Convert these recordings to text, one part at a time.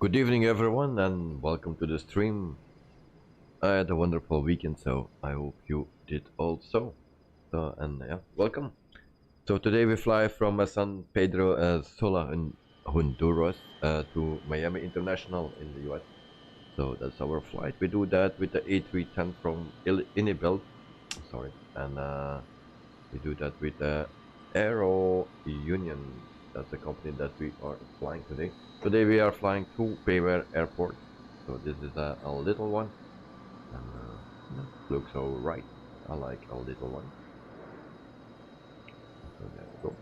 Good evening, everyone, and welcome to the stream. I had a wonderful weekend, so I hope you did also. Welcome. So today we fly from San Pedro Sula in Honduras to Miami International in the US. So that's our flight. We do that with the A310 from inibuilds. Sorry, and we do that with the Aero Union. That's the company that we are flying today. Today we are flying to Payware Airport. So this is a little one, and looks alright. I like a little one. So there we go.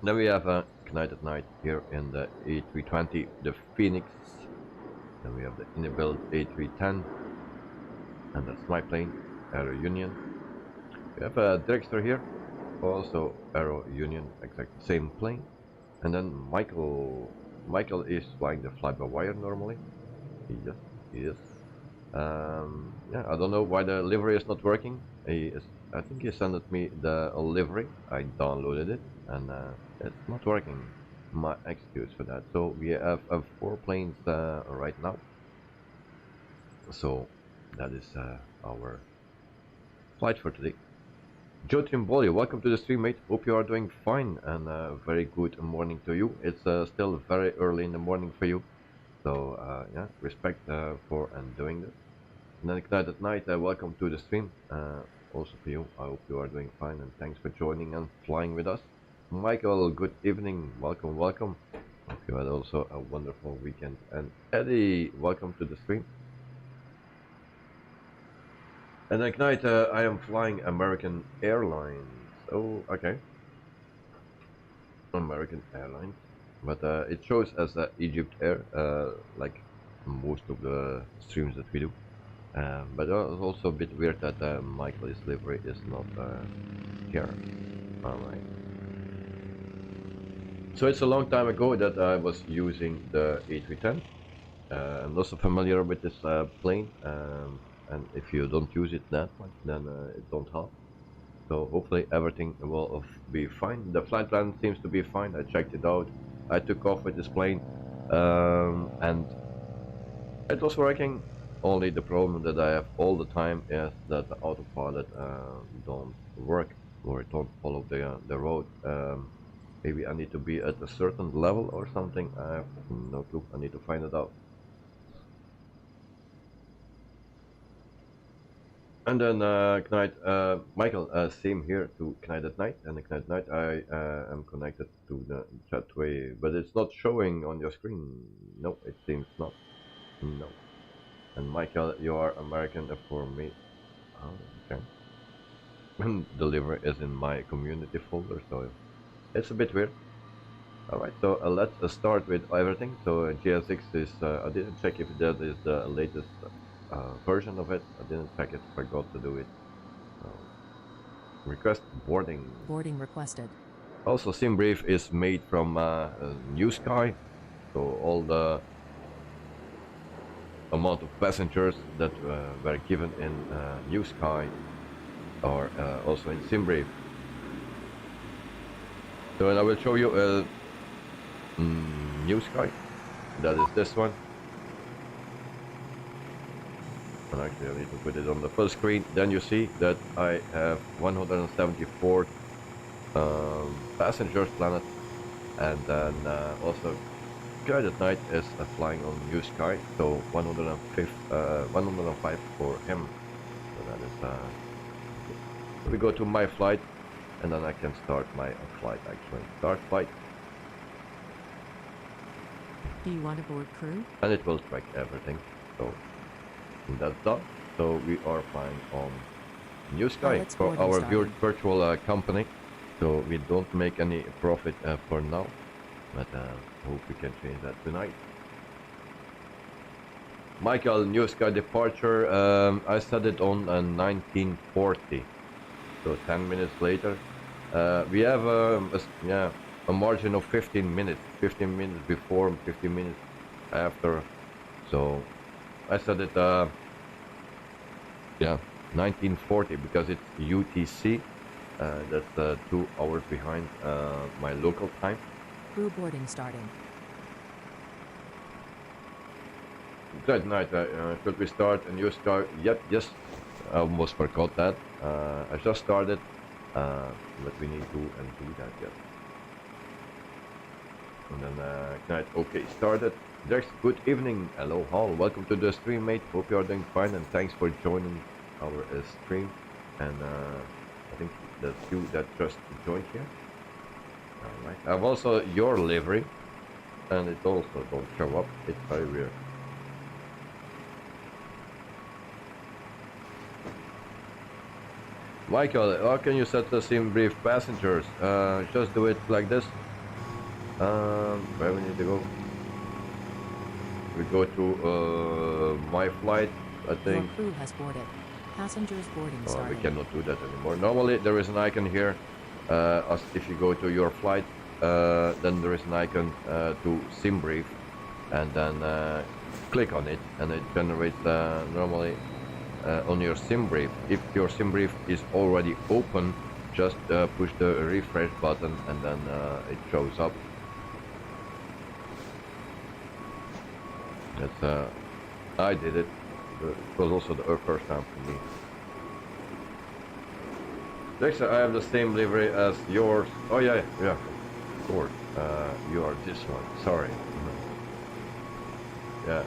Then we have a Knight at Night here in the A320, the Phoenix. Then we have the inibuild A310, and that's my plane, Aero Union. We have a Dragster here, also Aero Union, exactly same plane. And then Michael is flying the fly-by-wire normally. He is. Yeah, I don't know why the livery is not working. I think he sent me the livery. I downloaded it, and it's not working. My excuse for that. So we have 4 planes right now. So that is our flight for today. Joe Trimboli, welcome to the stream, mate. Hope you are doing fine, and very good morning to you. It's still very early in the morning for you, so yeah, respect for doing this. And then Ignite at Night, welcome to the stream. Also for you, I hope you are doing fine, and thanks for joining and flying with us. Michael, good evening. Welcome, welcome. Hope you had also a wonderful weekend. And Eddie, welcome to the stream. And Ignite, I am flying American Airlines. Oh, okay. American Airlines. But it shows as Egypt Air, like most of the streams that we do. But it's also a bit weird that Michael's livery is not here. Alright. So it's a long time ago that I was using the A310. I'm also familiar with this plane. And if you don't use it that much, then it don't help. So hopefully everything will be fine. The flight plan seems to be fine. I checked it out. I took off with this plane, and it was working. Only the problem that I have all the time is that the autopilot don't work or it don't follow the road. Maybe I need to be at a certain level or something. I have no clue. I need to find it out. And then Knight, Michael, same here to Knight at Night. And Knight at Night, I am connected to the chatway, but it's not showing on your screen. No, it seems not. No. And Michael, you are American for me. Oh, okay. And delivery is in my community folder, so it's a bit weird. Alright, so let's start with everything. So GSX is, I didn't check if that is the latest version of it. I didn't check it, forgot to do it. Request boarding. Boarding requested. Also, SimBrief is made from New Sky, so all the amount of passengers that were given in New Sky are also in SimBrief. So I will show you New Sky. That is this one. And actually, I need to put it on the full screen. Then you see that I have 174 passengers planet, and then also Guide at Night is flying on New Sky, so 105 for him. So that is we go to my flight, and then I can start my flight. Actually, start flight. Do you want to board crew? And it will track everything. So that's done. So we are flying on New Sky for our virtual company. So we don't make any profit for now, but hope we can change that tonight. Michael, New Sky departure. I set it on 1940. So 10 minutes later, we have a margin of 15 minutes. 15 minutes before, 15 minutes after. So I said it, 1940 because it's UTC. That's 2 hours behind my local time. Crew boarding starting. Good night. Could we start a new start? Yep, yes. I almost forgot that. I just started, but we need to undo that yet. And then, night. Okay, started. Dex, good evening. Hello, all. Welcome to the stream, mate. Hope you are doing fine, and thanks for joining our stream. And I think that's you that just joined here. All right. I have also your livery, and it also don't show up. It's very weird. Michael, how can you set the sim brief passengers? Just do it like this. Where we need to go? We go to my flight, I think. Your crew has boarded. Passengers boarding Oh, started. we cannot do that anymore. Normally there is an icon here. As if you go to your flight, then there is an icon to sim brief, and then click on it, and it generates normally on your sim brief. If your sim brief is already open, just push the refresh button, and then it shows up. That's I did it. It was also the first time for me. Dexter, I have the same livery as yours. Oh yeah, of course. You are this one. Sorry. Yeah,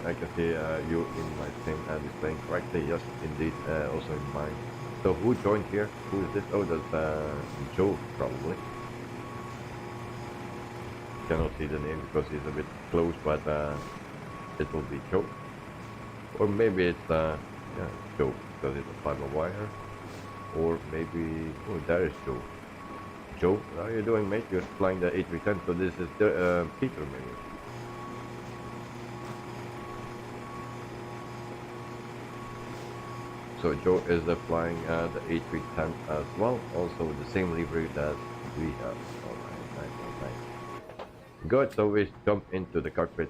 I can see you in my thing and displaying correctly. Yes, indeed. Also in mine. So who joined here? Who is this? Oh, that's Joe probably. Cannot see the name because he's a bit close, but it will be Joe. Or maybe it's yeah, Joe because it's a fiber wire. Or maybe, oh, there is Joe. Joe, how are you doing, mate? You're flying the A310, so this is Peter, maybe. So Joe is flying the A310 as well, also the same livery that we have. Alright, nice. Good, so we jump into the cockpit.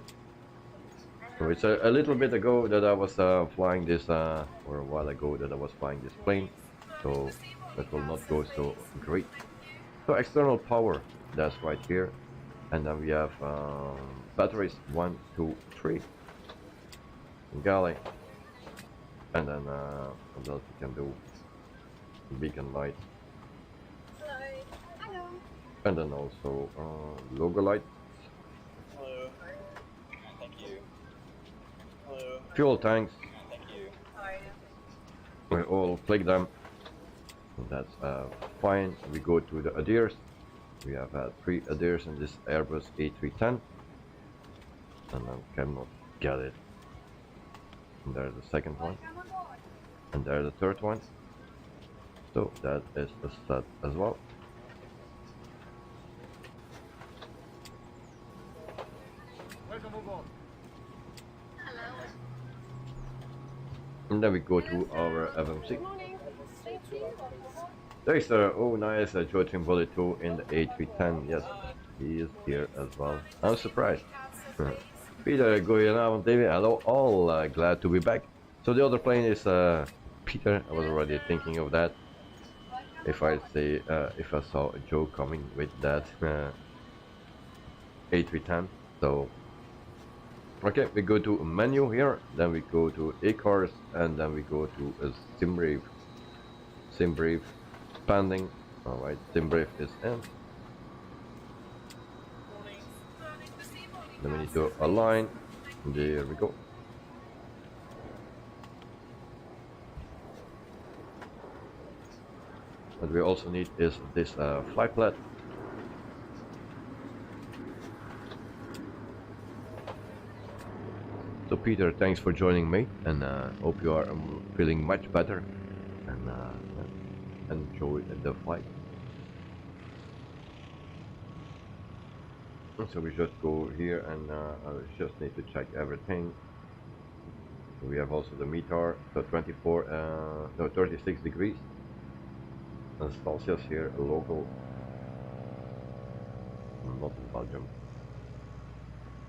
So it's a little bit ago that I was flying this, or a while ago that I was flying this plane. So that will not go so great. So external power, that's right here, and then we have batteries 1, 2, 3, galley, and then what else we can do? Beacon light, and then also logo light. Hello. Thank you. Hello. Fuel tanks. Thank you. We all click them. That's fine. We go to the adheres. We have 3 adheres in this Airbus A310, and I cannot get it. And there's the second one, and there's the third one. So that is the set as well. Welcome aboard. And then we go to our FMC. There's oh nice, Joe Bullet 2 in the A310. Yes, he is here as well. I'm surprised. Peter, goedenavond TV. Hello all, glad to be back. So the other plane is Peter. I was already thinking of that. If I say, if I saw Joe coming with that A310. So, okay, we go to menu here, then we go to A-Cars, and then we go to a SimBrief. SimBrief, expanding. Alright, SimBrief is in. Then we need to align. There we go. What we also need is this flight plan. So Peter, thanks for joining me, and hope you are feeling much better, and enjoy the flight. So we just go here, and I just need to check everything. We have also the METAR, so 36 degrees. And Celsius here, local, not in Belgium.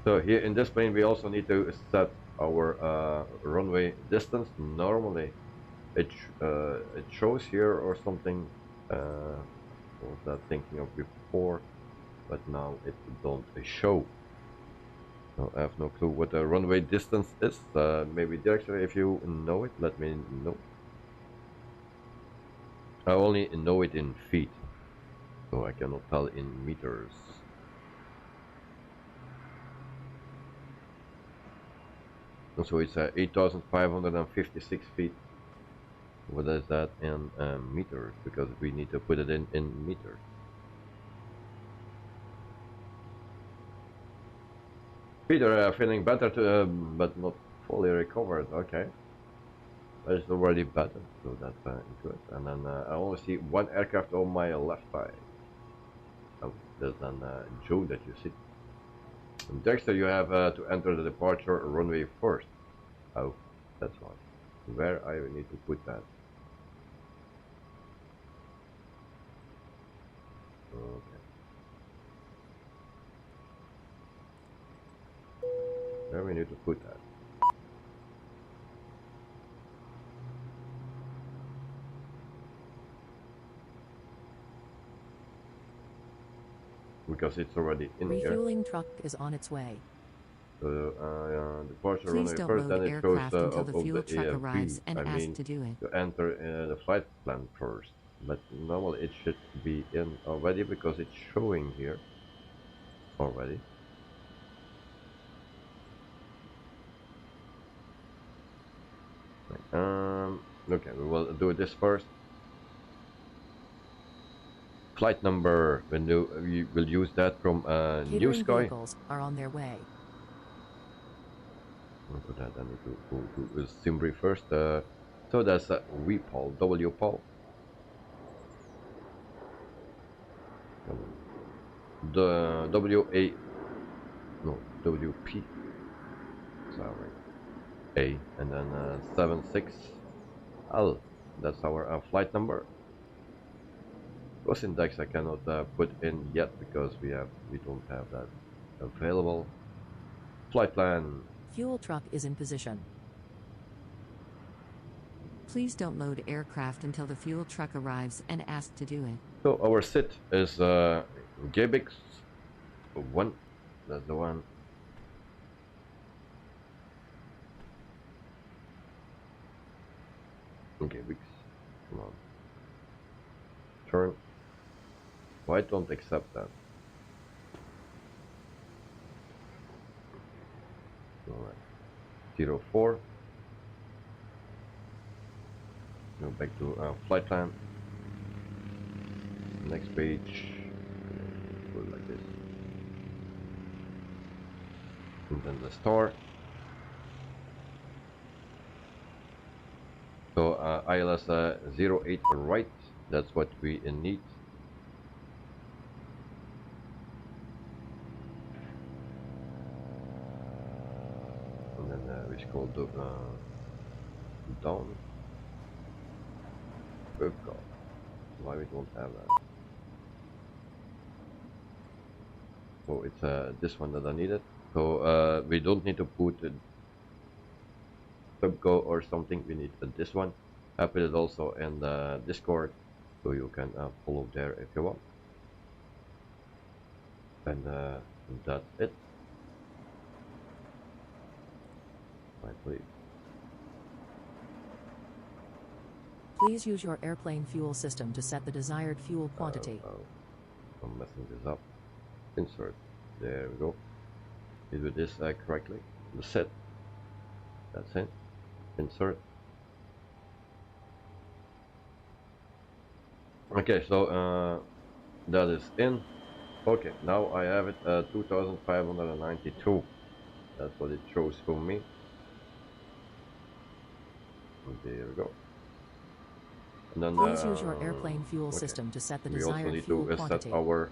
So here in this plane we also need to set our runway distance. Normally it shows here or something, what was that thinking of before, but now it don't show. No, I have no clue what the runway distance is. Maybe directly, if you know it, let me know. I only know it in feet, so I cannot tell in meters. And so it's 8,556 feet. What is that in meters? Because we need to put it in meters. Peter, feeling better, but not fully recovered. Okay, that is already better, so that's good. And then I only see one aircraft on my left side. Oh, there's then Joe that you see. And Dexter, you have to enter the departure runway first. Oh, that's fine. Where I need to put that? Okay. Where we need to put that? Because it's already in here. Refueling truck is on its way. So departure Please runway don't first, load then it shows aircraft until up the of fuel the truck AFB. arrives and I asked mean, to do it. to enter the flight plan first. But normally it should be in already because it's showing here already. Okay, we will do this first. Flight number, we will use that from New Catering Sky. vehicles are on their way. For that I need to go to Simbri first. So that's WPOL, WPOL. The WA, no, WP. Sorry. A, and then 76L. That's our flight number. Cost index I cannot put in yet because we don't have that available. Flight plan. Fuel truck is in position. Please don't load aircraft until the fuel truck arrives and ask to do it. So our SIT is GBX 1. That's the one. GBX. Come on. Turn. Why don't accept that? Alright. 04. Go back to flight plan. Next page. Go like this. And then the star. So ILS 08 right. That's what we need. And then we scroll down. Why we don't have that? So it's this one that I needed. So we don't need to put subgo or something. We need this one. I put it also in the Discord, so you can follow there if you want. And that's it. Right, please. Please use your airplane fuel system to set the desired fuel quantity. I'm messing this up. Insert. There we go. You do this correctly. The set. That's it. Insert. Okay, so that is in. Okay, now I have it 2,592. That's what it shows for me. There we go. And then, please use your airplane fuel system to set the desired fuel quantity. We also need to set our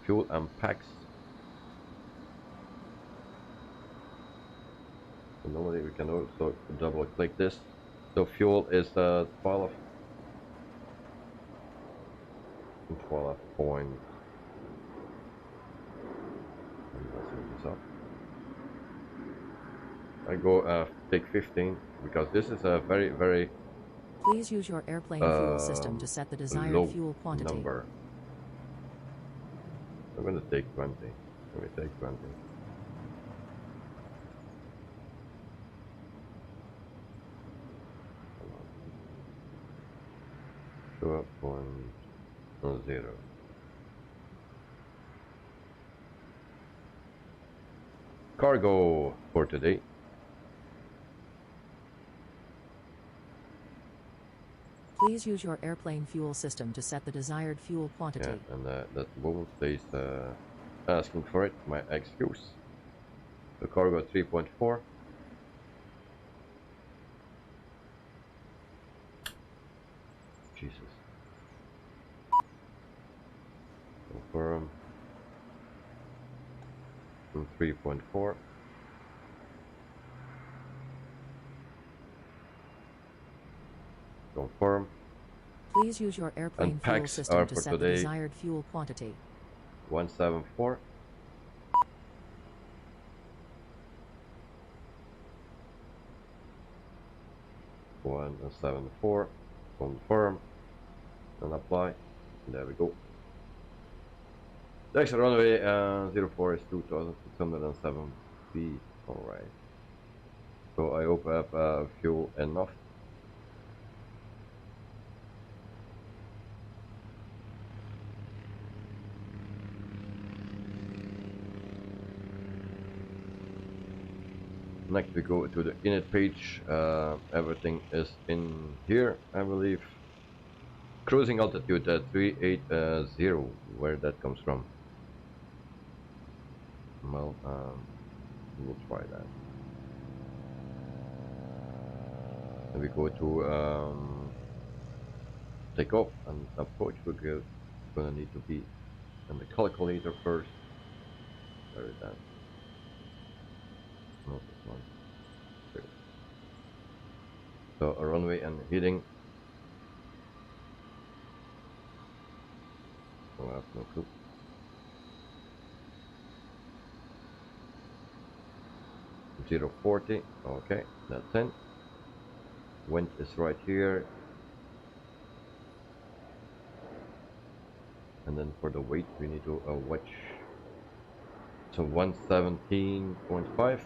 fuel and packs. So normally we can also double click this. So fuel is 12 point. This up. I go take 15 because this is a very please use your airplane fuel system to set the desired fuel quantity. Number. I'm gonna take 20. We take 20. Come on. 2.0. Cargo for today. Please use your airplane fuel system to set the desired fuel quantity. Yeah, and that won't stays asking for it, my excuse. The cargo 3.4. Jesus. Confirm. 3.4. Confirm. Please use your airplane And fuel packs system are to for set the today. desired fuel quantity. 174. One and 74. Confirm and apply. There we go. Next runway 04 is 2607 feet. Alright. So I hope I have fuel enough. Next we go to the init page. Everything is in here, I believe. Cruising altitude 380. Where that comes from? Well, we'll try that. And we go to take off and approach. We're gonna need to be in the calculator first. Where is that? Not this one. There. So a runway and heading. Oh, I have no clue. Zero 40. Okay, that's in. Wind is right here. And then for the weight, we need to watch. So 117.5.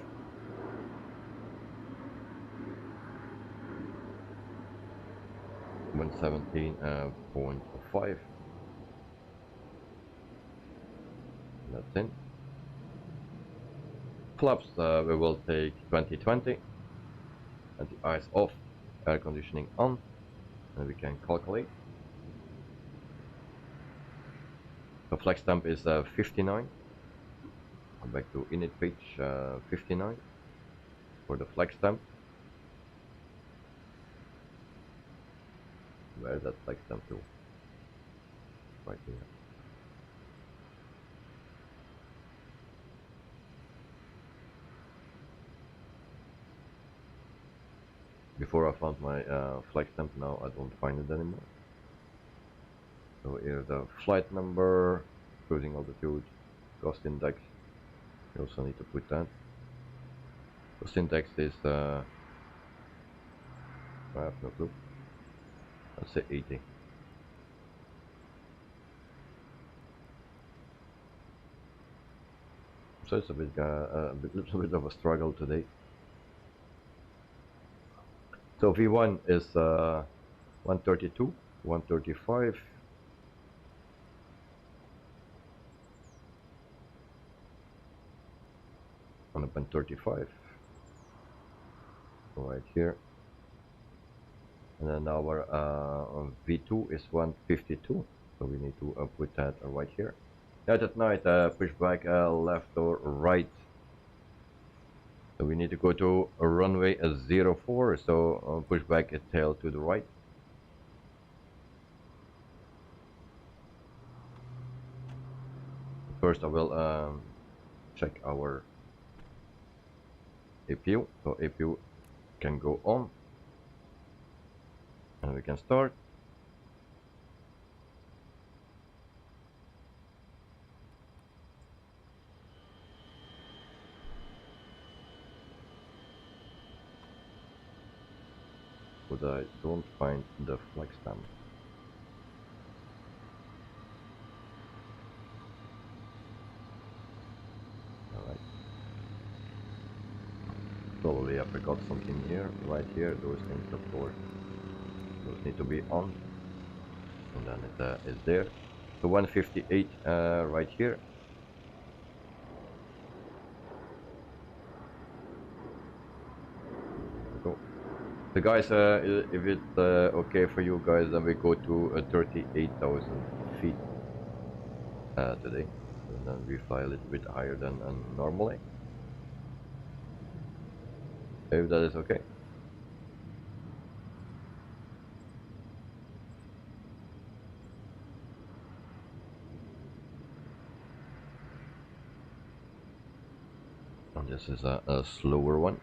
117.5. That's in. Flaps we will take 2020. And the eyes off, air conditioning on, and we can calculate. The flex temp is 59. Come back to init page 59 for the flex temp. Where is that flex temp to? Right here. Before I found my flex temp, now I don't find it anymore. So here's the flight number, cruising altitude, cost index. You also need to put that. Cost index is I have no clue. Let's say 80. So it's a little bit of a struggle today. So V1 is 132, 135. On 135. Right here. And then our V2 is 152. So we need to put that right here. Out at night, push back left or right. So we need to go to a runway 04. So push back a tail to the right. First, I will check our APU. So APU can go on, and we can start. But I don't find the flex temp. Probably I forgot something here, right here. Those things, of course, those need to be on, and then it is there. So 158 right here. Go. So guys, if it's okay for you guys, then we go to 38,000 feet today, and then we fly a little bit higher than normally. If that is okay. And this is a slower one.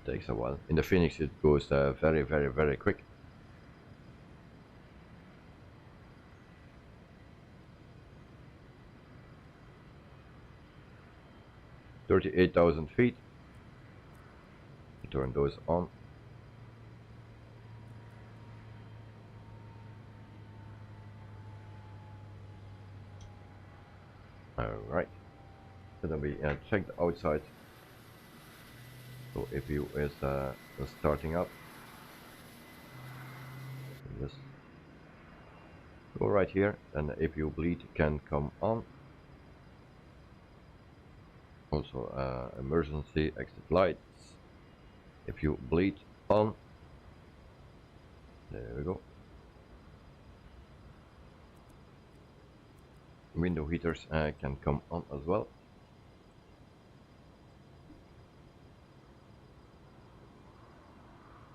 It takes a while. In the Phoenix, it goes very, very, very quick. $38,000 feet. Turn those on. Alright. So then we check the outside. So APU is starting up. Just go right here, and the APU bleed can come on. Also emergency exit lights. If you bleed on, there we go. Window heaters can come on as well.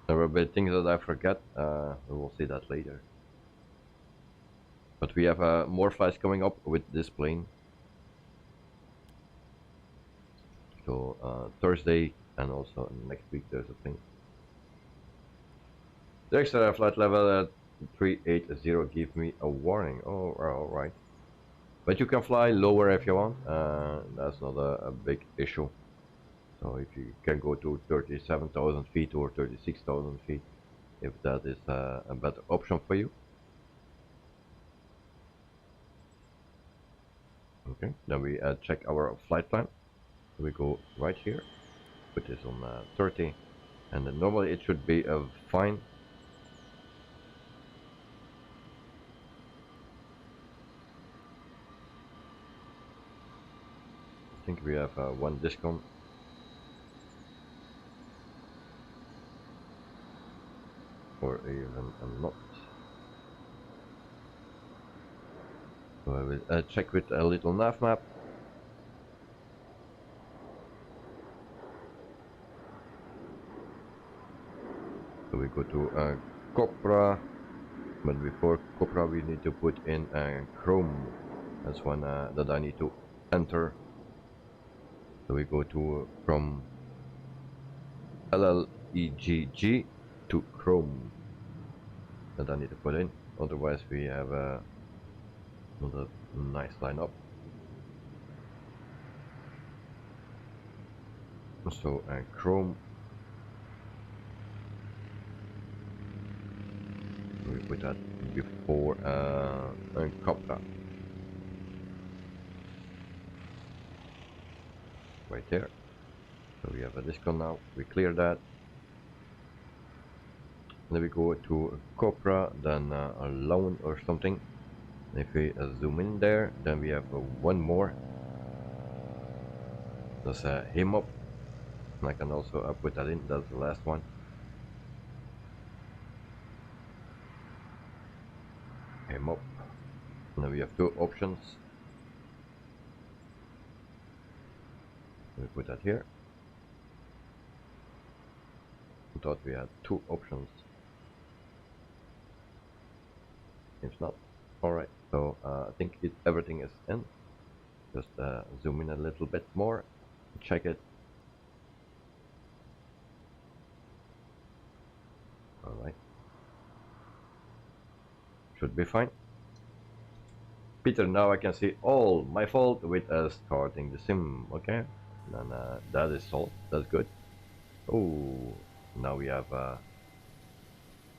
There were a bit things that I forgot. We will see that later. But we have more flights coming up with this plane. So Thursday and also next week there's a plane. The extra flight level at 380 give me a warning. Oh, alright. But you can fly lower if you want. That's not a big issue. So if you can go to 37,000 feet or 36,000 feet, if that is a better option for you. Okay, then we check our flight plan. We go right here, put this on 30, and then normally it should be fine. I think we have one discount. Or even not. So I will check with a little nav map. So we go to Copra, but before Copra we need to put in Chrome. That's one that I need to enter. So we go to from LLEGG to Chrome that I need to put in. Otherwise we have not a nice lineup. So Chrome. We put that before Copra. Right there. So we have a discount now. We clear that. Then we go to Copra, then a loan or something. If we zoom in there, then we have one more. That's him up. And I can also put that in. That's the last one. Him up. And then we have two options. We put that here. I thought we had two options. Seems not. Alright, so I think everything is in. Just zoom in a little bit more. Check it. Alright. Should be fine. Peter, now I can see all my fault with starting the sim. Okay. And that is solved. That's good. Oh, now we have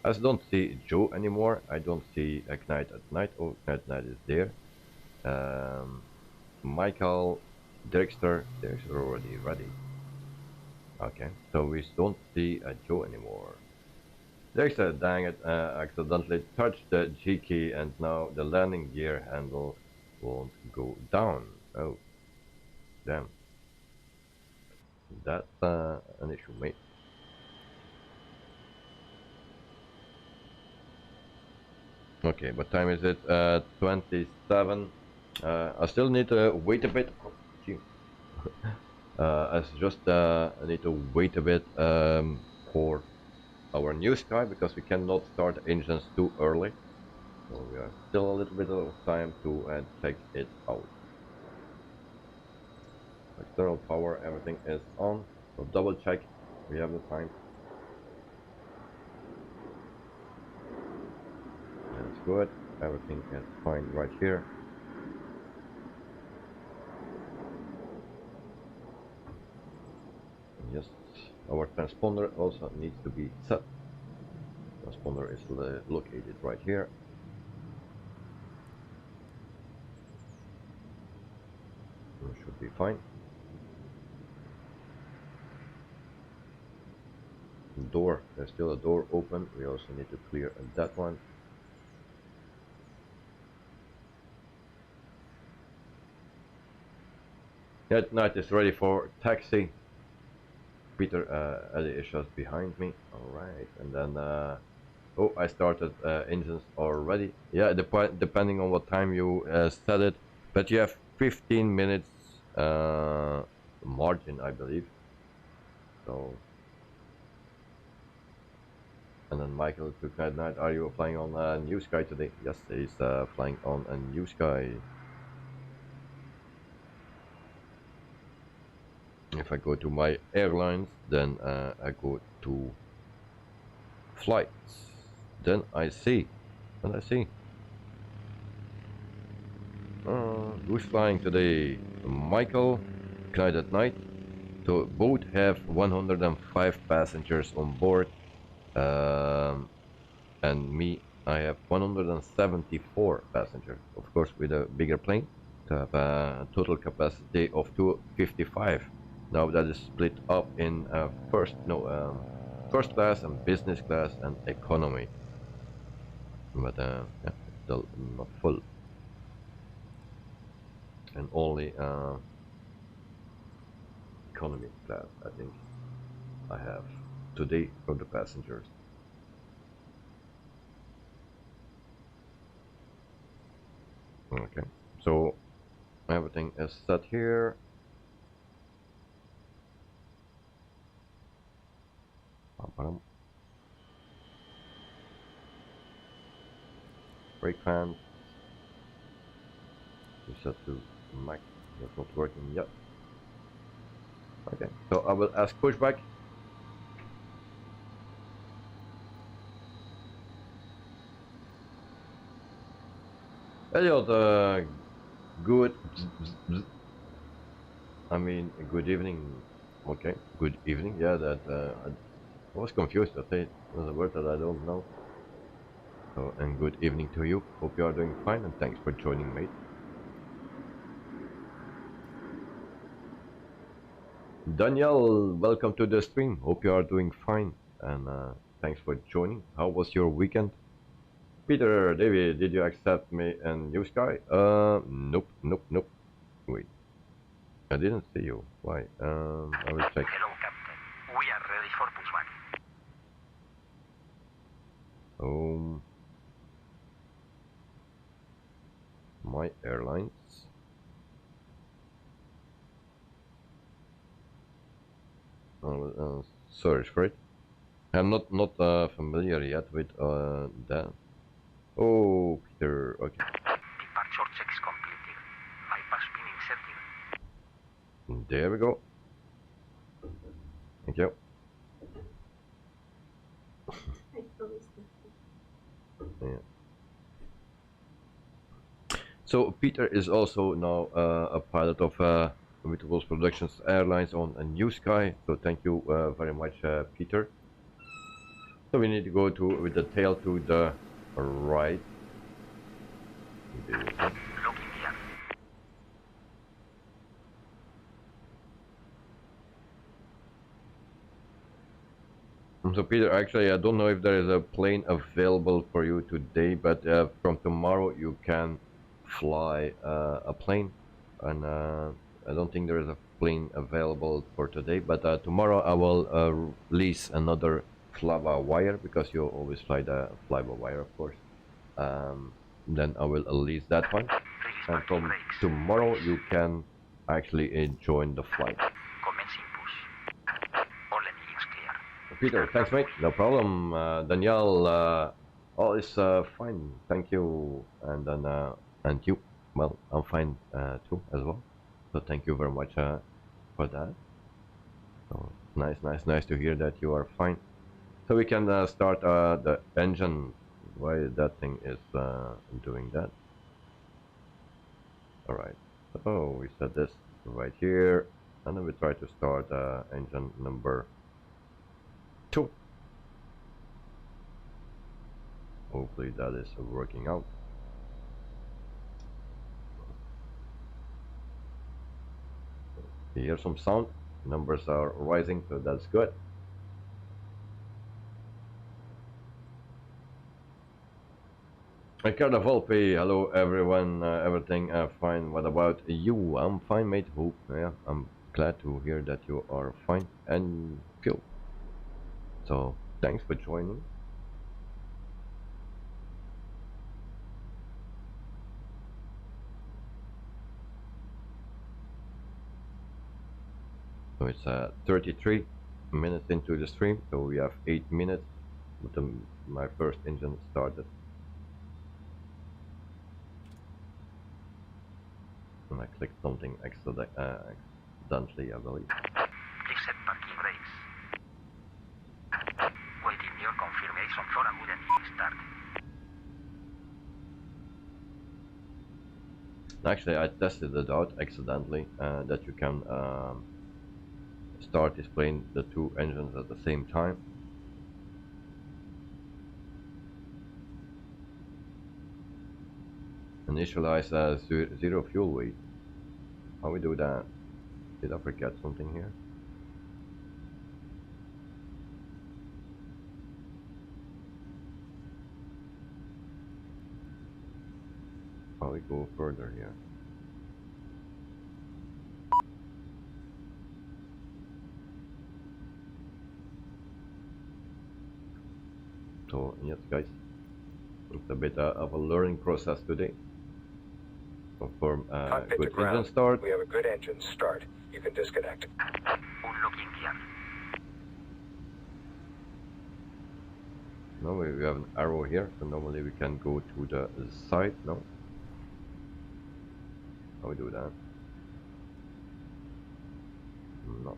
I don't see Joe anymore. I don't see Ignite at Night. Oh, Ignite at Night is there. Michael, Drexter, they're already ready. Okay, so we don't see Joe anymore. They said, dang it, accidentally touched the G key and now the landing gear handle won't go down. Oh, damn. That's an issue, mate. Okay, what time is it? 27. I still need to wait a bit. Oh, gee. I just need to wait a bit for our new sky because we cannot start engines too early. So we have still a little bit of time to check it out. External power, everything is on. So double check, we have the time. That's good. Everything is fine right here. Yes, our transponder also needs to be set. Transponder is located right here. It should be fine. Door, there's still a door open. We also need to clear that one. That night is ready for taxi. Peter Eddie is just behind me. Alright, and then oh, I started engines already. Yeah, depending on what time you set it, but you have 15 minutes margin, I believe. So, and then Michael took that night. Are you flying on a new sky today? Yes, he's flying on a new sky. If I go to my airlines, then I go to flights. Then I see, and I see. Who's flying today? Michael, Knight at Night. So both have 105 passengers on board. And me, I have 174 passengers. Of course, with a bigger plane to have a total capacity of 255. Now that is split up in first class and business class and economy. But yeah, it's still not full. And only economy class, I think, I have today for the passengers. Okay, so everything is set here. Brake fans. We set to max. That's not working yet. Okay, so I will ask pushback. Elliot, good. I mean, good evening. Okay, good evening. Yeah, that I was confused. I think there's a word that I don't know. So, and good evening to you. Hope you are doing fine, and thanks for joining, mate. Danielle, welcome to the stream. Hope you are doing fine, and thanks for joining. How was your weekend? Peter, David, did you accept me and new sky? Nope, nope, nope. Wait, I didn't see you. Why? I will check. Hello, Captain. We are ready for pushback. My airlines. Search for it. I'm not familiar yet with that. Oh, Peter. Okay. Departure checks completed. Bypass pin inserted. There we go. Thank you. Yeah. So Peter is also now a pilot of Inibuilds Productions Airlines on a new sky. So thank you very much, Peter. So we need to go with the tail to the right. Looking here. So Peter, actually, I don't know if there is a plane available for you today, but from tomorrow you can fly a plane, and I don't think there is a plane available for today. But tomorrow I will release another fly-by-wire, because you always fly the fly-by-wire, of course. Then I will release that one, and from tomorrow you can actually join the flight. Commencing push. All engines clear. Peter, thanks mate, no problem. Danielle, all is fine, thank you. And then and you, well, I'm fine too as well. So thank you very much for that. So nice to hear that you are fine. So we can start the engine. Why that thing is doing that? All right. So we set this right here, and then we try to start engine number 2. Hopefully that is working out. You hear some sound, numbers are rising, so that's good. Ricardo Volpe, hello everyone, everything fine. What about you? I'm fine, mate. Hope, yeah, I'm glad to hear that you are fine and cool. So thanks for joining. So it's 33 minutes into the stream, so we have 8 minutes with my first engine started. And I clicked something accidentally, I believe. Please set parking brakes. Waiting your confirmation for a good engine start. Actually, I tested it out accidentally, that you can start displaying the 2 engines at the same time. Initialize 0 fuel weight. How we do that? Did I forget something here? How we go further here? So yes guys, it's a bit of a learning process today. Confirm good engine start. We have a good engine start. You can disconnect. Unlocking gear. No, we have an arrow here, so normally we can go to the side. No? How we do that? No.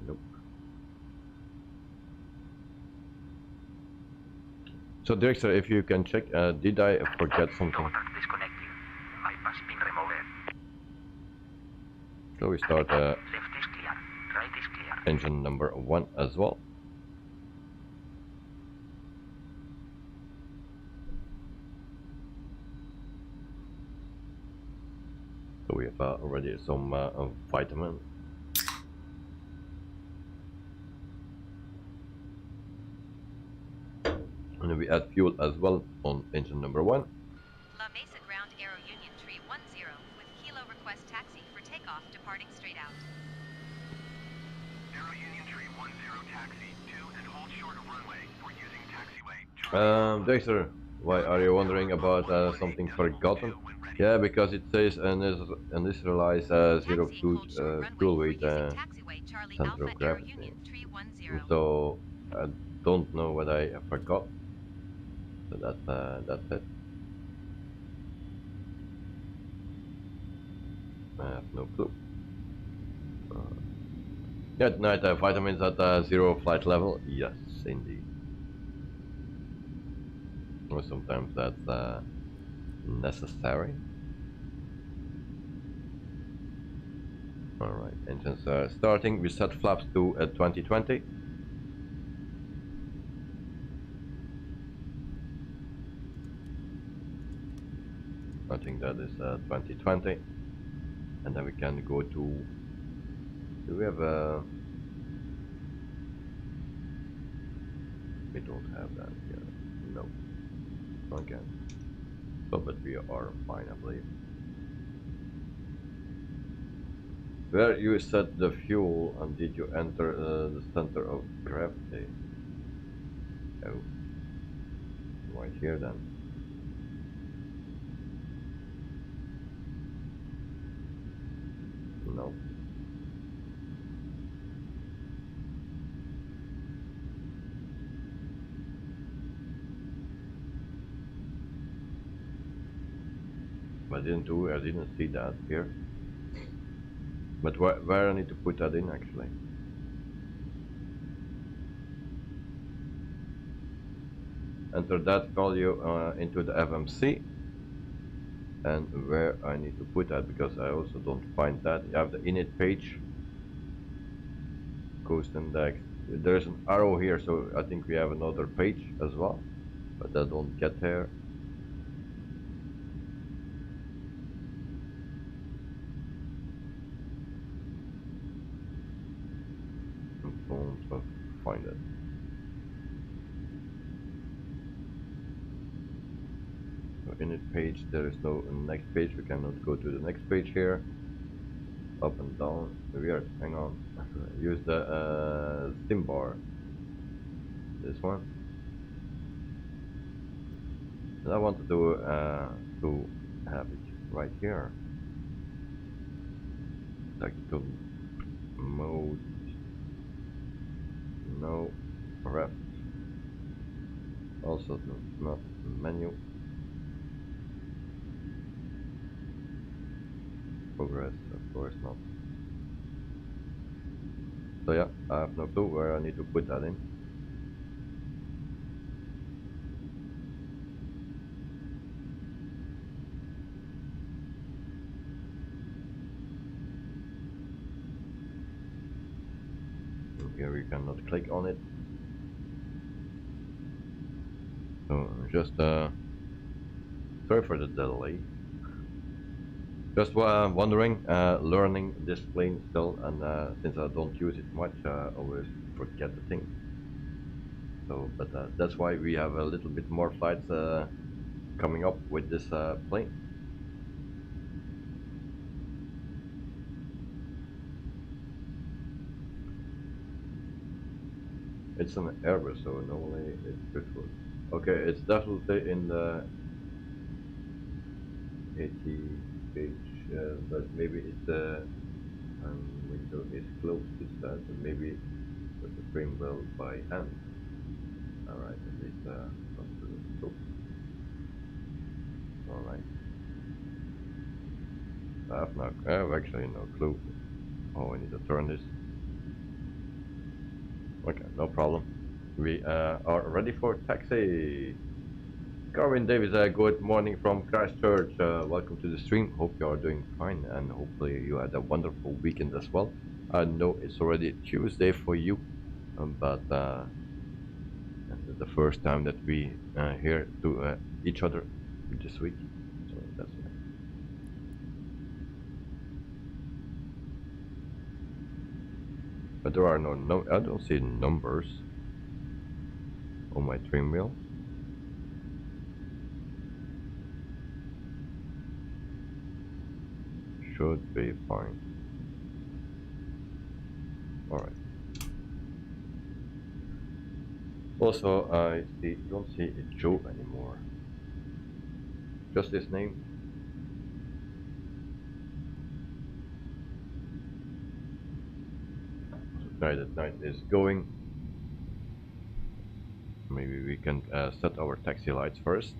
Nope. So Director, if you can check, did I forget something? Contact disconnected. Bypass pin removed. So we start Left is clear. Right is clear. engine number 1 as well. So we have already some vitamin. And then we add fuel as well on engine number 1. La Mesa Ground Aero Union Tree 10 with Kilo request taxi for takeoff departing straight out. Aero Union Tree 10 taxi to and hold short of runway for using taxiway. Dexter, why are you wondering about something forgotten? Yeah, because it says initialize 0 fuel weight center of gravity. So I don't know what I forgot. So that's it. I have no clue. Yeah, tonight vitamins at 0 flight level. Yes, indeed. Or sometimes that's necessary. Alright, engines are starting. We set flaps to 2020. I think that is 2020. And then we can go to, do we have a, we don't have that here, no, again, so but we are fine, I believe. Where you set the fuel and did you enter the center of gravity? Oh, right here then. No. I didn't see that here. But where I need to put that in actually? Enter that value into the FMC. And where I need to put that, because I also don't find that. You have the init page. Coast index. There's an arrow here, so I think we have another page as well. But I don't get there. Don't find it. So init page, there is no next page. We cannot go to the next page here. Up and down. Weird. Hang on. Use the stim bar. This one. And I wanted to have it right here. Tactical mode. No. Ref. Also not menu. Progress, of course not. So yeah, I have no clue where I need to put that in. Here we cannot click on it. So just sorry for the delay. Just wondering, learning this plane still, and since I don't use it much, I always forget the thing. So, but that's why we have a little bit more flights coming up with this plane. It's an Airbus, so normally it's good for. Okay, it's definitely in the 80 page, but maybe it's window is closed. It says, and maybe put the frame well by hand. All right, at least not to the scope. All right. I have actually no clue. Oh, I need to turn this. Okay, no problem. We are ready for taxi. Carwin Davis, good morning from Christchurch. Welcome to the stream. Hope you are doing fine, and hopefully you had a wonderful weekend as well. I know it's already Tuesday for you, but this is the first time that we hear to each other this week, so that's nice. But there are no, I don't see numbers on my trim wheel. Should be fine. Alright. Also, I don't see Joe anymore. Just his name. So that night is going. Maybe we can set our taxi lights first.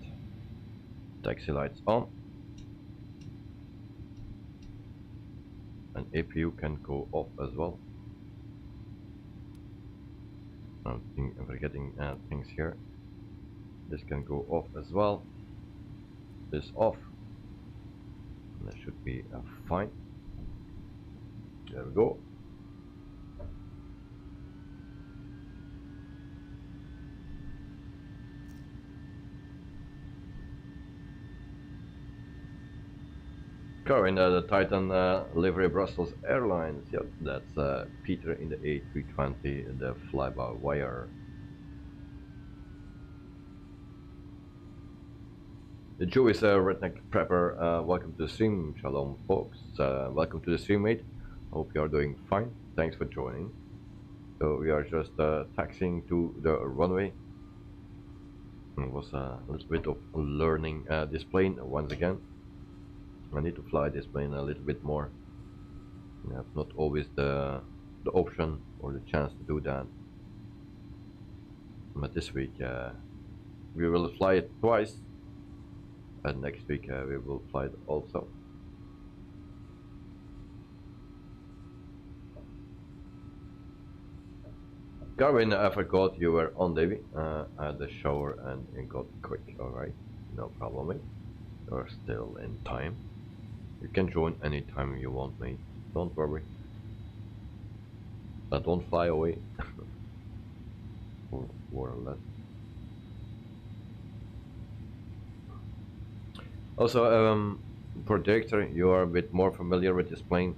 Taxi lights on. And APU can go off as well. I'm forgetting things here. This can go off as well. This off. And that should be fine. There we go. Current the Titan livery Brussels Airlines. Yep, that's Peter in the A320, the fly-by-wire. The Jew is a redneck prepper. Welcome to the stream. Shalom, folks. Welcome to the stream, mate. Hope you are doing fine. Thanks for joining. So we are just taxiing to the runway. It was a little bit of learning this plane once again. I need to fly this plane a little bit more. I have not always the option or the chance to do that. But this week we will fly it twice, and next week we will fly it also. Garvin, I forgot you were on, Davey. I had the shower and got quick. Alright, no problem, mate. You're still in time. You can join anytime you want, mate. Don't worry. But don't fly away. Or more or less. Also, for Director, you are a bit more familiar with this plane.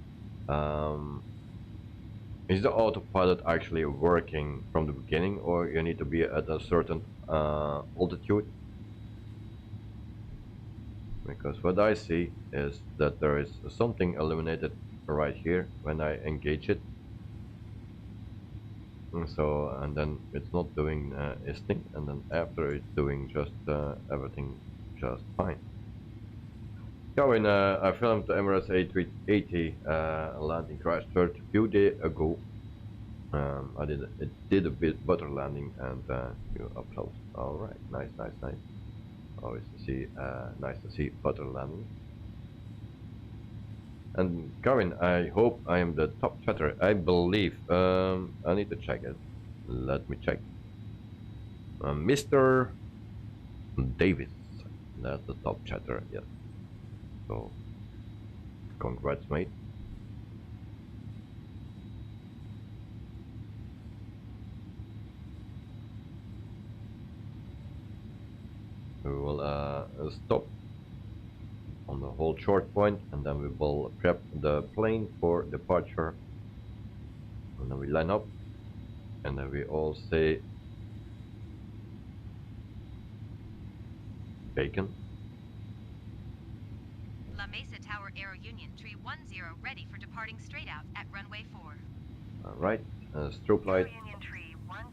Is the autopilot actually working from the beginning, or you need to be at a certain altitude? Because what I see is that there is something illuminated right here when I engage it. And then it's not doing its thing, and then after it's doing just everything just fine. Going, I filmed the Emirates A380 landing crash a few days ago. It did a bit butter landing and you upload. All right, nice. Always nice to see butter landing. And Karin, I hope I am the top chatter. I believe. I need to check it. Let me check. Mr. Davis, that's the top chatter. Yes. So, congrats, mate. We will stop on the hold short point, and then we will prep the plane for departure. And then we line up, and then we all say bacon. La Mesa Tower Aero Union Tree 10 ready for departing straight out at runway 4. Alright, strobe light Union Tree 10,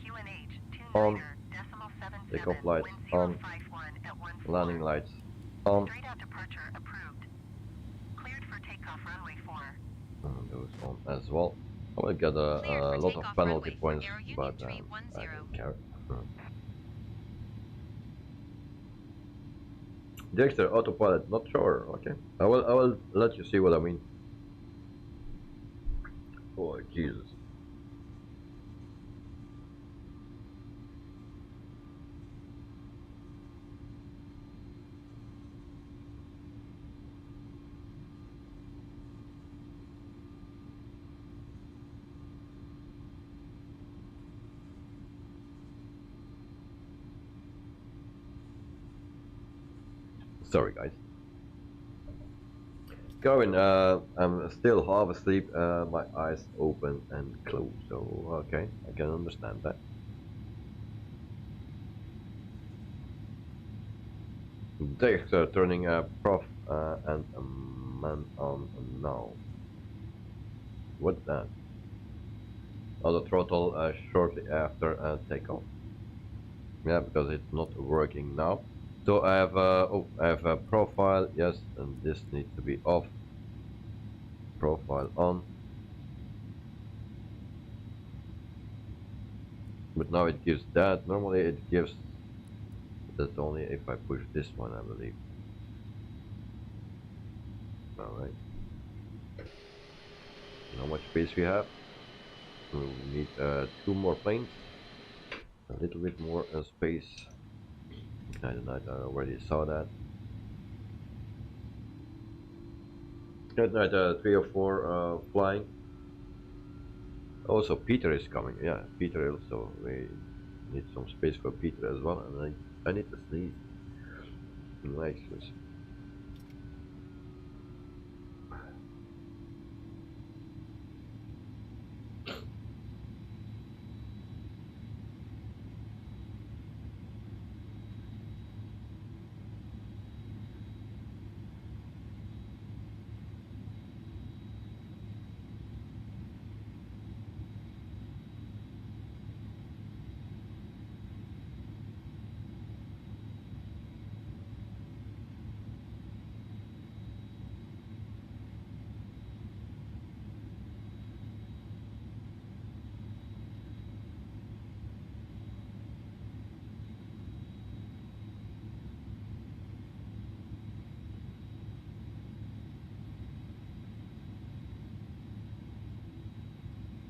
QNH on, 29.77, takeoff lights on, landing lights on. Straight out departure approved. Cleared for takeoff runway 4. And those on as well. I will get a lot of penalty points, but I don't care. Dexter, autopilot, not sure. Okay, I will let you see what I mean. Oh Jesus. Sorry guys. Going, I'm still half asleep, my eyes open and closed, so okay, I can understand that. Dexter turning prof and a man on now. What's that? Auto throttle shortly after takeoff. Yeah, because it's not working now. So I have I have a profile, yes, and this needs to be off. Profile on. But now it gives that. Normally it gives that only if I push this one, I believe. Alright. How much space we have? We need 2 more planes. A little bit more space. I already saw that. Good night, 3 or 4 flying. Also, Peter is coming. Yeah, Peter also. We need some space for Peter as well. And I need to sneeze. Nice.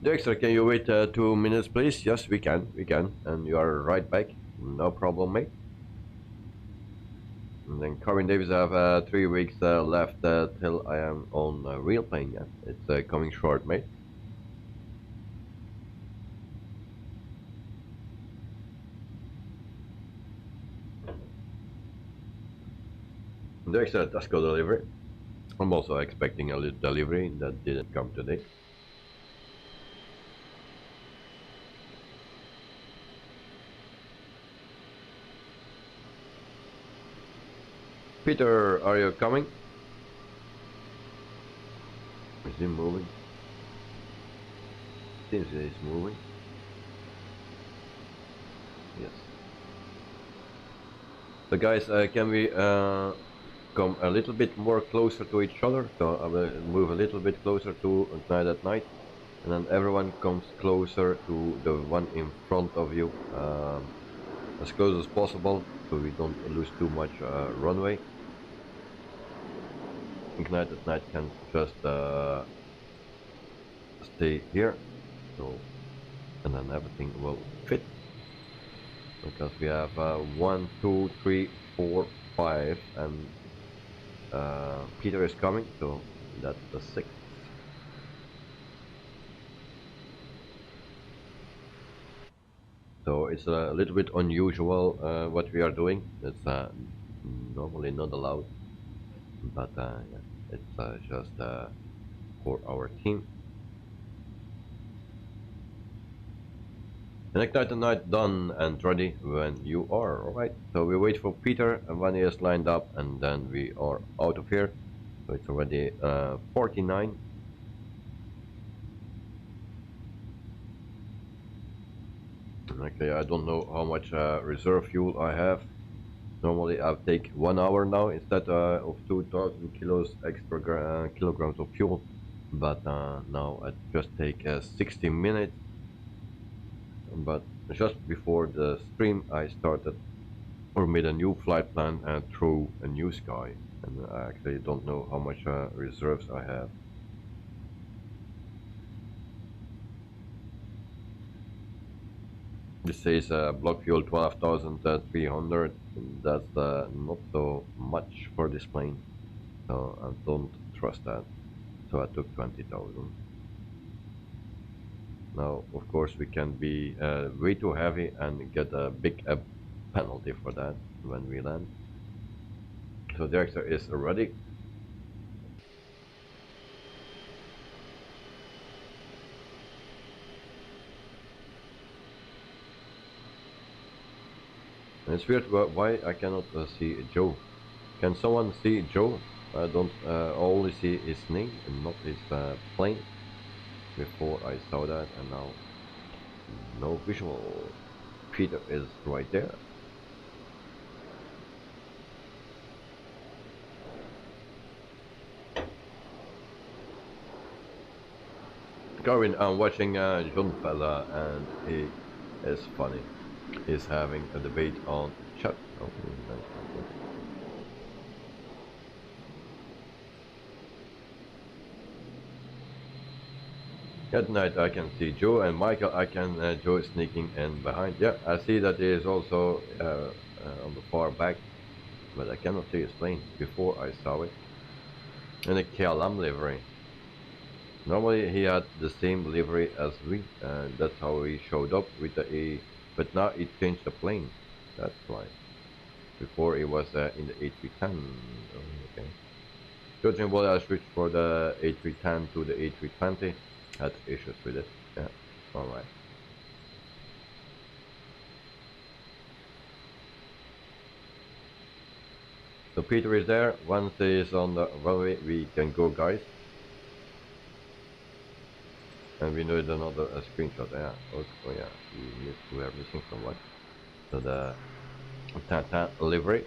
Dexter, can you wait 2 minutes, please? Yes, we can. And you are right back. No problem, mate. And then Corin Davis, I have 3 weeks left till I am on real plane. Yeah, it's coming short, mate. There's a Tasco delivery. I'm also expecting a little delivery that didn't come today. Peter, are you coming? Is he moving? Seems he's moving. Yes. So guys, can we come a little bit more closer to each other? So I will move a little bit closer to Night at Night, and then everyone comes closer to the one in front of you, as close as possible, so we don't lose too much runway. Ignite at Night can just stay here, so, and then everything will fit, because we have 1, 2, 3, 4, 5, and Peter is coming, so that's the 6th. So it's a little bit unusual what we are doing. It's normally not allowed, but yeah, it's just for our team. And Ignite the Night done and ready when you are. Alright, so we wait for Peter, and when he is lined up, and then we are out of here. So it's already 49. Okay, I don't know how much reserve fuel I have. Normally I take 1 hour now instead of 2000 kilos extra kilograms of fuel, but now I just take 60 minutes. But just before the stream I started or made a new flight plan through a new sky, and I actually don't know how much reserves I have. This says block fuel 12,300. That's not so much for this plane, so I don't trust that. So I took 20,000. Now, of course, we can be way too heavy and get a big penalty for that when we land. So Dexter is ready. And it's weird why I cannot see Joe. Can someone see Joe? I don't only see his name and not his plane. Before I saw that, and now no visual. Peter is right there. Corin, I'm watching John Fella, and he is funny. He's having a debate on chat. Oh, nice. At night I can see Joe, and Michael I can Joe is sneaking in behind. Yeah, I see that he is also on the far back, but I cannot see his plane. Before I saw it. And a KLM livery. Normally he had the same livery as we, and that's how he showed up with the A, but now he changed the plane. That's why. Before he was in the A310. Oh, okay. Judging what I switched for the A310 to the A320. Had issues with it. Yeah. Alright. So Peter is there. Once he is on the runway, we can go, guys. And we need another screenshot. Yeah. Oh yeah. We are missing from what? So the Tata livery.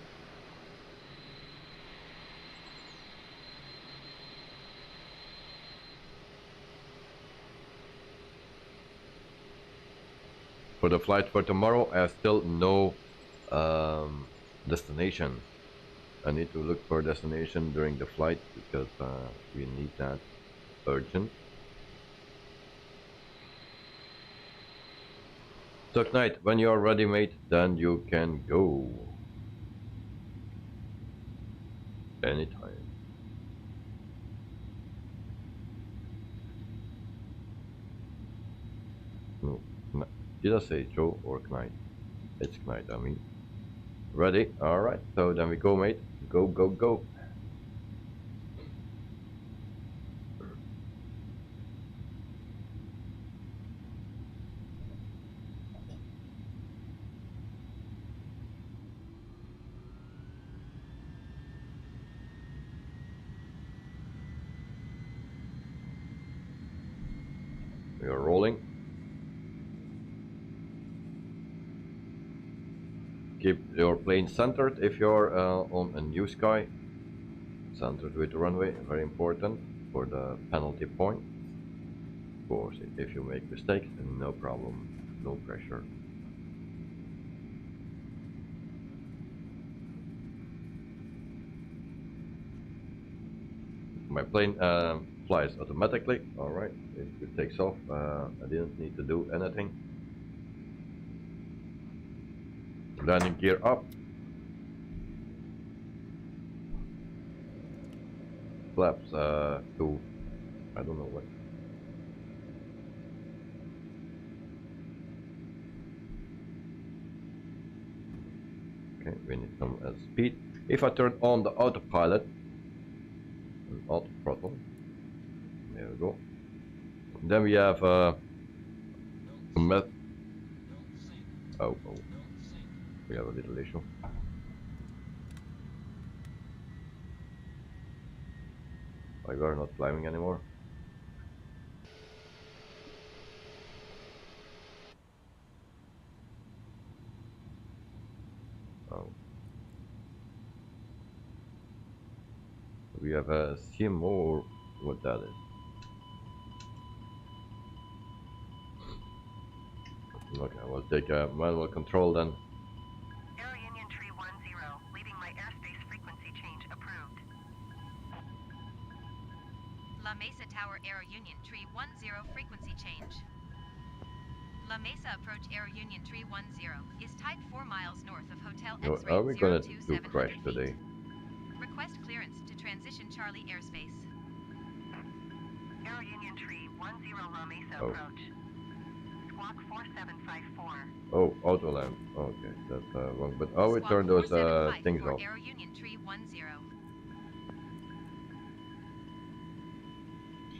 For the flight for tomorrow, I have still no destination. I need to look for a destination during the flight because we need that urgent. So Knight, when you're ready, mate, then you can go. Anytime. No, did I say Joe or Knight? It's Knight, I mean. Ready? Alright, so then we go, mate. Go, go, go. We are rolling. Keep your plane centered if you're on a new sky. Centered with the runway, very important for the penalty point. Of course, if you make mistakes, then no problem, no pressure. My plane flies automatically. Alright, it takes off. I didn't need to do anything. Landing gear up. Flaps to, I don't know what. Okay, we need some speed. If I turn on the autopilot, auto throttle, there we go. Then we have oh, we have a little issue. We are not climbing anymore. Oh. We have a CMO or what that is. Okay, we'll take a manual control then. Aero Union Tree 10, leaving my airspace frequency change approved. La Mesa Tower Aero Union Tree 10 frequency change. La Mesa approach Aero Union Tree 10 is tied 4 miles north of Hotel X-ray Are we gonna 02700 do crash feet. today? Request clearance to transition Charlie airspace. Aero Union Tree 10 La Mesa Oh. approach. Squawk 4754. Oh, auto land. Okay, that's wrong. But oh, we Squawk turn those 4754 things off. Aero Union Tree 10.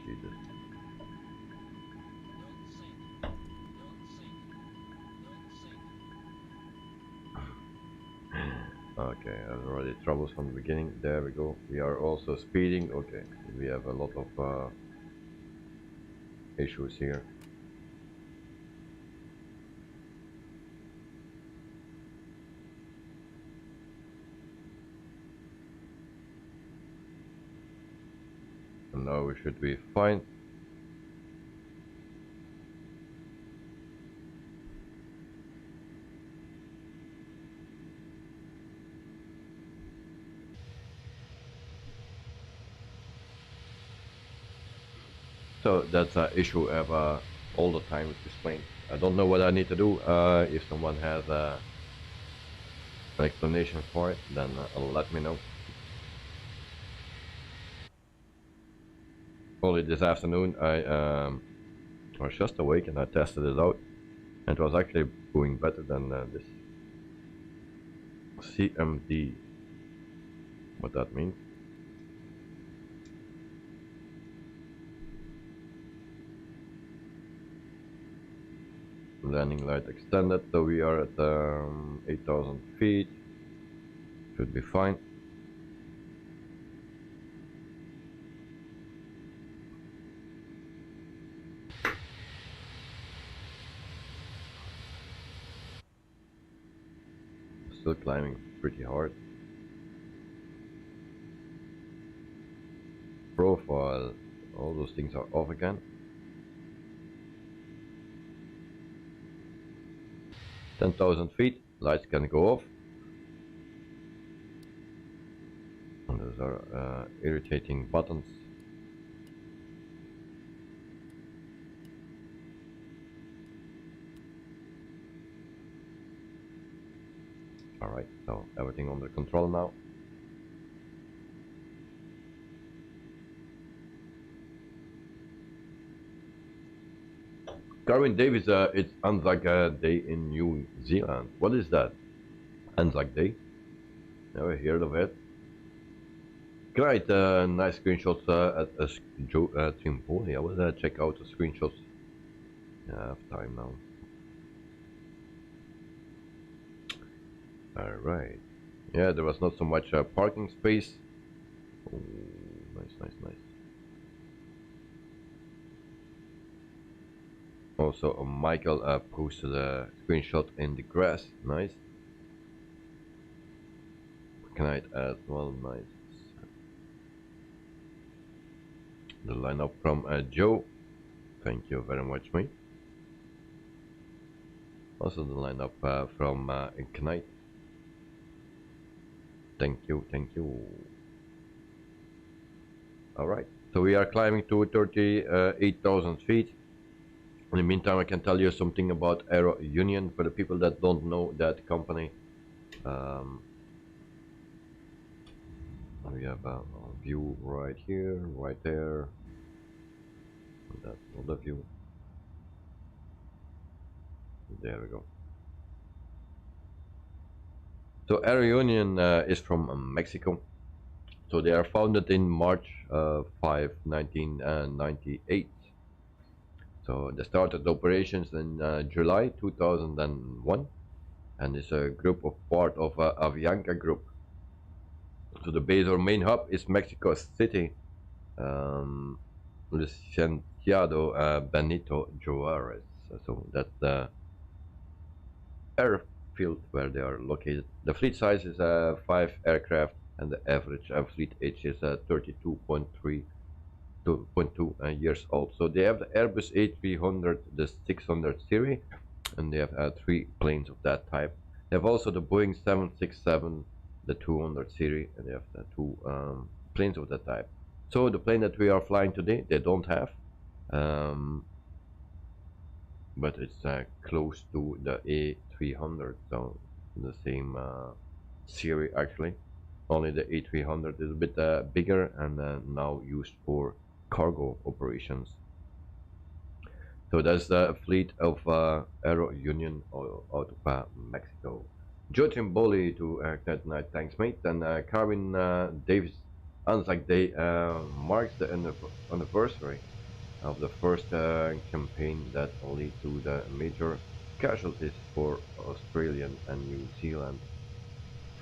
Jesus. Okay, I've already troubles from the beginning. There we go. We are also speeding. Okay, we have a lot of issues here. And now we should be fine. So that's an issue I have all the time with this plane. I don't know what I need to do. If someone has an explanation for it, then let me know. Only this afternoon I was just awake and I tested it out, and it was actually going better than this CMD. What that means? Landing light extended, so we are at 8,000 feet. Should be fine. Still climbing pretty hard. Profile, all those things are off again. 10,000 feet, lights can go off. And those are irritating buttons. Alright, so everything under control now. Carwin Davis, it's Anzac Day in New Zealand. What is that? Anzac Day? Never heard of it. Great, nice screenshots at Joe Trimpoli. I will check out the screenshots. Yeah, I have time now. Alright. Yeah, there was not so much parking space. Oh, nice, nice, nice. Also, Michael posted a screenshot in the grass. Nice. Knight as well. Nice. The lineup from Joe. Thank you very much, mate. Also the lineup from Knight. Thank you, thank you. Alright, so we are climbing to 38,000 feet. In the meantime, I can tell you something about Aero Union for the people that don't know that company. We have a view right here, right there. That's another view. There we go. So Aero Union is from Mexico. So they are founded in March 5, 1998. So they started operations in July 2001, and it's a group of part of Avianca Group. So the base or main hub is Mexico City, Licenciado Benito Juarez. So that's the airfield where they are located. The fleet size is 5 aircraft, and the average fleet age is 32.2 years old. So they have the Airbus A300, the 600 series, and they have 3 planes of that type. They have also the Boeing 767, the 200 series, and they have the 2 planes of that type. So the plane that we are flying today, they don't have, but it's close to the A300, so the same series actually. Only the A300 is a bit bigger and now used for cargo operations. So that's the fleet of Aero Union out of Mexico. Joe Trimboli to that night, thanks mate. And Carwin Davis Anzac Day marks the anniversary of the first campaign that led to the major casualties for Australian and New Zealand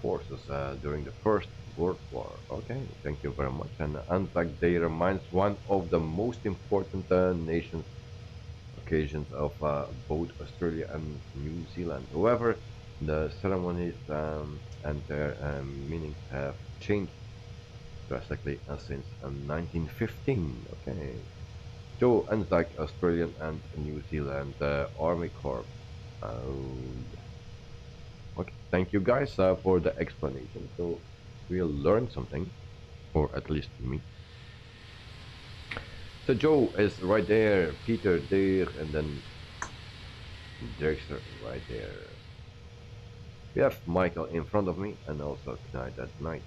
forces during the First World War. Okay, thank you very much. And Anzac Day reminds one of the most important nations occasions of both Australia and New Zealand. However, the ceremonies and their meanings have changed drastically since 1915. Okay, Joe Anzac, Australian and New Zealand Army Corps. Okay, thank you guys for the explanation. So we'll learn something, or at least me. So Joe is right there, Peter there, and then Dexter right there. We have Michael in front of me, and also Knight at night.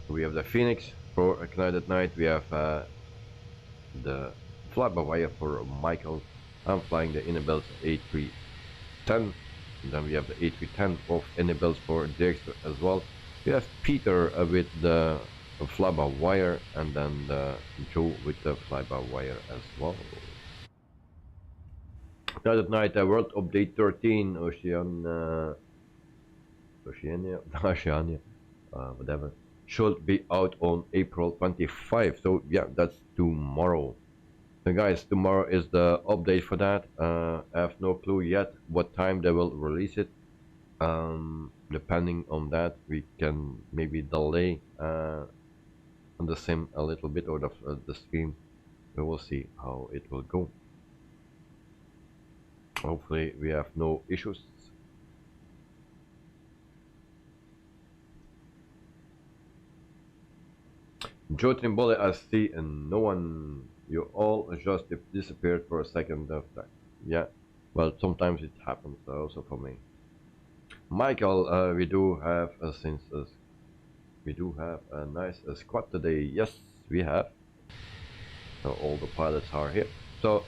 We have the Phoenix for Knight at night. We have the fly-by-wire for Michael. I'm flying the inibuilds A310. And then we have the A310 of inibuilds for Dexter as well. We have Peter with the fly-by-wire, and then Joe with the fly-by-wire as well. Knight at night, World Update 13, Oceania, whatever, should be out on April 25. So yeah, that's tomorrow. So guys, tomorrow is the update for that. I have no clue yet what time they will release it. Depending on that, we can maybe delay on the sim a little bit, or the stream. We will see how it will go. Hopefully we have no issues. Joe Trimboli, I see, and no one. You all just disappeared for a second of that. Yeah, well, sometimes it happens also for me. Michael, we do have we do have a nice squad today. Yes, we have. So all the pilots are here. So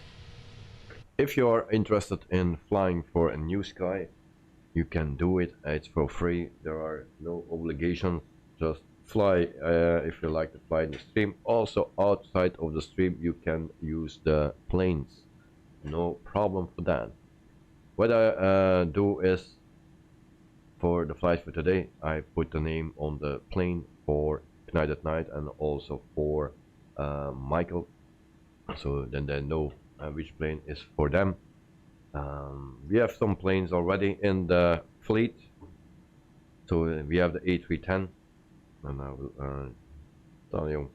if you are interested in flying for a new sky, you can do it. It's for free. There are no obligations. Just fly if you like to fly in the stream. Also outside of the stream, you can use the planes. No problem for that. What I do is, for the flight for today, I put the name on the plane for Tonight at Night and also for Michael, so then they know which plane is for them. We have some planes already in the fleet. So we have the A310, and I will tell you.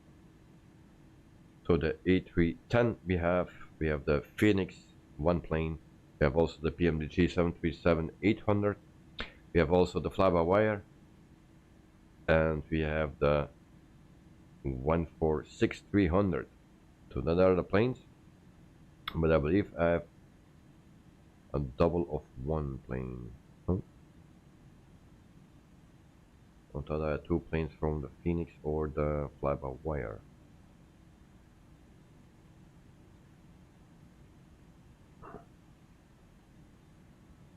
So the A310 we have the Phoenix, one plane. We have also the PMDG 737-800. We have also the fly-by-wire, and we have the 146-300. So that are the planes. But I believe I have a double of one plane. I thought I had two planes from the Phoenix or the fly-by-wire.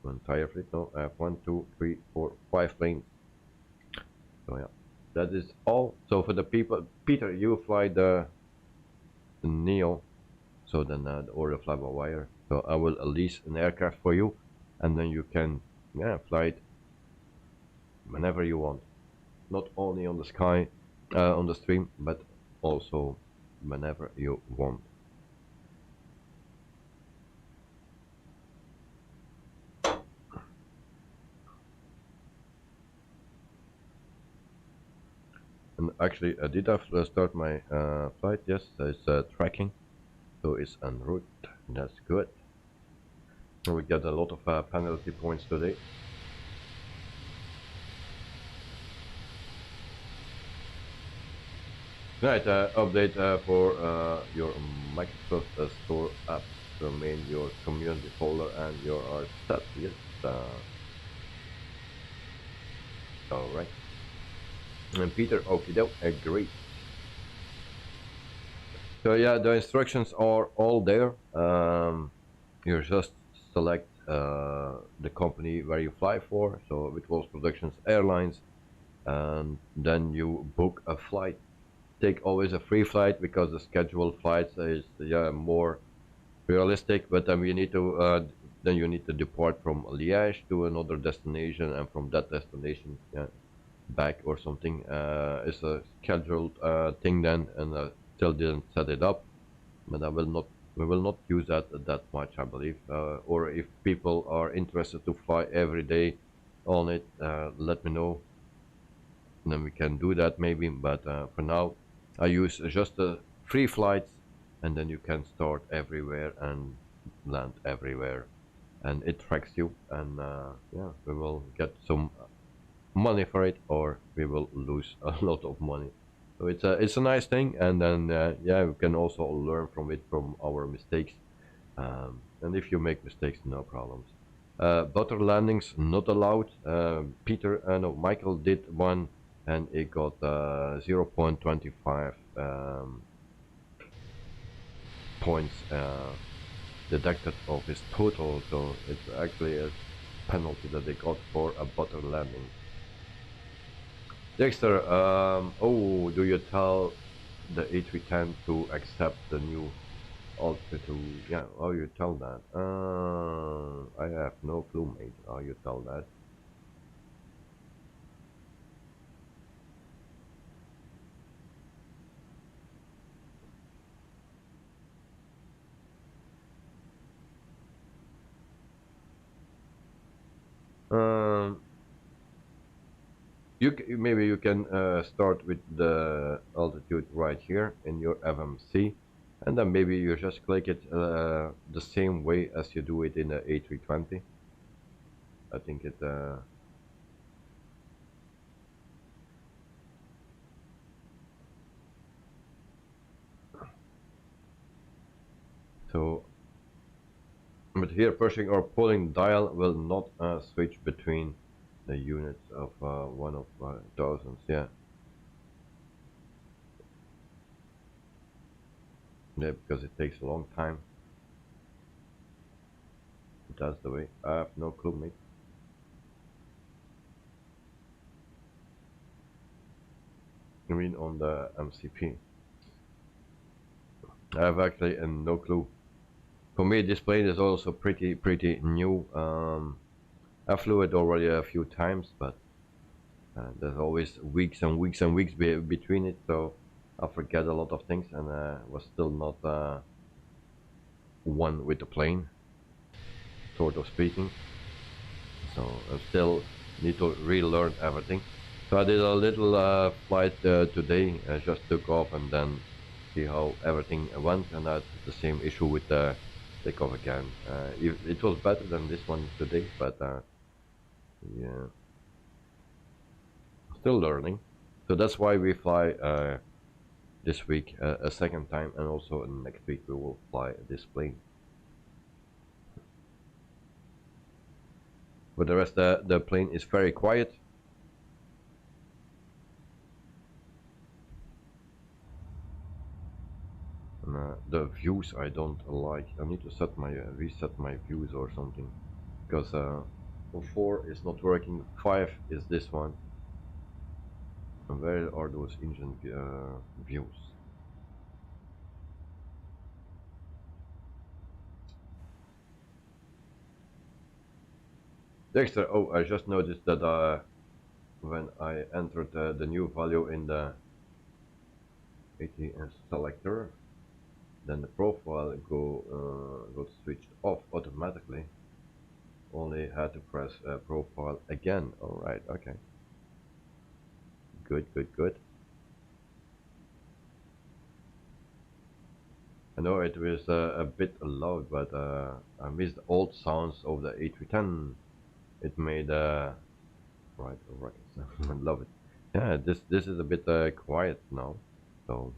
Entire fleet. No, I have 1, 2, 3, 4, 5 planes. So yeah, that is all. So for the people, Peter, you fly the Neo, so then or the fly-by-wire. So I will lease an aircraft for you, and then you can fly it whenever you want. Not only on the sky, on the stream, but also whenever you want. And actually, did I start my flight? Yes, it's tracking, so it's en route. That's good. And we get a lot of penalty points today. Right, update for your Microsoft Store apps. Remain your community folder and you are set. Yes. All right. And Peter, okie doke, great. So yeah, the instructions are all there. You just select the company where you fly for. So it was Productions Airlines, and then you book a flight. Take always a free flight because the scheduled flights is more realistic. But then you need to depart from Liège to another destination, and from that destination back or something. It's a scheduled thing then, and still didn't set it up. But we will not use that much, I believe. Or if people are interested to fly every day on it, let me know. And then we can do that maybe. But for now, I use just the free flights, and then you can start everywhere and land everywhere, and it tracks you. And we will get some money for it, or we will lose a lot of money. So it's a nice thing, and then we can also learn from it, from our mistakes. And if you make mistakes, no problems. Butter landings not allowed. Michael did one, and it got 0.25 points deducted of his total. So it's actually a penalty that they got for a butter landing. Dexter, do you tell the A310 to accept the new altitude? Yeah, how you tell that? I have no clue, mate. How you tell that? Maybe you can start with the altitude right here in your FMC, and then maybe you just click it the same way as you do it in the A320. I think it so, but here pushing or pulling dial will not switch between the units of one of thousands. Yeah. Yeah, because it takes a long time. That's the way. I have no clue, mate. I mean, on the MCP. I have actually no clue. For me, this plane is also pretty new. I flew it already a few times, but there's always weeks and weeks and weeks between it, so I forget a lot of things, and was still not one with the plane, sort of speaking. So I still need to relearn everything. So I did a little flight today. I just took off and then see how everything went, and I had the same issue with the takeoff again. It was better than this one today, but yeah, still learning. So that's why we fly this week a second time, and also next week we will fly this plane. For the rest, the plane is very quiet. And, the views I don't like. I need to set my reset my views or something, because 4 is not working. 5 is this one. And where are those engine views? Dexter, oh, I just noticed that when I entered the new value in the ATS selector, then the profile got switched off automatically. Only had to press profile again. Alright, okay. Good. I know it was a bit loud, but I missed the old sounds of the A310. It made right, I love it. Yeah, this is a bit quiet now, so.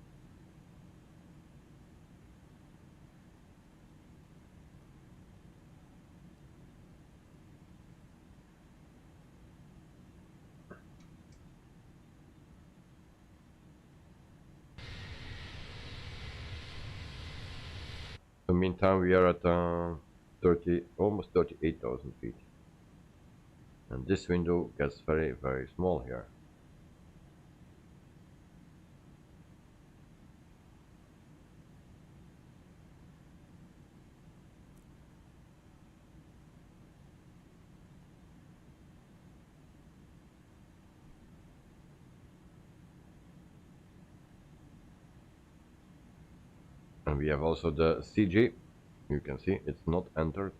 In the meantime, we are at 30, almost 38,000 feet, and this window gets very small here. And we have also the CG. You can see it's not entered,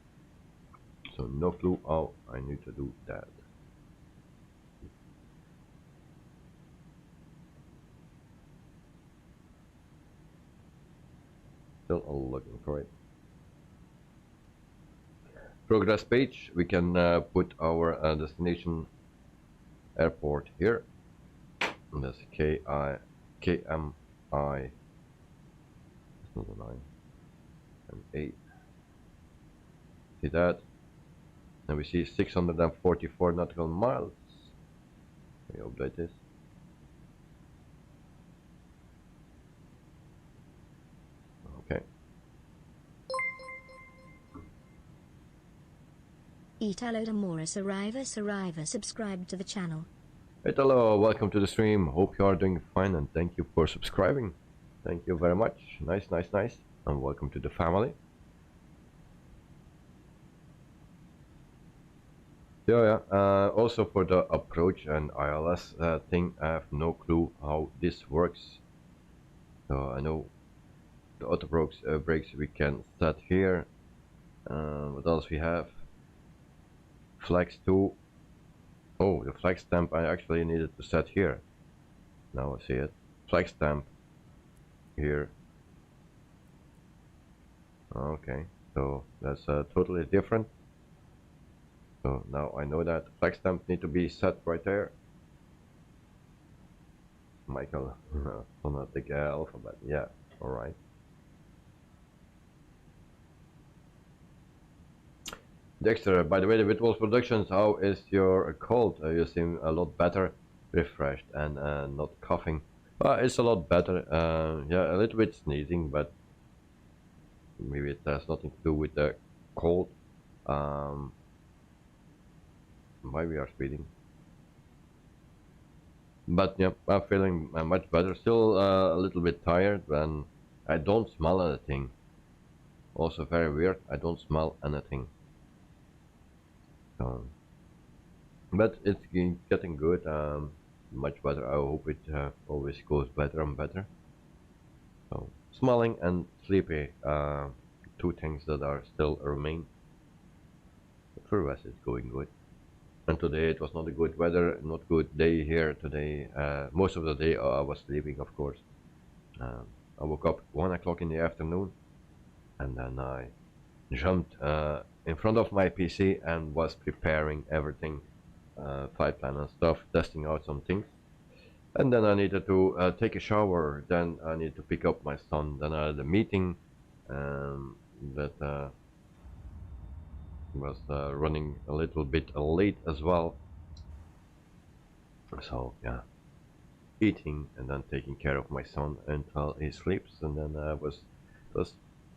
so no clue how I need to do that. Still looking for it. Progress page. We can put our destination airport here. And that's KMI. It's not a 9 and 8. See that? And we see 644 nautical miles. We update this. Okay. Italo Morris Arriva, subscribe to the channel. Hey, hello, welcome to the stream. Hope you are doing fine, and thank you for subscribing. Thank you very much. Nice. And welcome to the family. Yeah. Also for the approach and ILS thing, I have no clue how this works. So I know the auto brakes we can set here. What else we have? Flex 2. Oh, the flex stamp I actually needed to set here. Now I see it. Flex stamp here. Okay, so that's totally different. So now I know that flex stamps need to be set right there. Michael, phonetic alphabet. Yeah, all right. Dexter, by the way, the Whitwolf Productions, how is your cold? You seem a lot better, refreshed, and not coughing. It's a lot better. Yeah, a little bit sneezing, but maybe it has nothing to do with the cold. Why we are speeding? But yeah, I'm feeling much better. Still a little bit tired, and I don't smell anything. Also very weird. I don't smell anything. But it's getting good. Much better. I hope it always goes better and better. So smelling and sleepy, two things that are still remain. But for the rest, it's going good. And today it was not a good weather, not good day here today. Most of the day I was sleeping, of course. I woke up 1 o'clock in the afternoon, and then I jumped in front of my PC and was preparing everything, flight plan and stuff, testing out some things. And then I needed to take a shower, then I need to pick up my son, then I had a meeting that was running a little bit late as well. So yeah, eating and then taking care of my son until he sleeps, and then it was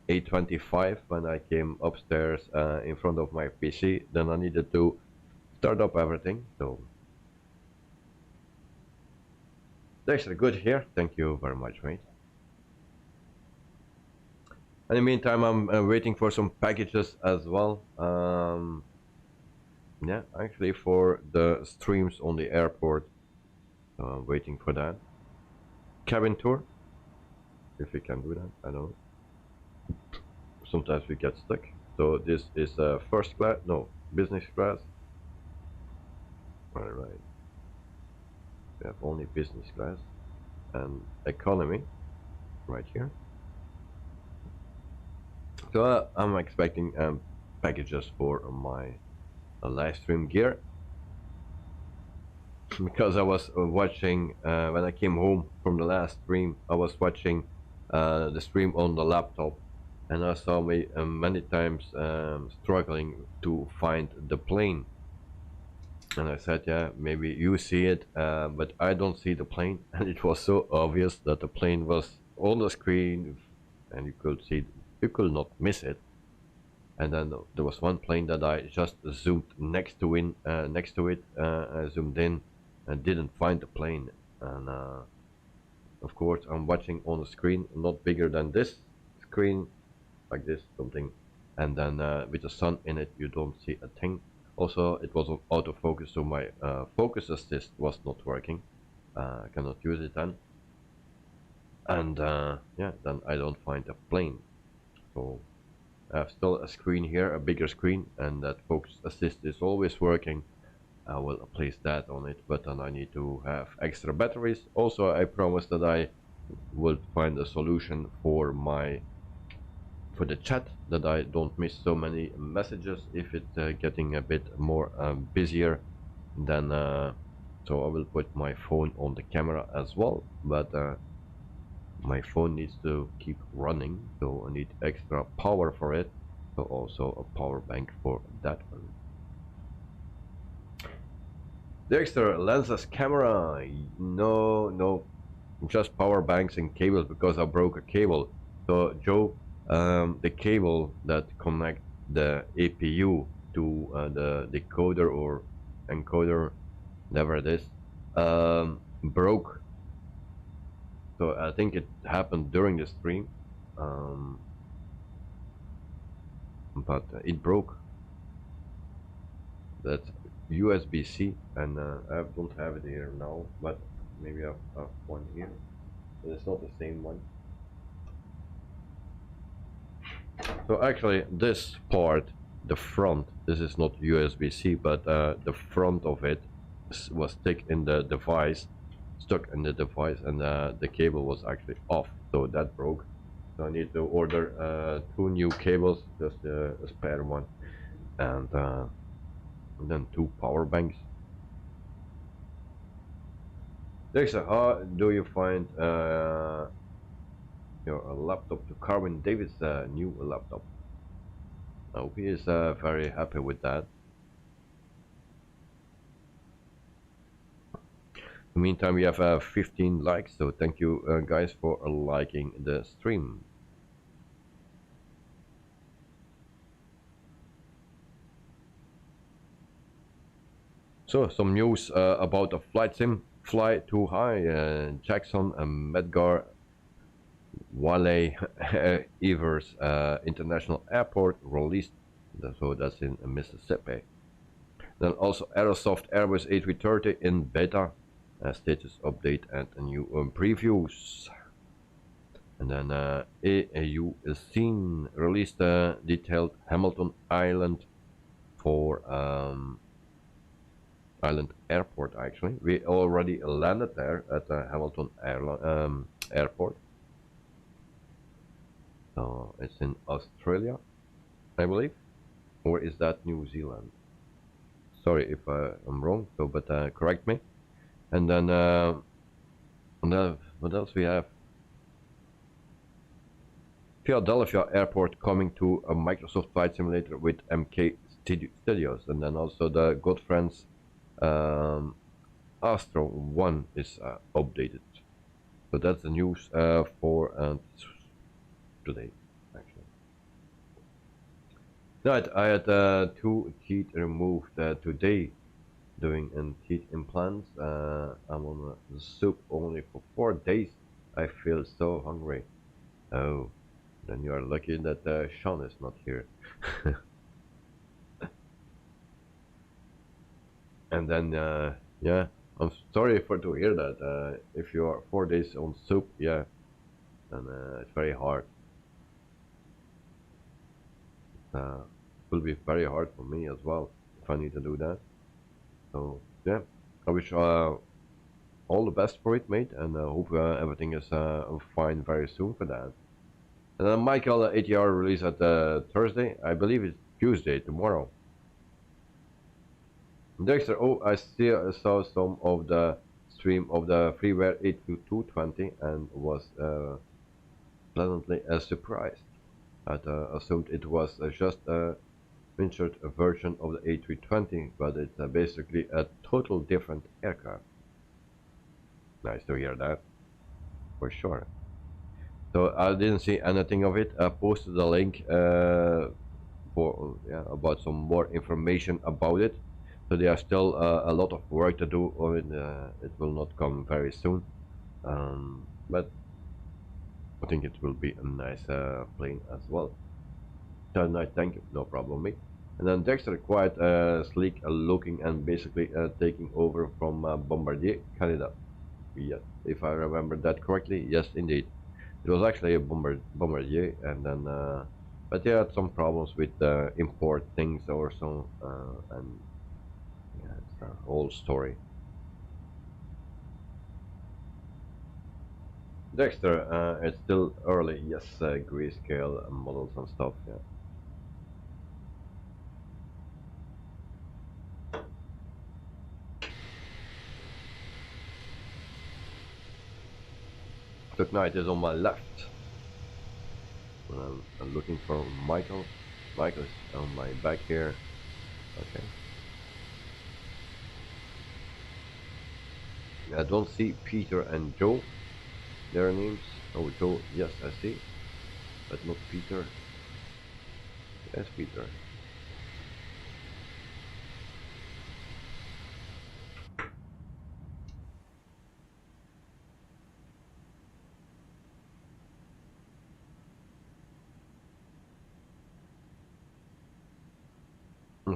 8:25 when I came upstairs in front of my PC. Then I needed to start up everything. So Dexter, good here. Thank you very much, mate. In the meantime, I'm waiting for some packages as well. Yeah, actually for the streams on the airport. So I'm waiting for that. Cabin tour. If we can do that, I don't know. Sometimes we get stuck. So this is first class, no, business class. Alright. We have only business class and economy right here. So I'm expecting packages for my live stream gear, because I was watching when I came home from the last stream. I was watching the stream on the laptop, and I saw me many times struggling to find the plane. And I said, yeah, maybe you see it, but I don't see the plane. And it was so obvious that the plane was on the screen, and you could see, you could not miss it. And then there was one plane that I just zoomed next to it. I zoomed in and didn't find the plane. And of course, I'm watching on the screen, not bigger than this screen, like this, something. And then with the sun in it, you don't see a thing. Also, it was autofocus, so my focus assist was not working. I cannot use it then. And yeah, then I don't find a plane. So I have still a screen here, a bigger screen, and that focus assist is always working. I will place that on it, but then I need to have extra batteries. Also, I promised that I will find a solution for the chat, that I don't miss so many messages if it's getting a bit more busier. Then so I will put my phone on the camera as well, but my phone needs to keep running, so I need extra power for it. So also a power bank for that one. The extra lenses camera, no, just power banks and cables, because I broke a cable. So Joe, the cable that connects the APU to the decoder or encoder, whatever it is, broke. So I think it happened during the stream, but it broke. That's USB-C, and I don't have it here now, but maybe I have one here. But it's not the same one. So actually, this part, the front, this is not USB-C, but the front of it was stuck in the device, and the cable was actually off, so that broke. So I need to order 2 new cables, just a spare one, and then 2 power banks. Dexter, how do you find your laptop to Carwin David's new laptop? I hope he is very happy with that. In the meantime, we have 15 likes, so thank you guys for liking the stream. So, some news about the flight sim Fly Too High, Jackson and Medgar Wale Evers International Airport released, so that's in Mississippi. Then also Aerosoft Airbus A330 in beta, status update and new previews. And then AAU Scene released detailed Hamilton Island for Island Airport. Actually, we already landed there at Hamilton Airport. So it's in Australia, I believe, or is that New Zealand? Sorry if I'm wrong, so but correct me. And then what else we have? Philadelphia Airport coming to a Microsoft Flight Simulator with MK Studios, and then also the good friends Astro 1 is updated. So that's the news for today, actually. Right, I had 2 teeth removed today, doing teeth implants. I'm on the soup only for 4 days. I feel so hungry. Oh, then you are lucky that Sean is not here. And then yeah, I'm sorry to hear that. If you are 4 days on soup, yeah, then it's very hard. It will be very hard for me as well if I need to do that. So yeah, I wish all the best for it, mate, and hope everything is fine very soon for that. And then Michael ATR release at Thursday. I believe it's Tuesday, tomorrow. Dexter, oh, I saw some of the stream of the freeware 82220 and was pleasantly surprised. I assumed it was just a miniatured version of the A320, but it's basically a total different aircraft. Nice to hear that, for sure. So I didn't see anything of it. I posted the link for about some more information about it. So there's still a lot of work to do on it. It will not come very soon, but I think it will be a nice plane as well. So nice, thank you, no problem, mate. And then Dexter quite sleek looking and basically taking over from Bombardier Canada. Yes, if I remember that correctly, yes, indeed. It was actually a Bombardier, and then but they had some problems with import things or so, and yeah, it's a whole story. Dexter, it's still early, yes, grayscale models and stuff, yeah. Took Knight is on my left. I'm looking for Michael. Michael is on my back here. Okay. I don't see Peter and Joe. Their names. Oh, Joe, yes, I see. But not Peter. Yes, Peter.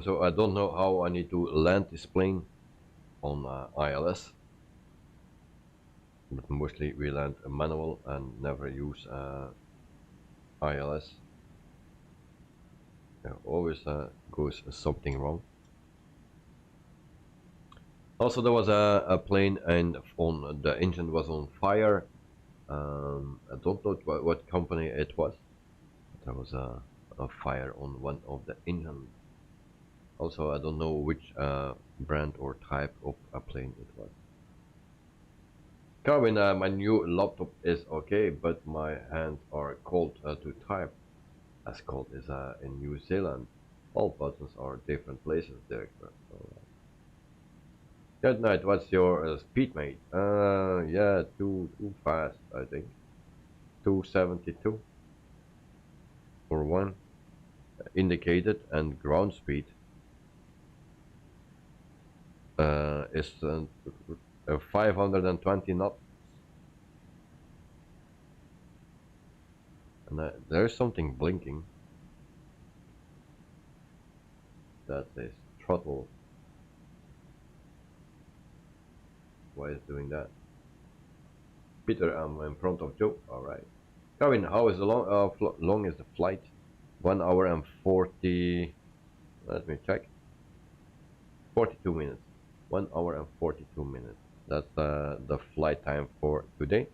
So I don't know how I need to land this plane on ILS, but mostly we land a manual and never use ILS. There always goes something wrong. Also, there was a plane and on the engine was on fire. I don't know what company it was. There was a fire on one of the engines. Also, I don't know which brand or type of a plane it was. Carvin, my new laptop is okay, but my hands are cold to type. as cold as in New Zealand. All buttons are different places, director. Good night. What's your speed, mate? Yeah, too fast, I think. 272 for one indicated, and ground speed is 520 knots. And there's something blinking. That is throttle. Why is doing that? Peter, I'm in front of Joe. Alright. Kevin, how is the long is the flight? 1 hour and 40. Let me check. 42 minutes. 1 hour and 42 minutes. That's the flight time for today.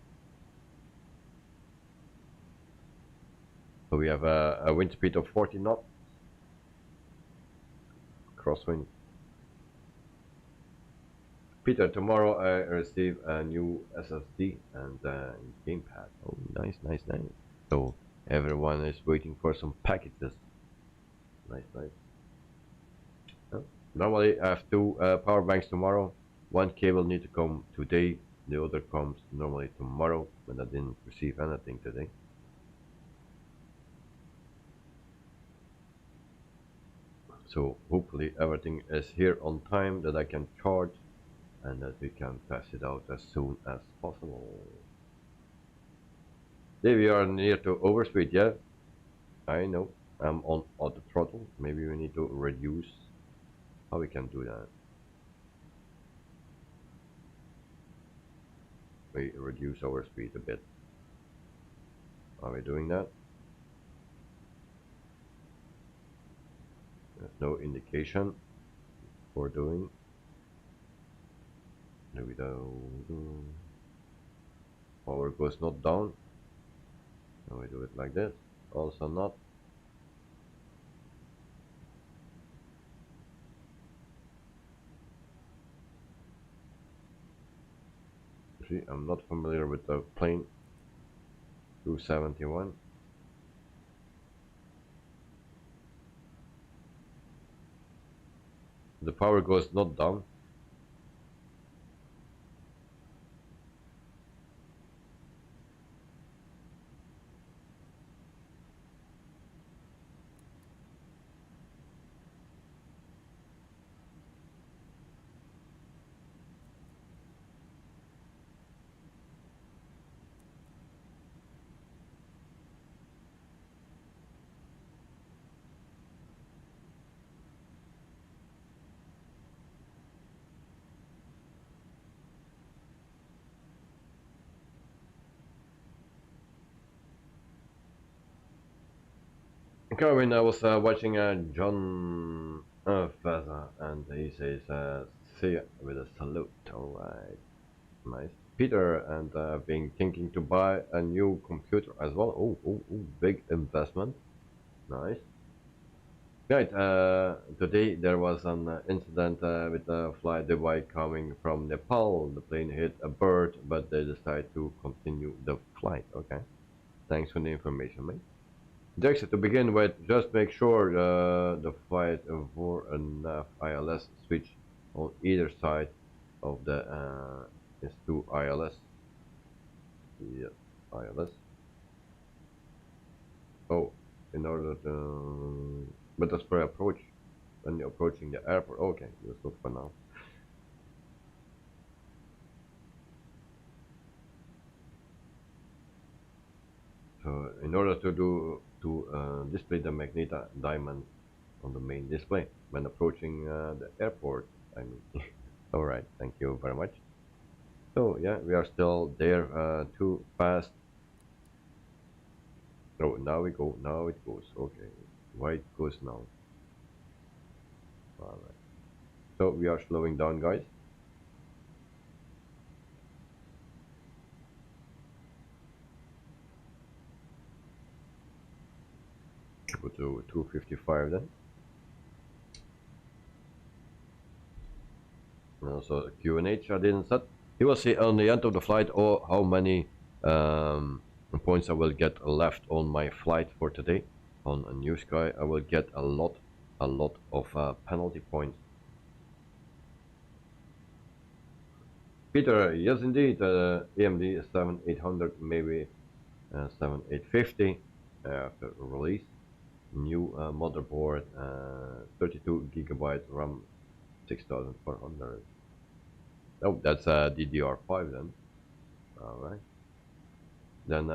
So we have a wind speed of 40 knots. Crosswind. Peter, tomorrow I receive a new SSD and gamepad. Oh, nice. So everyone is waiting for some packages. Nice. Normally I have 2 power banks tomorrow. One cable need to come today. The other comes normally tomorrow, but I didn't receive anything today. So hopefully everything is here on time, that I can charge and that we can pass it out as soon as possible. There we are near to overspeed, yeah? I know. I'm on auto throttle. Maybe we need to reduce. How we can do that? We reduce our speed a bit. Are we doing that? There's no indication for doing. There we go. Power goes not down. And we do it like this. Also not. See, I'm not familiar with the plane. 271. The power goes not down. When I was watching John Faza, and he says, see ya with a salute. Alright, nice. Peter, and being thinking to buy a new computer as well. Oh, big investment. Nice. Right, today there was an incident with a flight Dubai coming from Nepal. The plane hit a bird, but they decided to continue the flight. Okay, thanks for the information, mate. Dexter, to begin with, just make sure the flight for a nav ILS switch on either side of the is to ILS. Yes, ILS. Oh, in order to, but that's for approach when you're approaching the airport. Okay, that's good for now. So in order to display the magnet diamond on the main display when approaching the airport, I mean. All right, thank you very much. So yeah, we are still there. Too fast. Oh, now we go. Now it goes. Okay, why it goes now? All right. So we are slowing down, guys. Go to 255 then. And also QNH I didn't set. You will see on the end of the flight how many points I will get left on my flight for today. on a new sky, I will get a lot of penalty points. Peter, yes indeed, AMD 7800, maybe 7850 after release. New motherboard, 32 GB RAM, 6400. Oh, that's DDR5 then. Alright. Then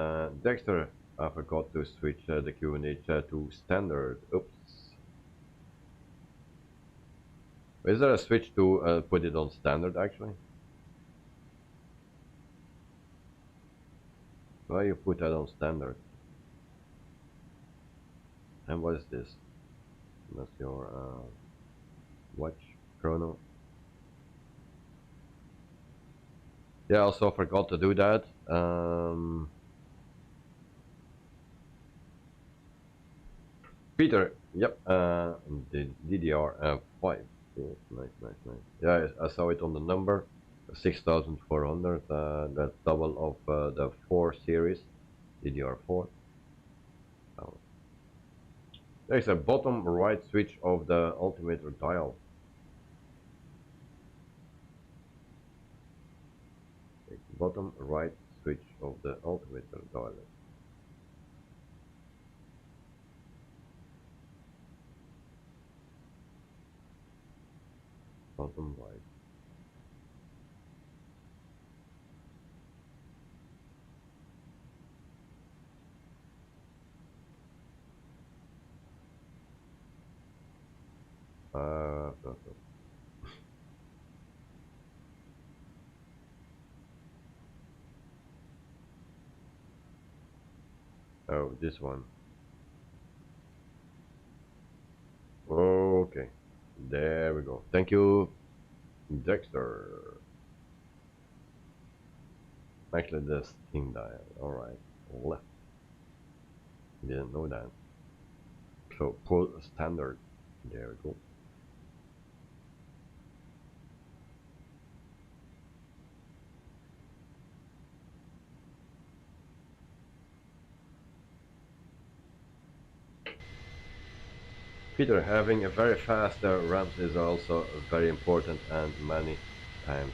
Dexter, I forgot to switch the QNH to standard. Oops. Is there a switch to put it on standard actually? Why you put that on standard? And what is this? That's your watch chrono. Yeah, I also forgot to do that. Peter, yep, the DDR5. Yeah, nice. Yeah, I saw it on the number 6400. That's double of the 4 series, DDR4. Oh. There's a bottom right switch of the altimeter dial. Bottom right switch of the altimeter dial. Bottom right. No. Oh, this one. Okay, there we go. Thank you, Dexter. Actually, the Steam dial. Alright, left. Didn't know that. So, pull standard. There we go. Peter, having a very fast ramps is also very important and many times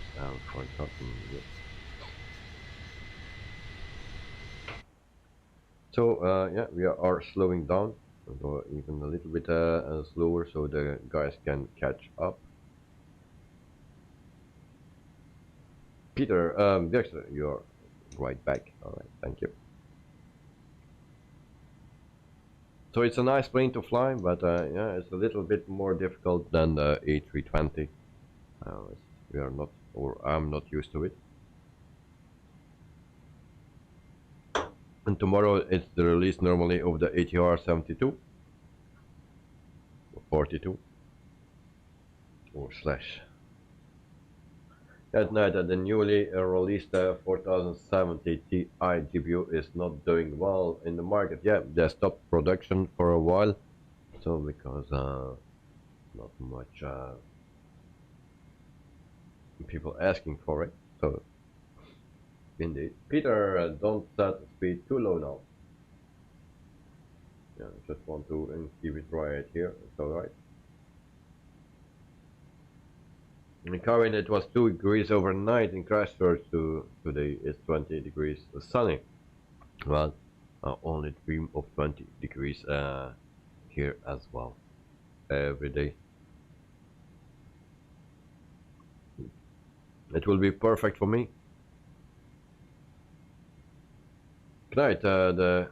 forgotten. Yes. So yeah, we are slowing down, or even a little bit slower, so the guys can catch up. Peter, Dexter, you're right back. All right, thank you. So it's a nice plane to fly, but yeah, it's a little bit more difficult than the A320. We are not, or I'm not used to it. And tomorrow it's the release normally of the ATR 72 or 42 or slash. At night, the newly released 4070 Ti GPU is not doing well in the market. Yeah, they stopped production for a while, so because not much people asking for it. So indeed, Peter, don't set the speed too low now. Yeah, just want to keep it right here. It's all right. In Corinth it was 2 degrees overnight. In Christchurch today it's 20 degrees sunny. Well, only dream of 20 degrees here as well. Every day. It will be perfect for me. Tonight the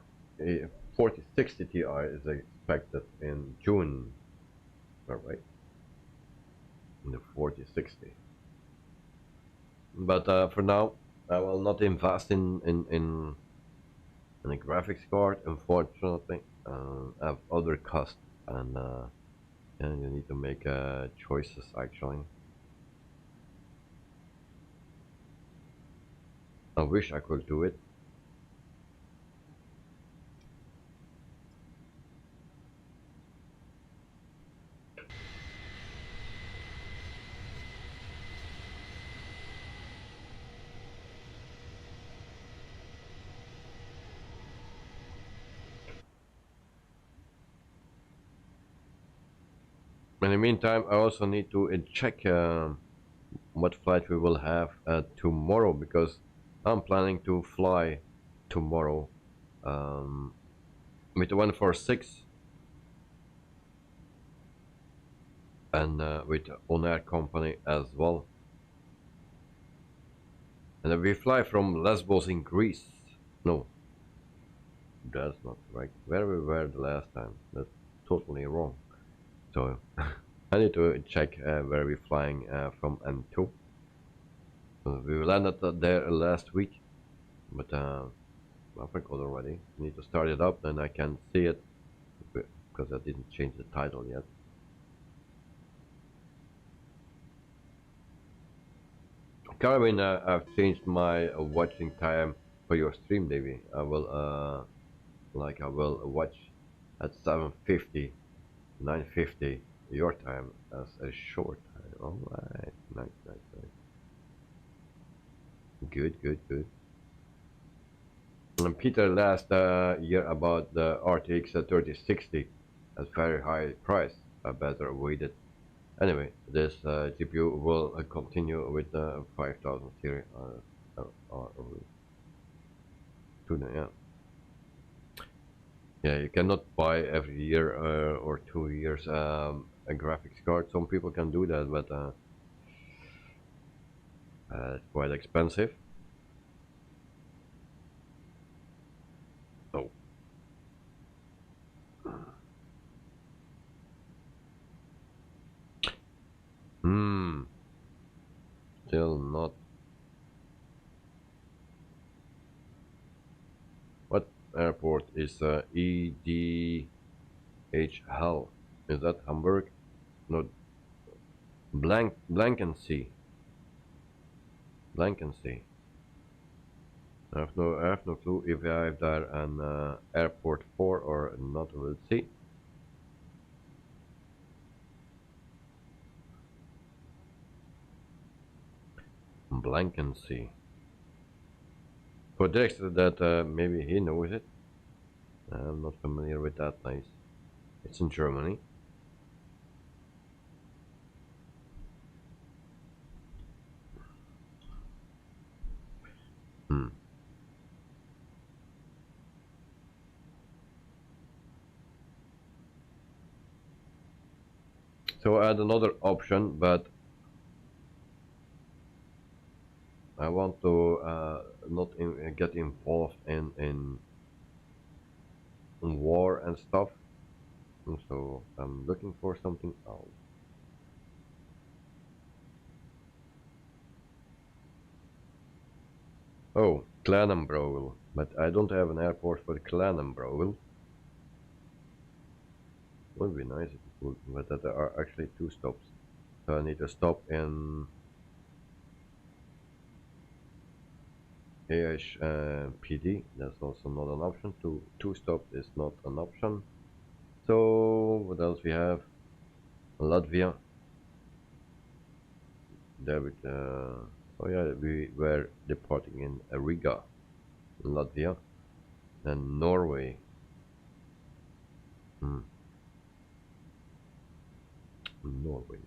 4060 Ti is expected in June. Alright. In the 4060. But for now, I will not invest in a graphics card. Unfortunately, I have other costs, and you need to make choices actually. I wish I could do it. In the meantime, I also need to check what flight we will have tomorrow, because I'm planning to fly tomorrow with the 146 and with On Air company as well. And then we fly from Lesbos in Greece. No, that's not right. Where we were the last time. That's totally wrong. So I need to check where we're flying from and to. We landed there last week, but I forgot already. I need to start it up, then I can see it, because I didn't change the title yet. Carvin, I've changed my watching time for your stream, Davey. I will I will watch at 7:50, 9:50 your time as a short time. All right, nice. Good. And Peter last year about the RTX 3060 at very high price. I better avoid it. Anyway, this GPU will continue with the 5000 series. Yeah, you cannot buy every year or 2 years a graphics card. Some people can do that, but it's quite expensive. Oh. Still not. What airport is EDHL? Is that Hamburg? No. Blankensee. I have no clue if I have there an airport 4 or not. We'll see. Blankensee. For Dexter, that maybe he knows it. I'm not familiar with that place. It's in Germany. So I had another option, but I want to not get involved in war and stuff. And so I'm looking for something else. Oh, Clanenbrogel, but I don't have an airport for Clanenbrogel. Would be nice if it would, but there are actually 2 stops. So I need to stop in AHPD. That's also not an option. Two stops is not an option. So what else we have? Latvia. There with oh yeah, we were departing in Riga, Latvia, and Norway. Norway.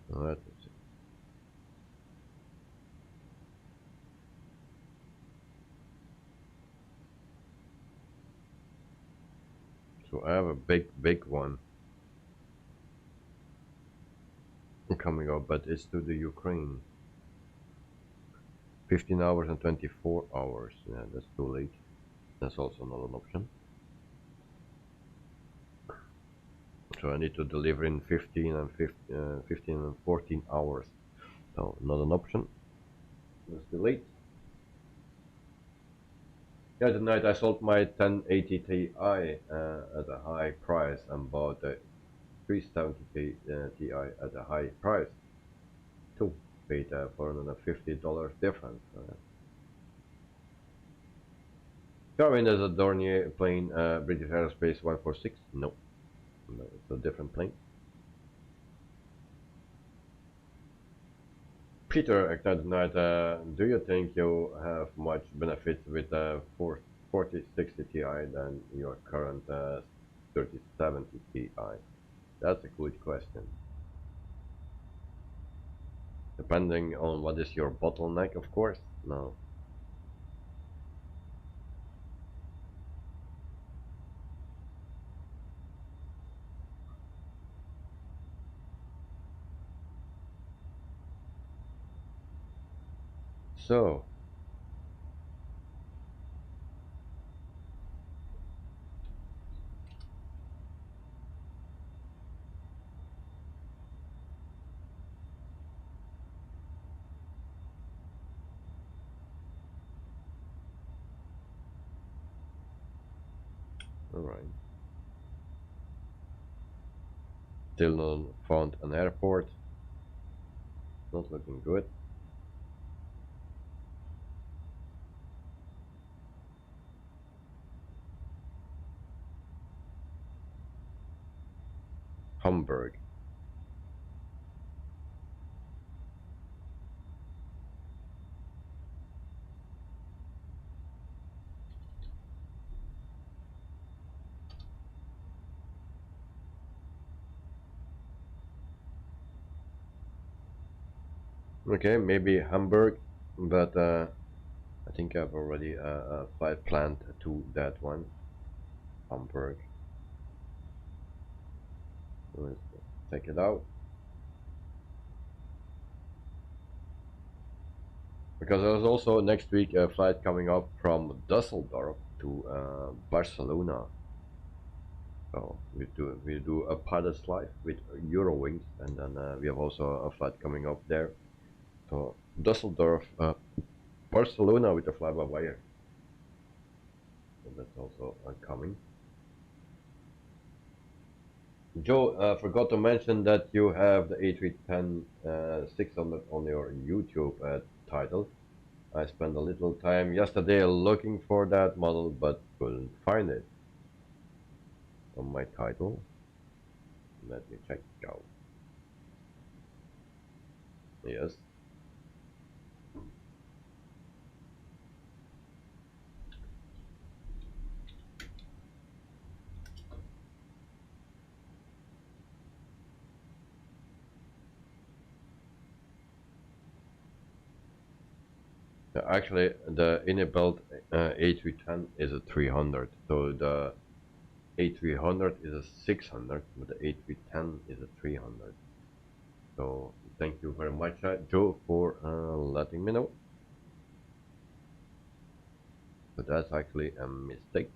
Let's see. So I have a big one coming up, but it's to the Ukraine. 15 hours and 24 hours. Yeah, that's too late. That's also not an option. So I need to deliver in 15 and 14 hours. So not an option. That's too late. Yeah, tonight I sold my 1080 Ti at a high price and bought a 370 Ti at a high price. Too. Paid $450 difference. Carvin is a Dornier plane, British Aerospace 146. No, it's a different plane. Peter Ignited Night, do you think you have much benefit with the 4060 Ti than your current 3070 Ti? That's a good question. Depending on what is your bottleneck, of course. No. So, alright. Still not found an airport. Not looking good. Hamburg. Okay, maybe Hamburg, but I think I've already a flight planned to that one. Hamburg. Let's check it out. Because there's also next week a flight coming up from Dusseldorf to Barcelona. So we do a pilot's life with Eurowings, and then we have also a flight coming up there. So Dusseldorf, Barcelona with a fly-by-wire. So that's also coming. Joe, forgot to mention that you have the A310-600 on your YouTube title. I spent a little time yesterday looking for that model, but couldn't find it on my title. Let me check it out. Yes. Actually, the inibuild A310 is a 300, so the A300 is a 600, but the A310 is a 300. So thank you very much, Joe, for letting me know. But that's actually a mistake.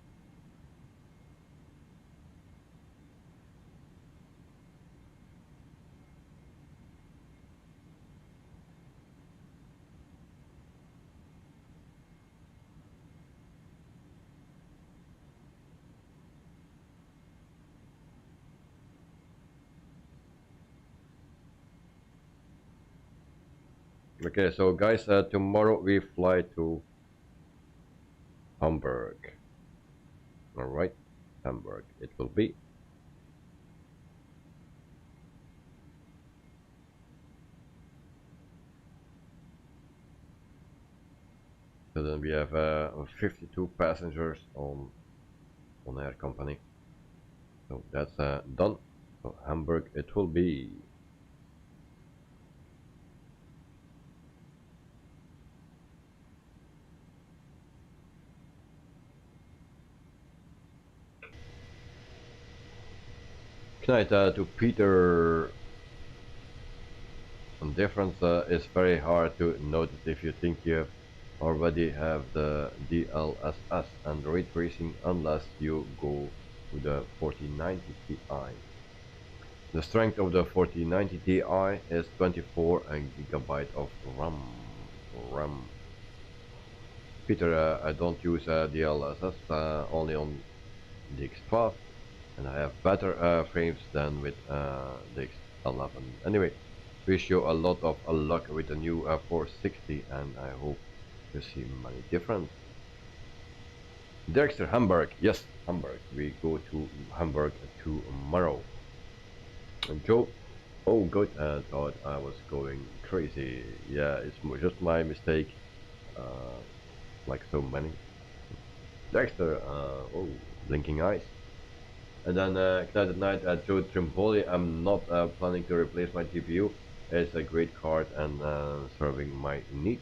Okay, so guys, tomorrow we fly to Hamburg. Alright, Hamburg it will be. So then we have 52 passengers on air company. So that's done. So Hamburg it will be. Good night to Peter. The difference is very hard to notice if you think you already have the DLSS and ray tracing, unless you go to the 4090 Ti. The strength of the 4090 Ti is 24 GB of RAM. Peter, I don't use DLSS, only on the X12, and I have better frames than with the X11. Anyway, wish you a lot of luck with the new 460, and I hope you see many different. Dexter, Hamburg. Yes, Hamburg. We go to Hamburg tomorrow. And Joe, Oh, good. Thought I was going crazy. Yeah, it's just my mistake. Like so many. Dexter. Oh, blinking eyes. And then Clouded Knight at Joe Trimboli. I'm not planning to replace my GPU. It's a great card and serving my needs.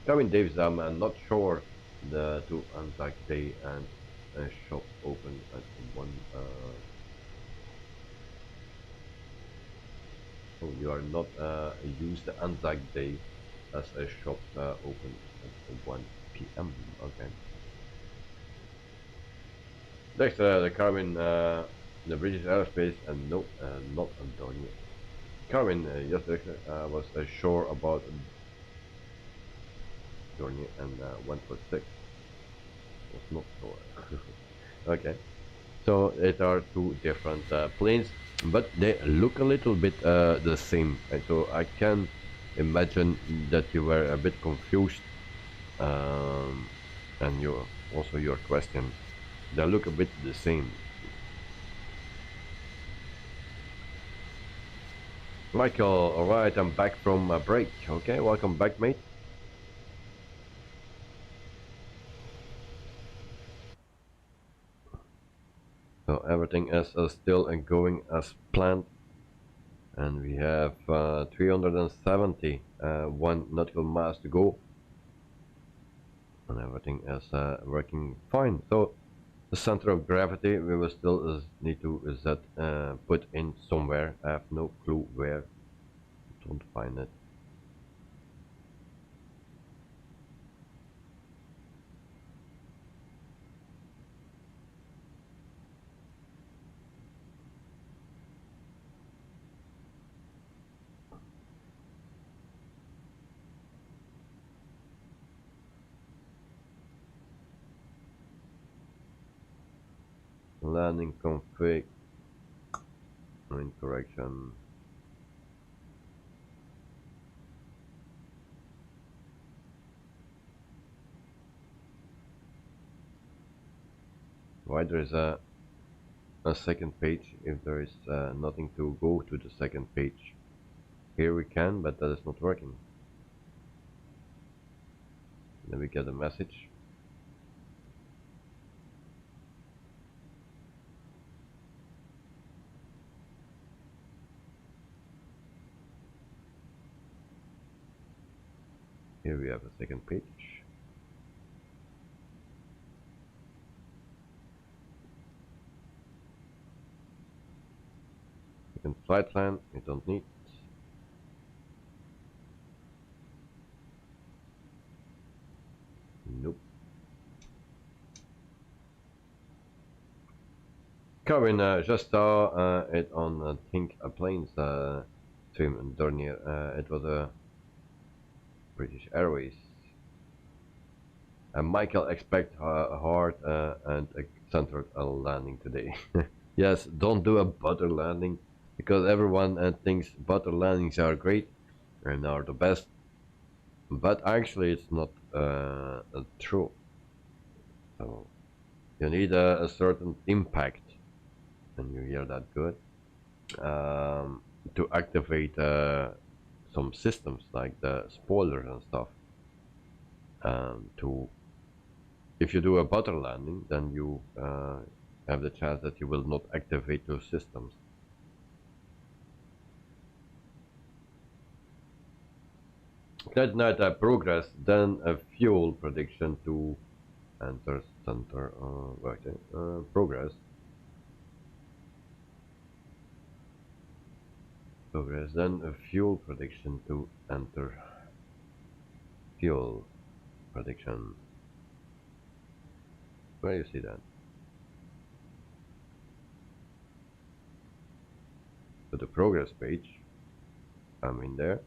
Kevin Davis, I'm not sure the to Anzac Day and shop open at one. Oh, you are not use the Anzac Day as a shop open at 1 p.m. Okay. Next, the Carvin, the British Aerospace, and no, not Antonio. Carvin, yesterday was sure about Dornier and 146. Was not sure. Okay. So it are two different planes, but they look a little bit the same. And so I can imagine that you were a bit confused, and your question. They look a bit the same. Michael, alright, I'm back from a break. Okay, welcome back, mate. So everything is still going as planned. And we have 370, one nautical miles to go. And everything is working fine. So the center of gravity we will still need to put in somewhere. I have no clue where. Don't find it. Landing config. Correction. Why there is a second page if there is nothing to go to the second page. Here we can, but that is not working. Then we get a message. Here we have a second page. Second flight plan, we don't need. Nope. Kevin just saw it on Think Planes stream in Dornier. It was a British Airways. Michael expect hard and centered landing today. Yes, don't do a butter landing because everyone thinks butter landings are great and are the best. But actually, it's not true. So you need a certain impact, and you hear that good, to activate some systems like the spoilers and stuff. If you do a butter landing, then you have the chance that you will not activate those systems. That night progress, then a fuel prediction to enter center progress. Progress, then a fuel prediction to enter fuel prediction. Where you see that? To the progress page. I'm in there.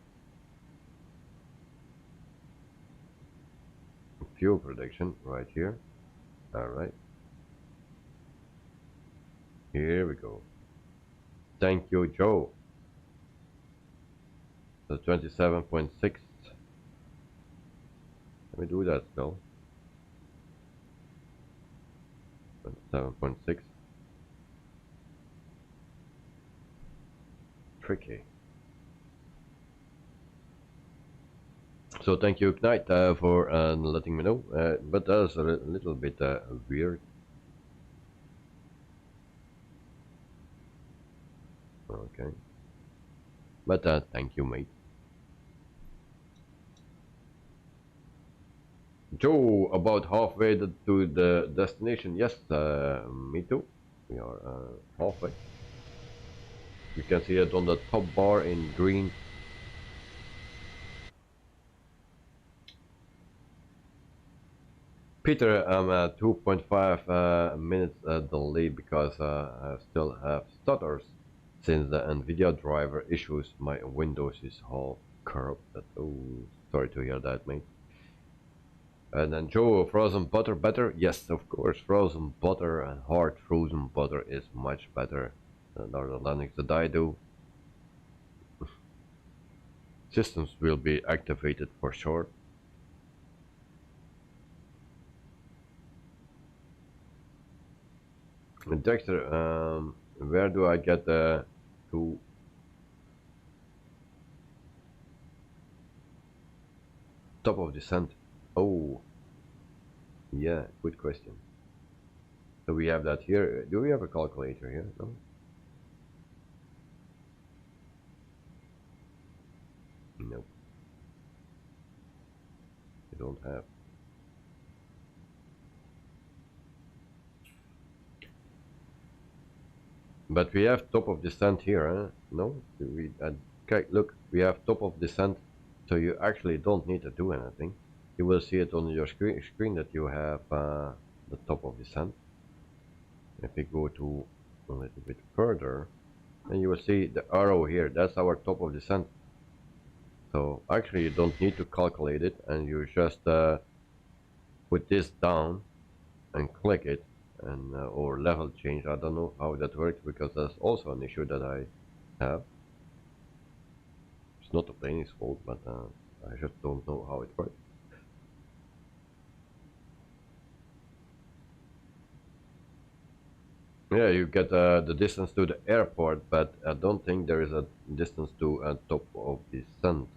Fuel prediction right here. Alright. Here we go. Thank you, Joe. So 27.6. Let me do that still. 27.6. tricky. So thank you, Knight, for letting me know. But that was a little bit weird. Okay. But thank you, mate. Joe, about halfway to the destination. Yes, me too. We are halfway. You can see it on the top bar in green. Peter, I'm at 2.5 minutes delay because I still have stutters since the NVIDIA driver issues. My Windows is all corrupted. Oh, sorry to hear that, mate. And then Joe, frozen butter better? Yes, of course, frozen butter and hard frozen butter is much better than other Linux that I do. Systems will be activated for sure. Dexter, where do I get to top of descent? Oh, yeah, good question. So we have that here. Do we have a calculator here? No. No. We don't have. But we have top of descent here, huh? No? We, okay, look, we have top of descent, so you actually don't need to do anything. You will see it on your screen that you have the top of descent. If we go to a little bit further, and you will see the arrow here, that's our top of descent. So actually you don't need to calculate it, and you just put this down and click it, and or level change. I don't know how that works because that's also an issue that I have. It's not the plane's fault, but I just don't know how it works. Yeah, you get the distance to the airport, but I don't think there is a distance to top of descent.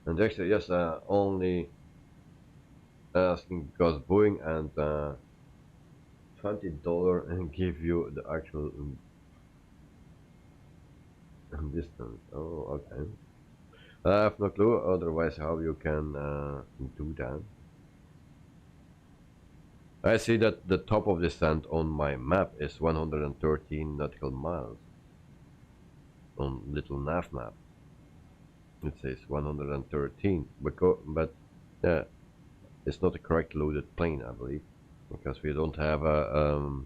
And actually, yes, only asking because Boeing and $20 and give you the actual distance. Oh, okay. I have no clue. Otherwise, how you can do that? I see that the top of descent on my map is 113 nautical miles. On little nav map, it says 113, but yeah, it's not a correct loaded plane, I believe, because we don't have a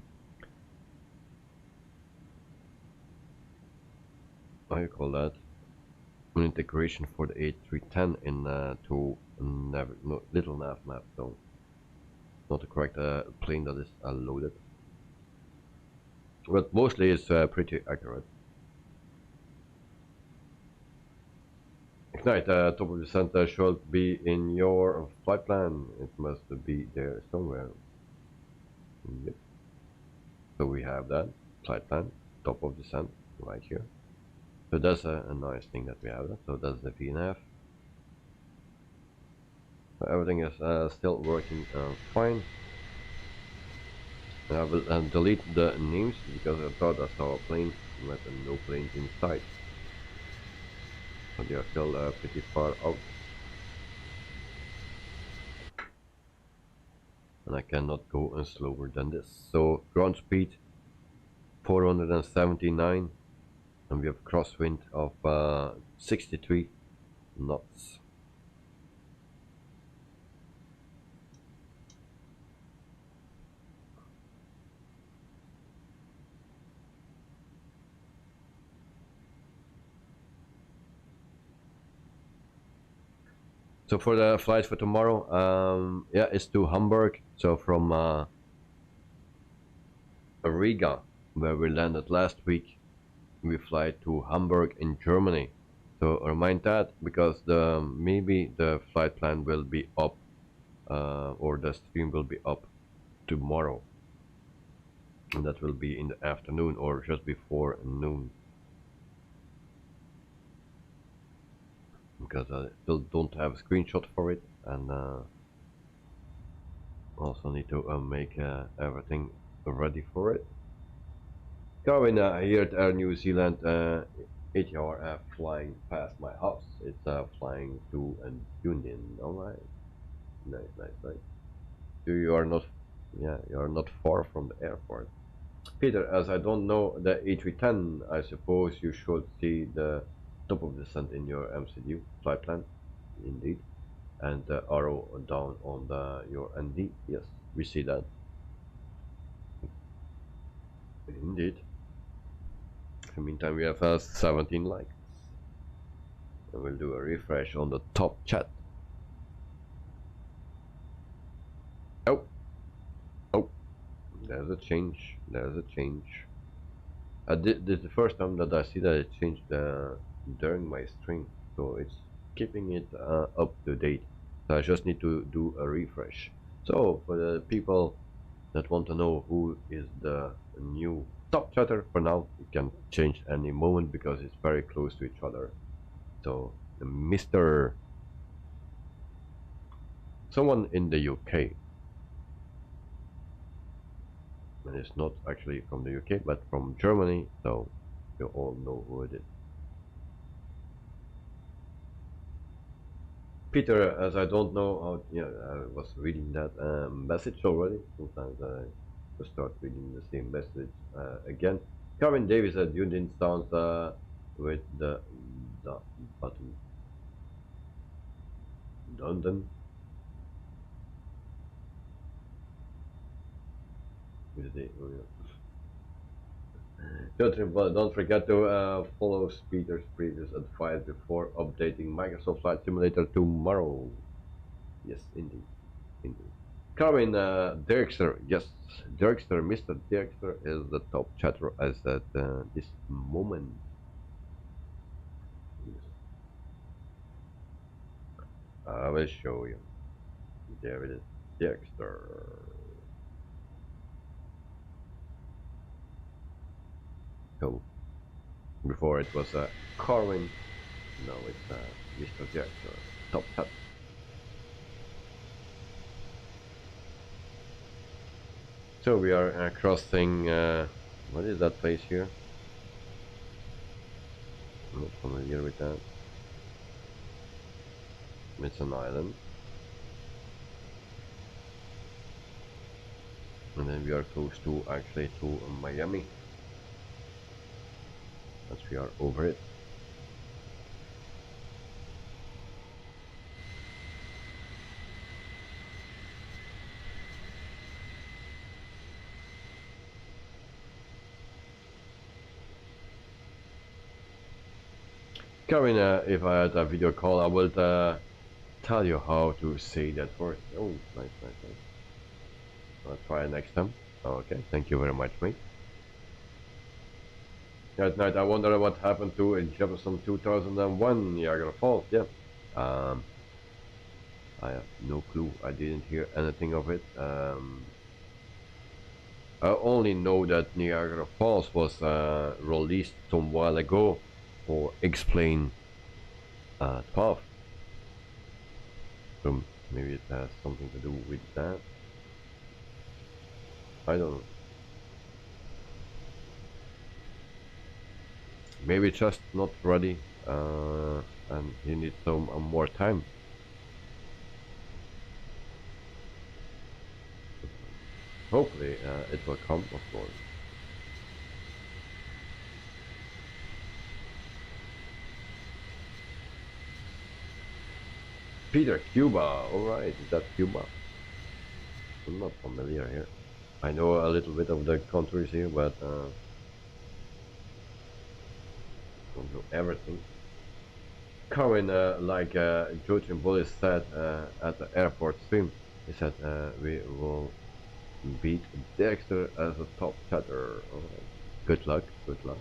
how you call that, an integration for the A310 in to little nav map, so not the correct plane that is loaded, but mostly it's pretty accurate. Ignite, top of descent should be in your flight plan. It must be there somewhere. Yep. So we have that flight plan, top of descent, right here. So that's a nice thing that we have that. So that's the VNAV. So everything is still working fine. I will delete the names because I thought I saw a plane with no planes inside. But they are still pretty far out. And I cannot go slower than this. So ground speed 479, and we have crosswind of 63 knots. So for the flight for tomorrow, yeah, it's to Hamburg. So from Riga, where we landed last week, we fly to Hamburg in Germany. So remind that, because the maybe the flight plan will be up, or the stream will be up tomorrow, and that will be in the afternoon or just before noon, because I still don't have a screenshot for it, and also need to make everything ready for it. Going here at Air New Zealand, ATRF flying past my house. It's flying to a Union. All right, nice, nice, nice. So you are not, yeah, you are not far from the airport. Peter, as I don't know the A310, I suppose you should see the top of descent in your MCU flight plan, indeed, and the arrow down on your ND. Yes, we see that. Indeed. In the meantime, we have 17 likes. And we'll do a refresh on the top chat. Oh, oh, there's a change. There's a change. This is the first time that I see that it changed during my stream, so it's keeping it up to date. So I just need to do a refresh. So for the people that want to know who is the new top chatter, for now it can change any moment because it's very close to each other. So Mr. someone in the UK, and it's not actually from the UK but from Germany, so you all know who it is. Peter, as I don't know how, yeah, I was reading that message already. Sometimes I just start reading the same message again. Karen Davis said you didn't sound with the button. London. Don't forget to follow Peter's previous advice before updating Microsoft Flight Simulator tomorrow. Yes, indeed. Indeed. Karen Dirkster, yes, Dirkster, Mr. Dirkster is the top chatter as at this moment. Yes. I will show you. There it is, Dirkster. So before it was Corwin, now it's Mr. Dirkster, top chatter. So we are crossing, what is that place here? I'm not familiar with that. It's an island. And then we are close to, actually, to Miami. As we are over it. Karen, if I had a video call, I would tell you how to say that word. Oh, nice, nice, nice. I'll try next time. Okay, thank you very much, mate. At night, I wonder what happened to Jefferson 2001 Niagara Falls. Yeah, I have no clue. I didn't hear anything of it. I only know that Niagara Falls was released some while ago for Explain 12. So maybe it has something to do with that. I don't know. Maybe just not ready, and you need some more time. Hopefully it will come, of course. Peter, Cuba, alright, is that Cuba? I'm not familiar here. I know a little bit of the countries here, but don't know everything. Cohen, like Joachim Bullis said at the airport stream, he said we will beat Dexter as a top chatter. Right. Good luck, good luck.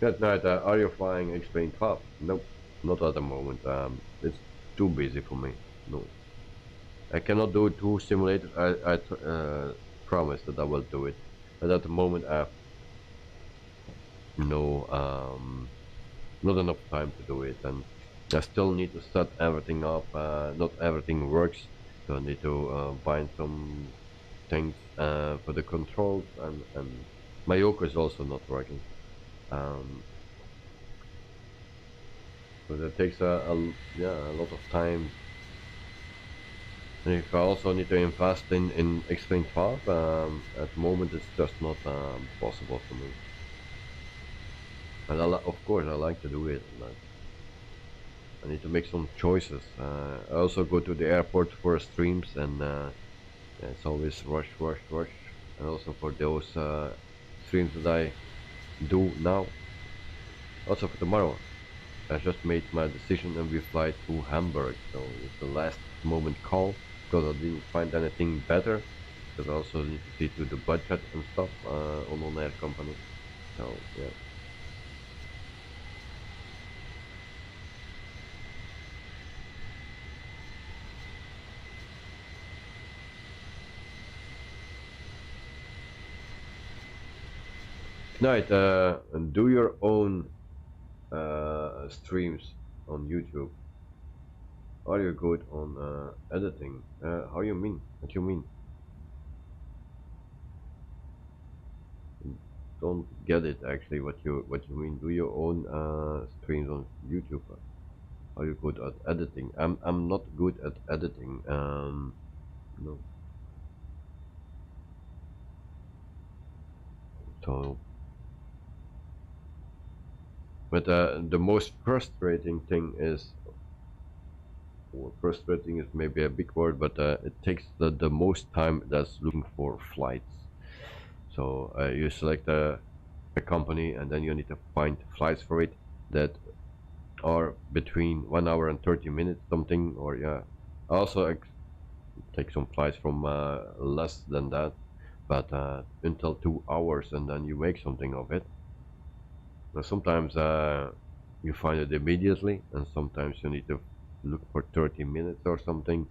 Good night. Are you flying X-Plane 12? Nope, not at the moment. It's too busy for me. No, I cannot do 2 simulators. I promise that I will do it, but at the moment I have no not enough time to do it, and I still need to set everything up. Not everything works, so I need to bind some things for the controls, and my yoke is also not working. So that takes yeah, a lot of time. And if I also need to invest in X-Plane 12, at the moment it's just not possible for me. And of course I like to do it, but I need to make some choices. I also go to the airport for streams, and yeah, it's always rush. And also for those streams that I do now. Also for tomorrow, I just made my decision and we fly to Hamburg. So it's the last moment call, because I didn't find anything better. Because I also need to see to the budget and stuff on air company. So yeah. Tonight, do your own streams on YouTube. Are you good on editing? How you mean? What you mean? Don't get it actually. What you mean? Do your own streams on YouTube? Are you good at editing? I'm not good at editing. No. So. But the most frustrating thing is, or frustrating is maybe a big word, but it takes the most time that's looking for flights. So you select a company, and then you need to find flights for it that are between 1 hour and 30 minutes something, or yeah. Also take some flights from less than that, but until 2 hours, and then you make something of it. Sometimes you find it immediately, and sometimes you need to look for 30 minutes or something,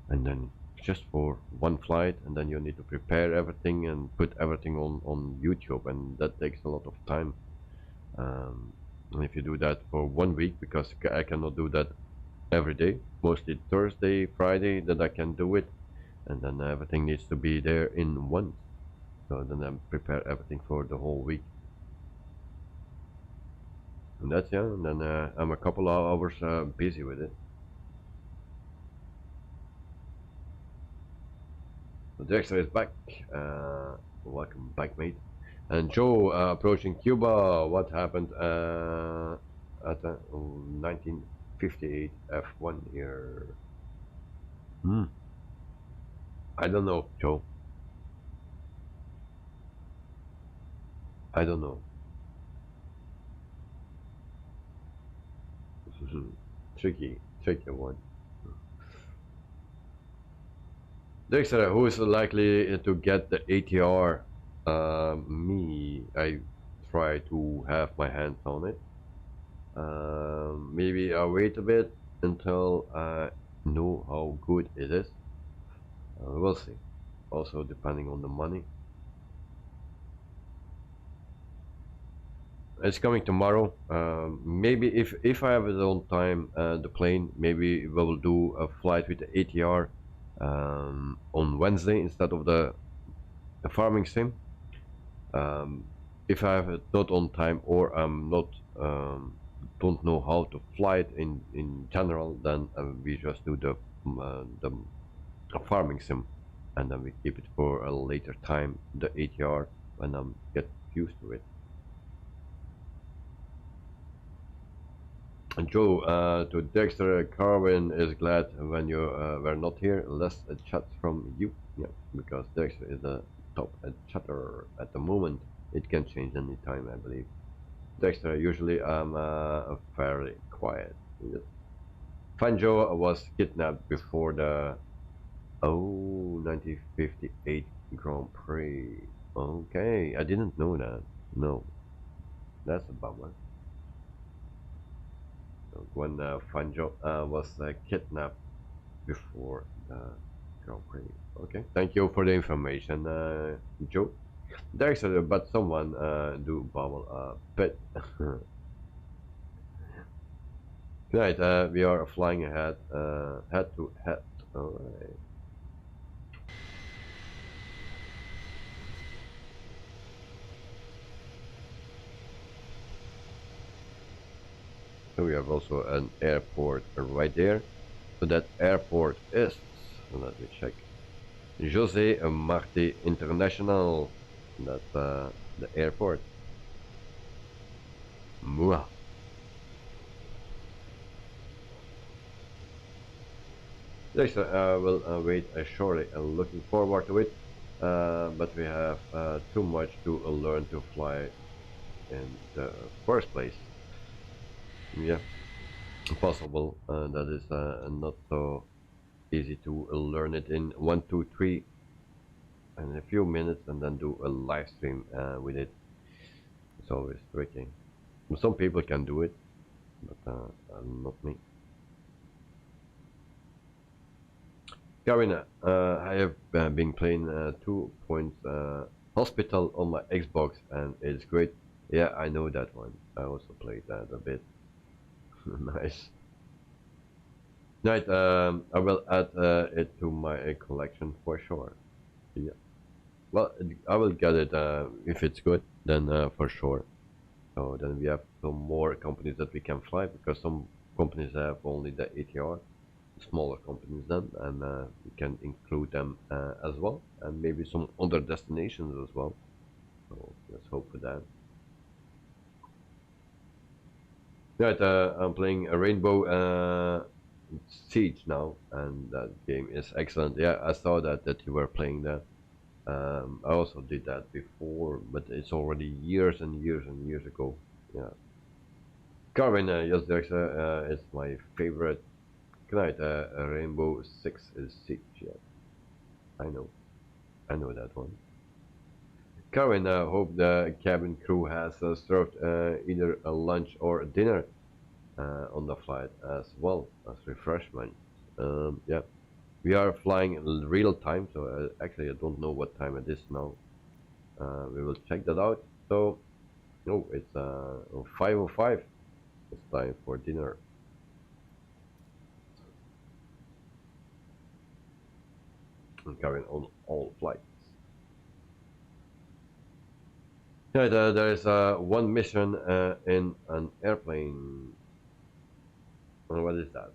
and then just for one flight, and then you need to prepare everything and put everything on YouTube, and that takes a lot of time. And if you do that for 1 week, because I cannot do that every day, mostly Thursday, Friday that I can do it, and then everything needs to be there in once. So then I prepare everything for the whole week. And that's, yeah, and then I'm a couple of hours busy with it. So Dexter is back. Welcome back, mate. And Joe, approaching Cuba. What happened at 1958 F1 here? I don't know, Joe. I don't know. Tricky one. Dexter, who is likely to get the ATR? Me. I try to have my hands on it. Maybe I'll wait a bit until I know how good it is. We'll see. Also depending on the money. It's coming tomorrow. Maybe if I have it on time, the plane, maybe we will do a flight with the ATR on Wednesday instead of the farming sim. If I have it not on time, or I'm not don't know how to fly it in general, then we just do the farming sim, and then we keep it for a later time, the ATR, when I get used to it. And Joe, to Dexter, Carwin is glad when you were not here. Less chat from you, yeah, because Dexter is the top chatter at the moment. It can change any time, I believe. Dexter, usually I'm fairly quiet. Fan Joe was kidnapped before the 1958 Grand Prix. Okay, I didn't know that. No. That's a bummer. So when Fanjo was kidnapped before the Grand Prix. Okay, thank you for the information, Joe. There's but someone do bubble a bit. Right, we are flying ahead, head to head. Alright. So we have also an airport right there. So that airport is, let me check, José Marti International. That's the airport. Mwah. Yes, I will wait shortly. Looking forward to it, but we have too much to learn to fly in the first place. Yeah, possible. That is not so easy to learn it in 1, 2, 3 in a few minutes and then do a live stream with it. It's always tricky. Some people can do it, but not me. Karina, I have been playing 2 Points Hospital on my Xbox and it's great. Yeah, I know that one. I also played that a bit. Nice. Right, I will add it to my collection for sure. Yeah. Well, I will get it if it's good, then for sure. So then we have some more companies that we can fly because some companies have only the ATR. Smaller companies then, and we can include them as well, and maybe some other destinations as well. So let's hope for that. Right, I'm playing a Rainbow Siege now, and that game is excellent. Yeah, I saw that you were playing that. I also did that before, but it's already years and years and years ago. Yeah. Carvin, yes, it's my favorite. Good night, Rainbow Six is Siege, yeah. I know that one. Karen, hope the cabin crew has served either a lunch or a dinner on the flight as well as refreshment. Yeah, we are flying in real time, so actually I don't know what time it is now. We will check that out. So, no, it's 5:05. It's time for dinner. Carrying on all flights. Yeah, there is one mission in an airplane. What is that?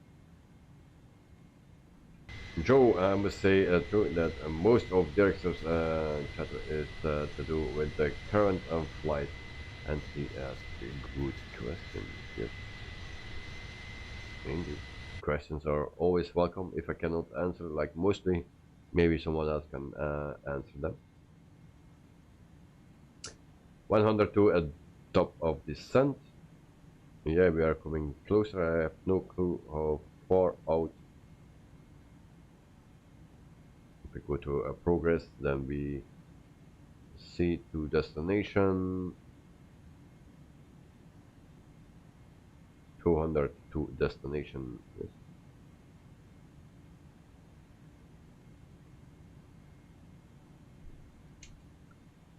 Joe, I must say too, that most of Dirk's chatter is to do with the current flight, and he asked a good question. Yes, indeed. Questions are always welcome. If I cannot answer, like mostly, maybe someone else can answer them. 102 at top of descent. Yeah, we are coming closer. I have no clue how far out. If we go to progress, then we see to destination. 200 to destination. Yes.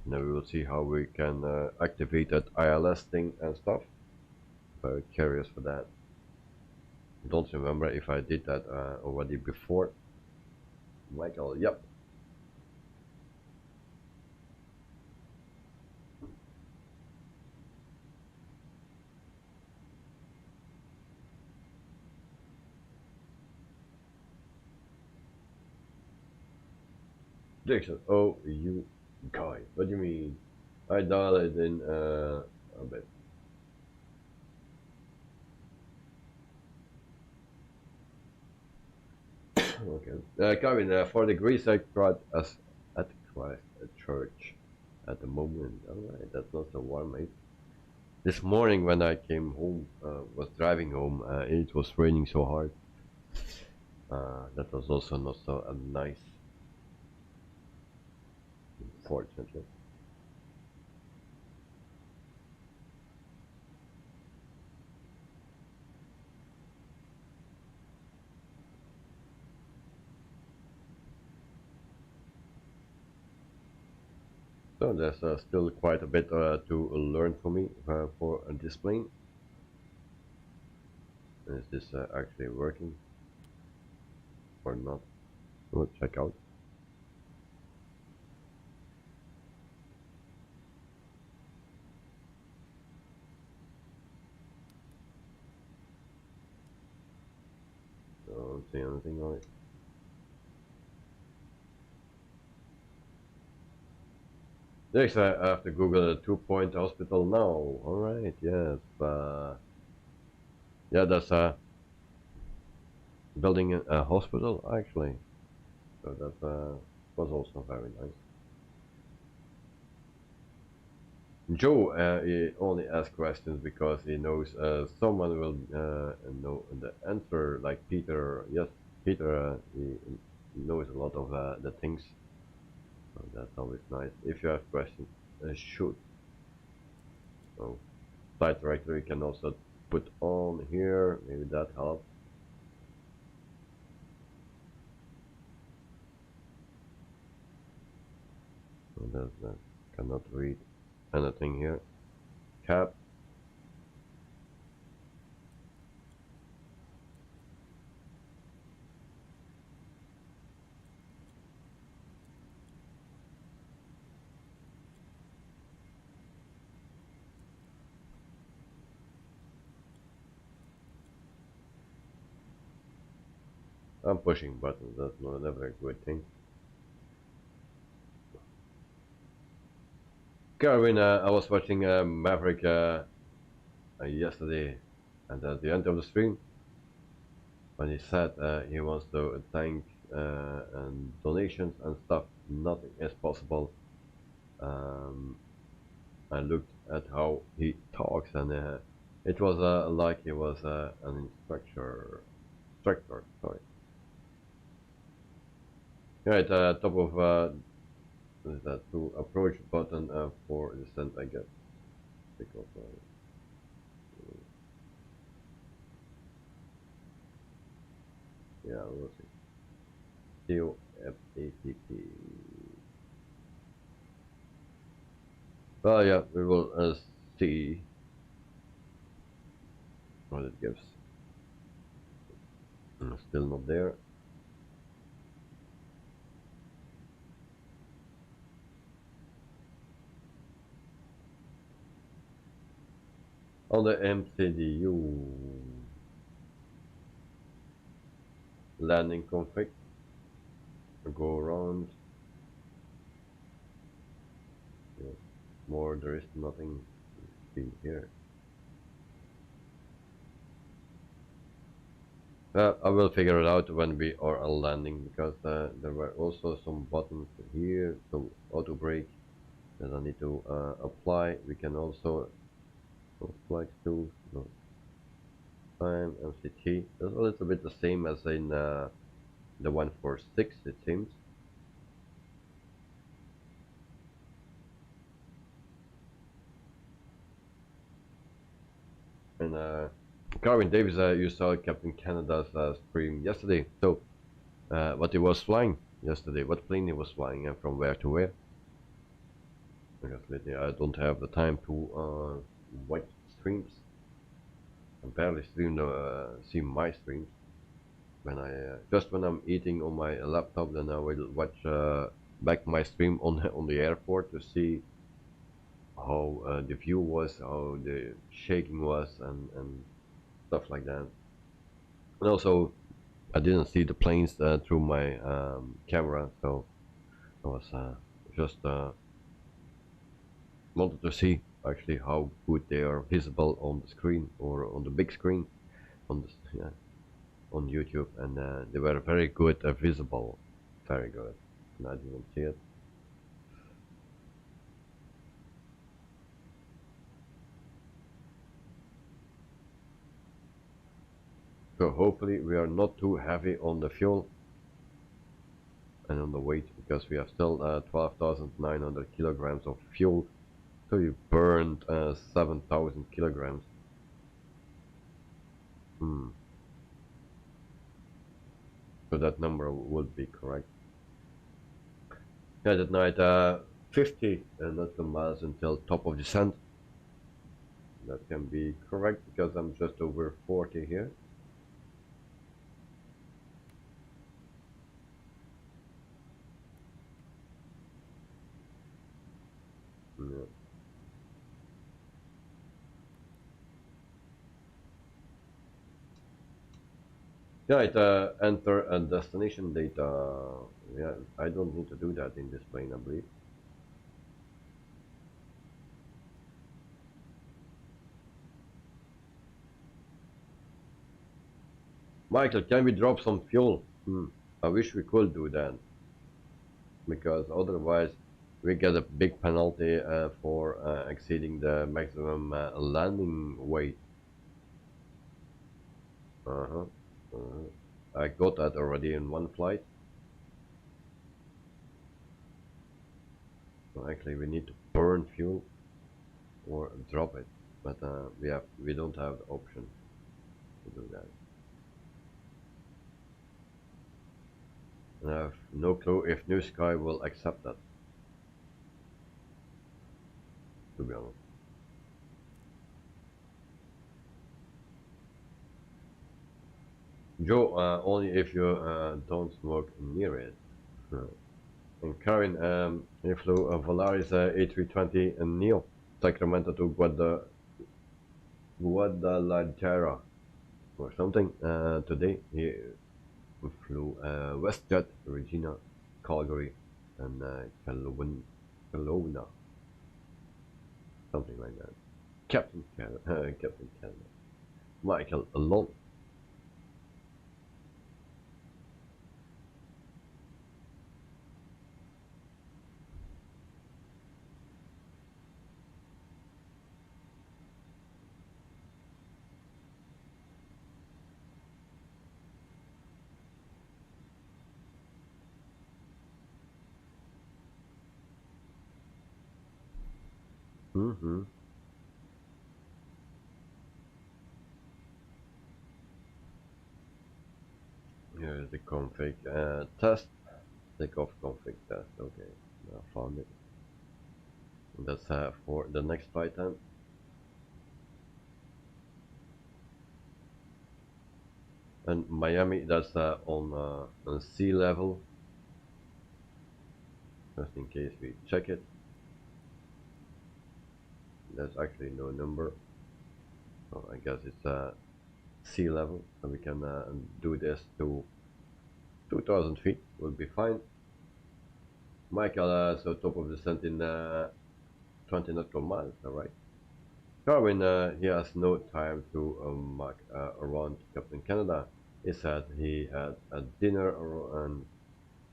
Now we will see how we can activate that ILS thing and stuff. Very curious for that. Don't remember if I did that already before. Michael, yep. Jackson, oh, you guy. What do you mean? I dialed in a bit. Okay. Kevin, for the Greece I cried as at Christ church at the moment. Alright, that's not so warm, mate. This morning when I came home, was driving home, it was raining so hard. That was also not so nice. Unfortunately. So there's still quite a bit to learn for me for this plane. Is this actually working or not? We'll check out. Don't see anything on it. Next, I have to Google a 2-point hospital now. Alright, yes. Yeah, that's building a hospital actually. So that was also very nice. Joe, he only asks questions because he knows someone will know the answer, like Peter. Yes, Peter, he knows a lot of the things. So that's always nice. If you have questions, shoot. So, site directory can also put on here, maybe that helps. So that cannot read anything here. Cap. I'm pushing buttons, that's never a good thing. Carvin, I was watching Maverick yesterday, and at the end of the stream, when he said he wants to thank and donations and stuff, nothing is possible. I looked at how he talks, and it was like he was an instructor, sorry. Right, top of is that to approach button for descent, I guess. Because yeah, we'll see. TOFATP. Well, yeah, we will see what it gives. Still not there. On the MCDU landing config, go around. Yeah, more, there is nothing in here. I will figure it out when we are landing, because there were also some buttons here, so auto brake that I need to apply. We can also flex tools, no. Time MCT. That's a little bit the same as in the 146, it seems. And Carvin Davis, you saw Captain Canada's stream yesterday. So, what he was flying yesterday, what plane he was flying, and from where to where? Because lately I don't have the time to watch streams. I barely see my streams. When I just when I'm eating on my laptop, then I will watch back my stream on the airport to see how the view was, how the shaking was, and stuff like that. And also, I didn't see the planes through my camera, so I was just wanted to see actually how good they are visible on the screen, or on the big screen on the on YouTube, and they were very good visible, very good. And I didn't see it. So hopefully we are not too heavy on the fuel and on the weight, because we have still 12,900 kilograms of fuel. So you burned 7,000 kilograms. So that number would be correct. Yeah, that night 50 nautical miles until top of descent. That can be correct because I'm just over 40 here. Yeah. Yeah, it enter a destination data. Yeah, I don't need to do that in this plane, I believe. Michael, can we drop some fuel? I wish we could do that, because otherwise we get a big penalty for exceeding the maximum landing weight. I got that already in one flight. So actually we need to burn fuel or drop it, but we don't have the option to do that. And I have no clue if New Sky will accept that, to be honest. Joe, only if you don't smoke near it. And Karen, you flew a Volaris A320 and Neo, Sacramento to Guadalajara or something. Today he flew WestJet, Regina, Calgary, and Kelowna, something like that. Captain Canada, Michael alone. Here's the config test. Takeoff config test. Okay, I found it. That's for the next flight time. And Miami, that's on sea level. Just in case we check it. There's actually no number. So I guess it's sea level, so we can do this to 2,000 feet. Will be fine. Michael, so top of descent in 20 nautical miles, alright. Darwin, he has no time to mark around Captain Canada. He said he had a dinner and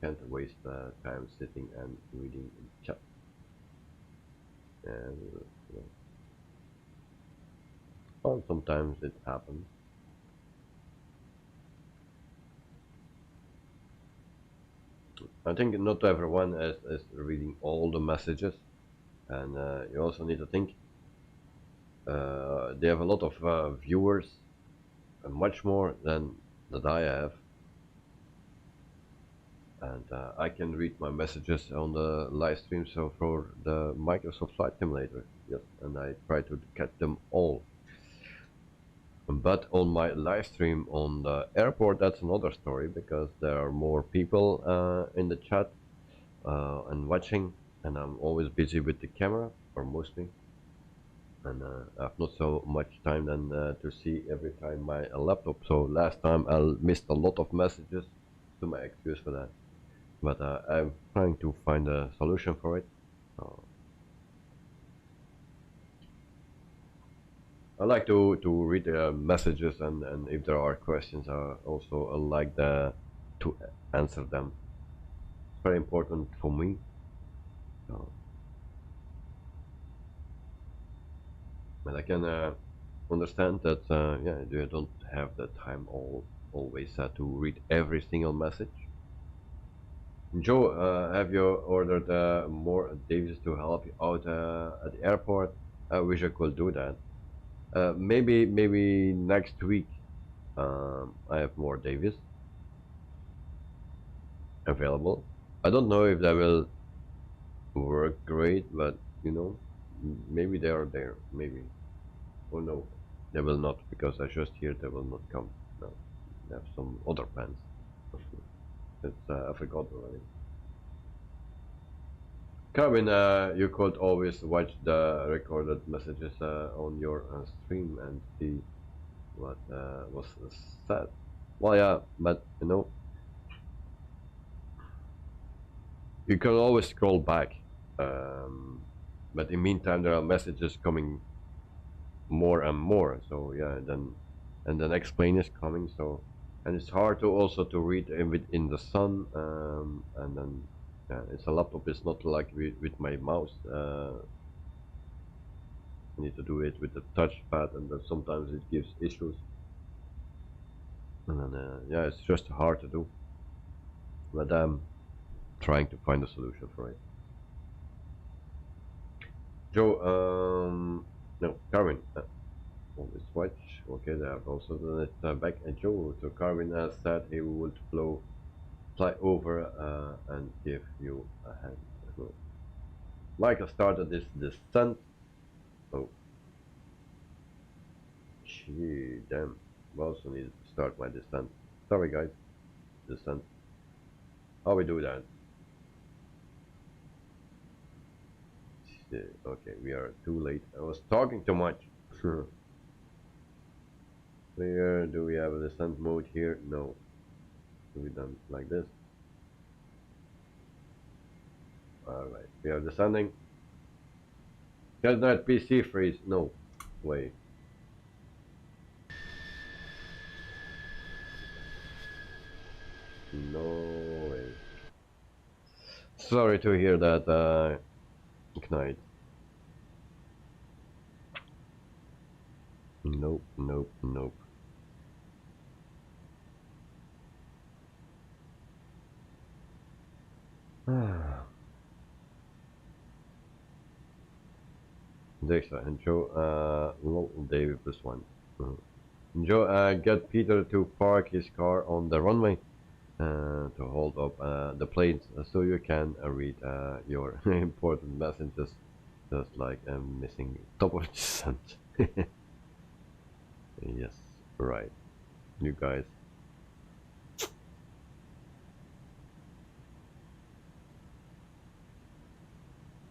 can't waste time sitting and reading in chat. And well, sometimes it happens. I think not everyone is reading all the messages, and you also need to think they have a lot of viewers, much more than that I have, and I can read my messages on the live stream. So for the Microsoft Flight Simulator, yes, and I try to catch them all. But on my live stream on the airport, that's another story, because there are more people in the chat and watching, and I'm always busy with the camera, or mostly, and I have not so much time then to see every time my laptop. So last time I missed a lot of messages, to my excuse for that, but I'm trying to find a solution for it. I like to read the messages, and if there are questions, I also like to answer them. It's very important for me. But I can understand that yeah, you don't have the time always to read every single message. Joe, have you ordered more Davies to help you out at the airport? I wish I could do that. Maybe next week I have more Davies available. I don't know if they will work great, but you know, maybe they are there, maybe. Oh no, they will not, because I just hear they will not come. No, they have some other plans. It's I forgot already. Kevin, you could always watch the recorded messages on your stream and see what was said. Well, yeah, but you know, you can always scroll back. But in the meantime, there are messages coming more and more. So yeah, and the next plane is coming. So and it's hard to also to read in the sun. And then yeah, it's a laptop. It's not like with my mouse. I need to do it with the touchpad, and then sometimes it gives issues. And then yeah, it's just hard to do. But I'm trying to find a solution for it. Joe, no, Carmen. Always watch. Okay, they have also done it back. And Joe, so Carmen said he would fly over and give you a hand. So, Michael started this descent. Oh, gee, damn. I also needed to start my descent. Sorry, guys. Descent. How we do that? Okay, we are too late. I was talking too much. Clear. Do we have a descent mode here? No. Do we done like this? Alright, we are descending. Can that PC freeze? No way. No way. Sorry to hear that, Knight. Nope, nope, nope. Dexter and Joe, well, David +1. Joe, get Peter to park his car on the runway to hold up the planes so you can read your important messages, just like missing top of descent. Yes, right. You guys.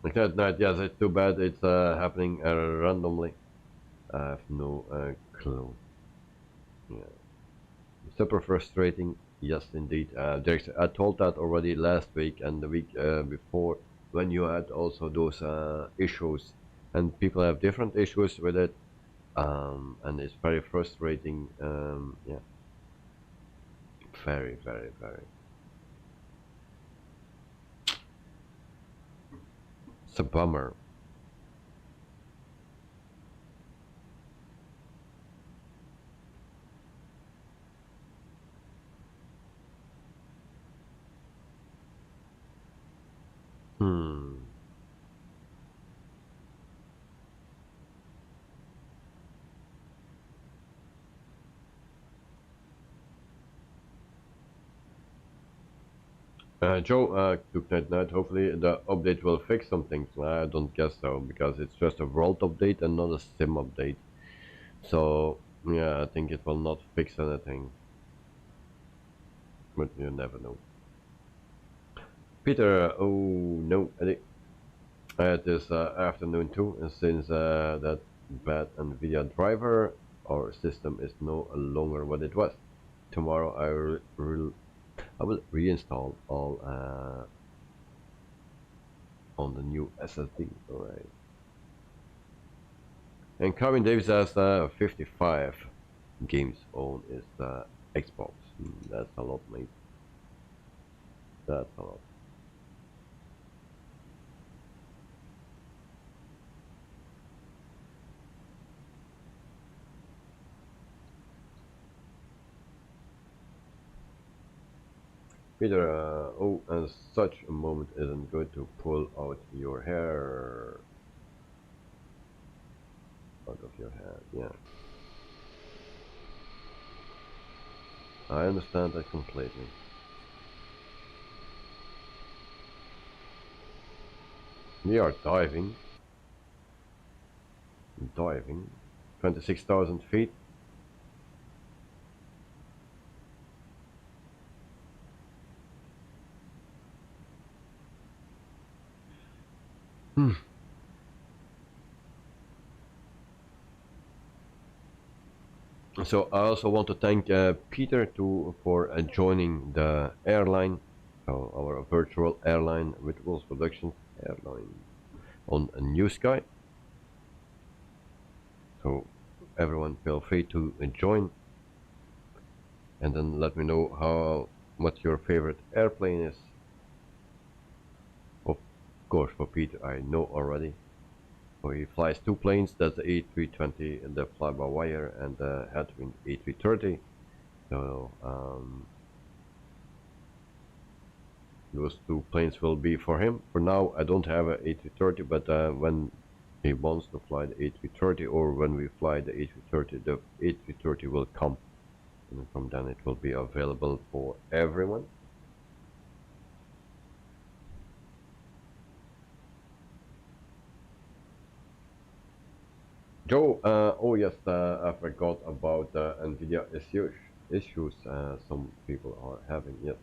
Like that night, yes, it's too bad it's happening randomly. I have no clue. Yeah. Super frustrating, yes indeed. I told that already last week and the week before, when you had also those issues, and people have different issues with it, and it's very frustrating. Yeah, very, very, very. It's a bummer. Hmm. Joe, took that night. Hopefully the update will fix some things. I don't guess so, because it's just a world update and not a sim update. So yeah, I think it will not fix anything. But you never know. Peter, oh no, I had this afternoon too, and since that bad NVIDIA driver, our system is no longer what it was. Tomorrow I will reinstall all on the new SSD. Alright. And Carmen Davis has 55 games on his Xbox. That's a lot, mate. That's a lot. Peter, oh, and such a moment isn't good to pull out your hair. Out of your head, yeah. I understand that completely. 。 . 。 . 。 . 。 . 。 . 。 . 。 . 。 . 。 . 。 . 。 。 . 。 。 . 。 。 。 . 。 。 . 。 。 。 。 。 . 。 。 . 。 。 I understand that completely. 。 . 。 . 。 . We are diving, 26,000 feet. So I also want to thank Peter for joining the airline, our virtual airline, Rituals Productions airline on New Sky. So everyone feel free to join, and then let me know what your favorite airplane is. Of course, for Peter, I know already. So he flies two planes. That's the A320 and the fly-by-wire, and the Headwind A330. So those two planes will be for him. For now, I don't have an A330, but when he wants to fly the A330, or when we fly the A330, the A330 will come, and from then it will be available for everyone. Joe, oh yes, I forgot about NVIDIA issues some people are having. Yes,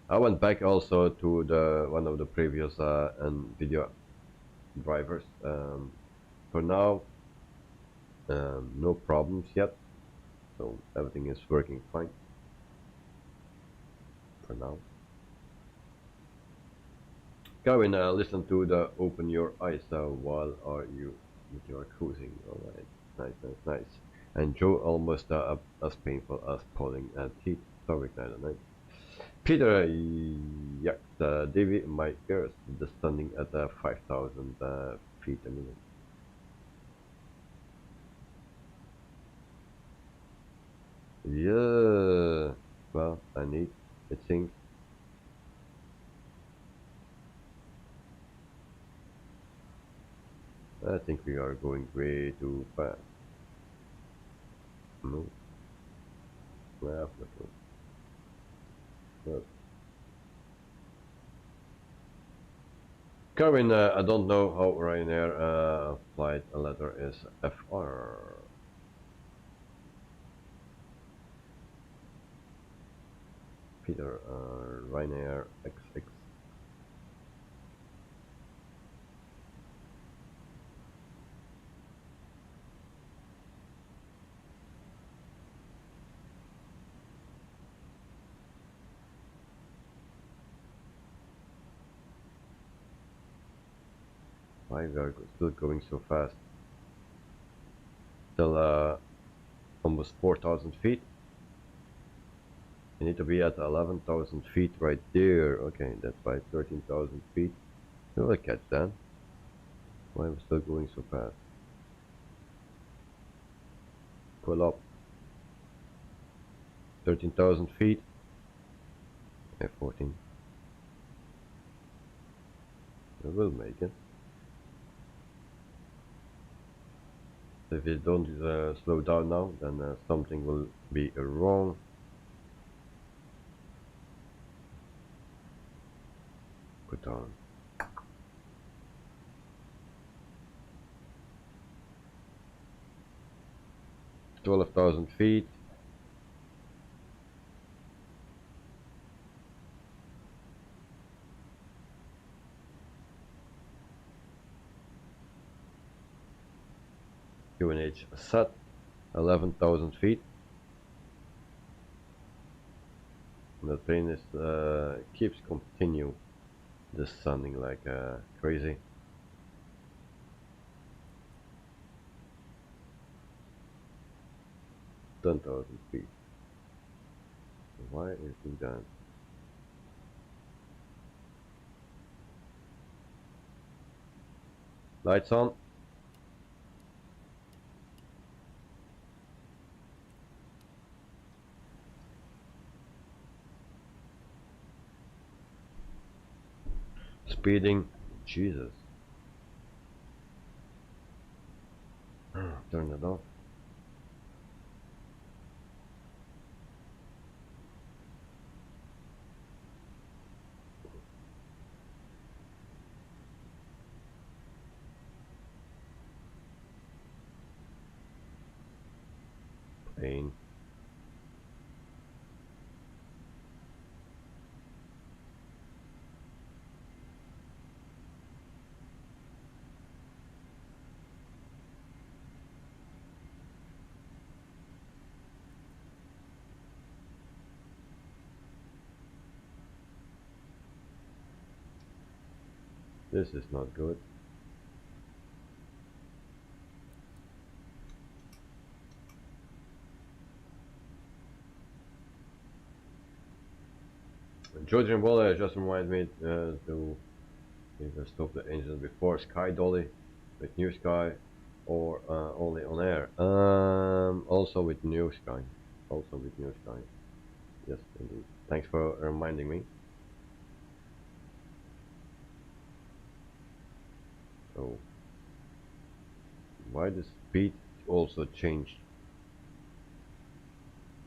I went back also to the one of the previous NVIDIA drivers. For now, no problems yet, so everything is working fine for now. Go and listen to the Open Your Eyes while you are cruising. Alright, nice. And Joe almost as painful as pulling teeth. Sorry, 99. Peter, yeah, the DV in my ears, just standing at 5,000 feet a minute. Yeah, well, I need, it seems. I think we are going way too fast. No. Well, no. Kevin, I don't know how Ryanair flight letter is FR. Peter, Ryanair XX. Why we are still going so fast? Still almost 4,000 feet. You need to be at 11,000 feet right there. Okay, that's why 13,000 feet. We will catch that. Why am I still going so fast? Pull up. 13,000 feet. Okay, 14. We will make it. If you don't slow down now, then something will be wrong. Put on. $12,000 feet. QNH set. 11,000 feet. And the plane is keeps continue descending like crazy. $10,000 feet. Why is it that? Lights on. Speeding. Jesus. Turn it off. pain. This is not good. Georgian Waller just reminded me to either stop the engine before Sky Dolly with New Sky or only on air. Also with New Sky. Also with New Sky. Yes, indeed. Thanks for reminding me. So, why the speed also changed?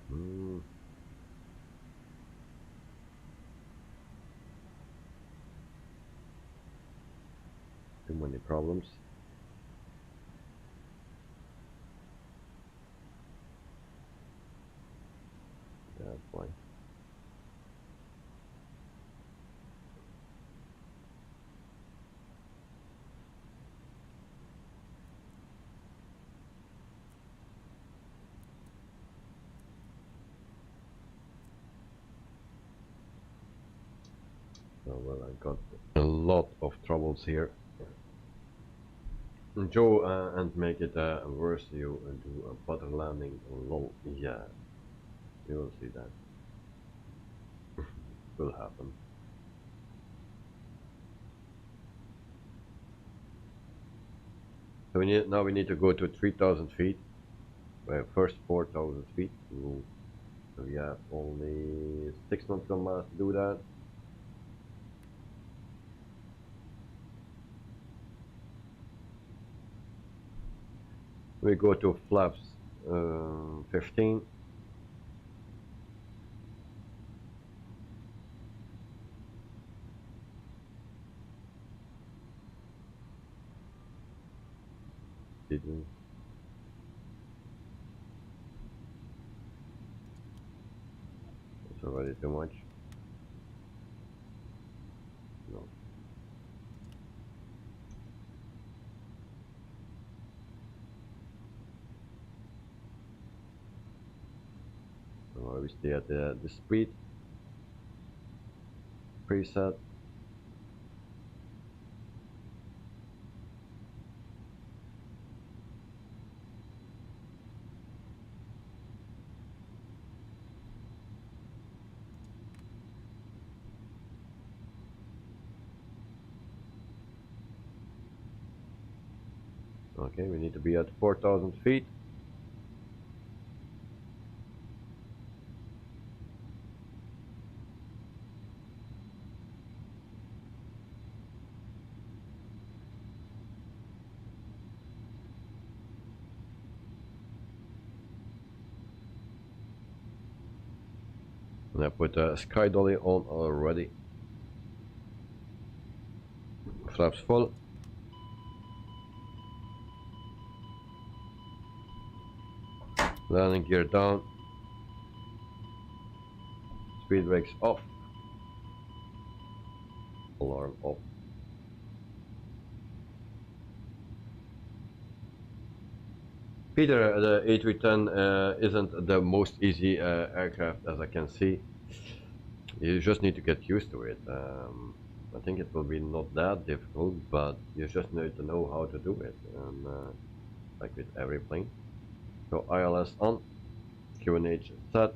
Too many problems. That's why. Oh, well, I got a lot of troubles here. Joe, and make it worse, you do a butter landing. Lol, yeah, you will see that. Will happen. So now we need to go to 3,000 feet. First 4,000 feet. So we have only 6 months from us to do that. We go to flaps 15. Didn't. It's already too much. No. So we stay at the speed preset. Okay, we need to be at 4,000 feet. And I put a Sky Dolly on already. Flaps full. Landing gear down. Speed brakes off. Alarm off. Peter, the A310 isn't the most easy aircraft, as I can see. You just need to get used to it. I think it will be not that difficult, but you just need to know how to do it, and like with every plane. So ILS on, QNH set.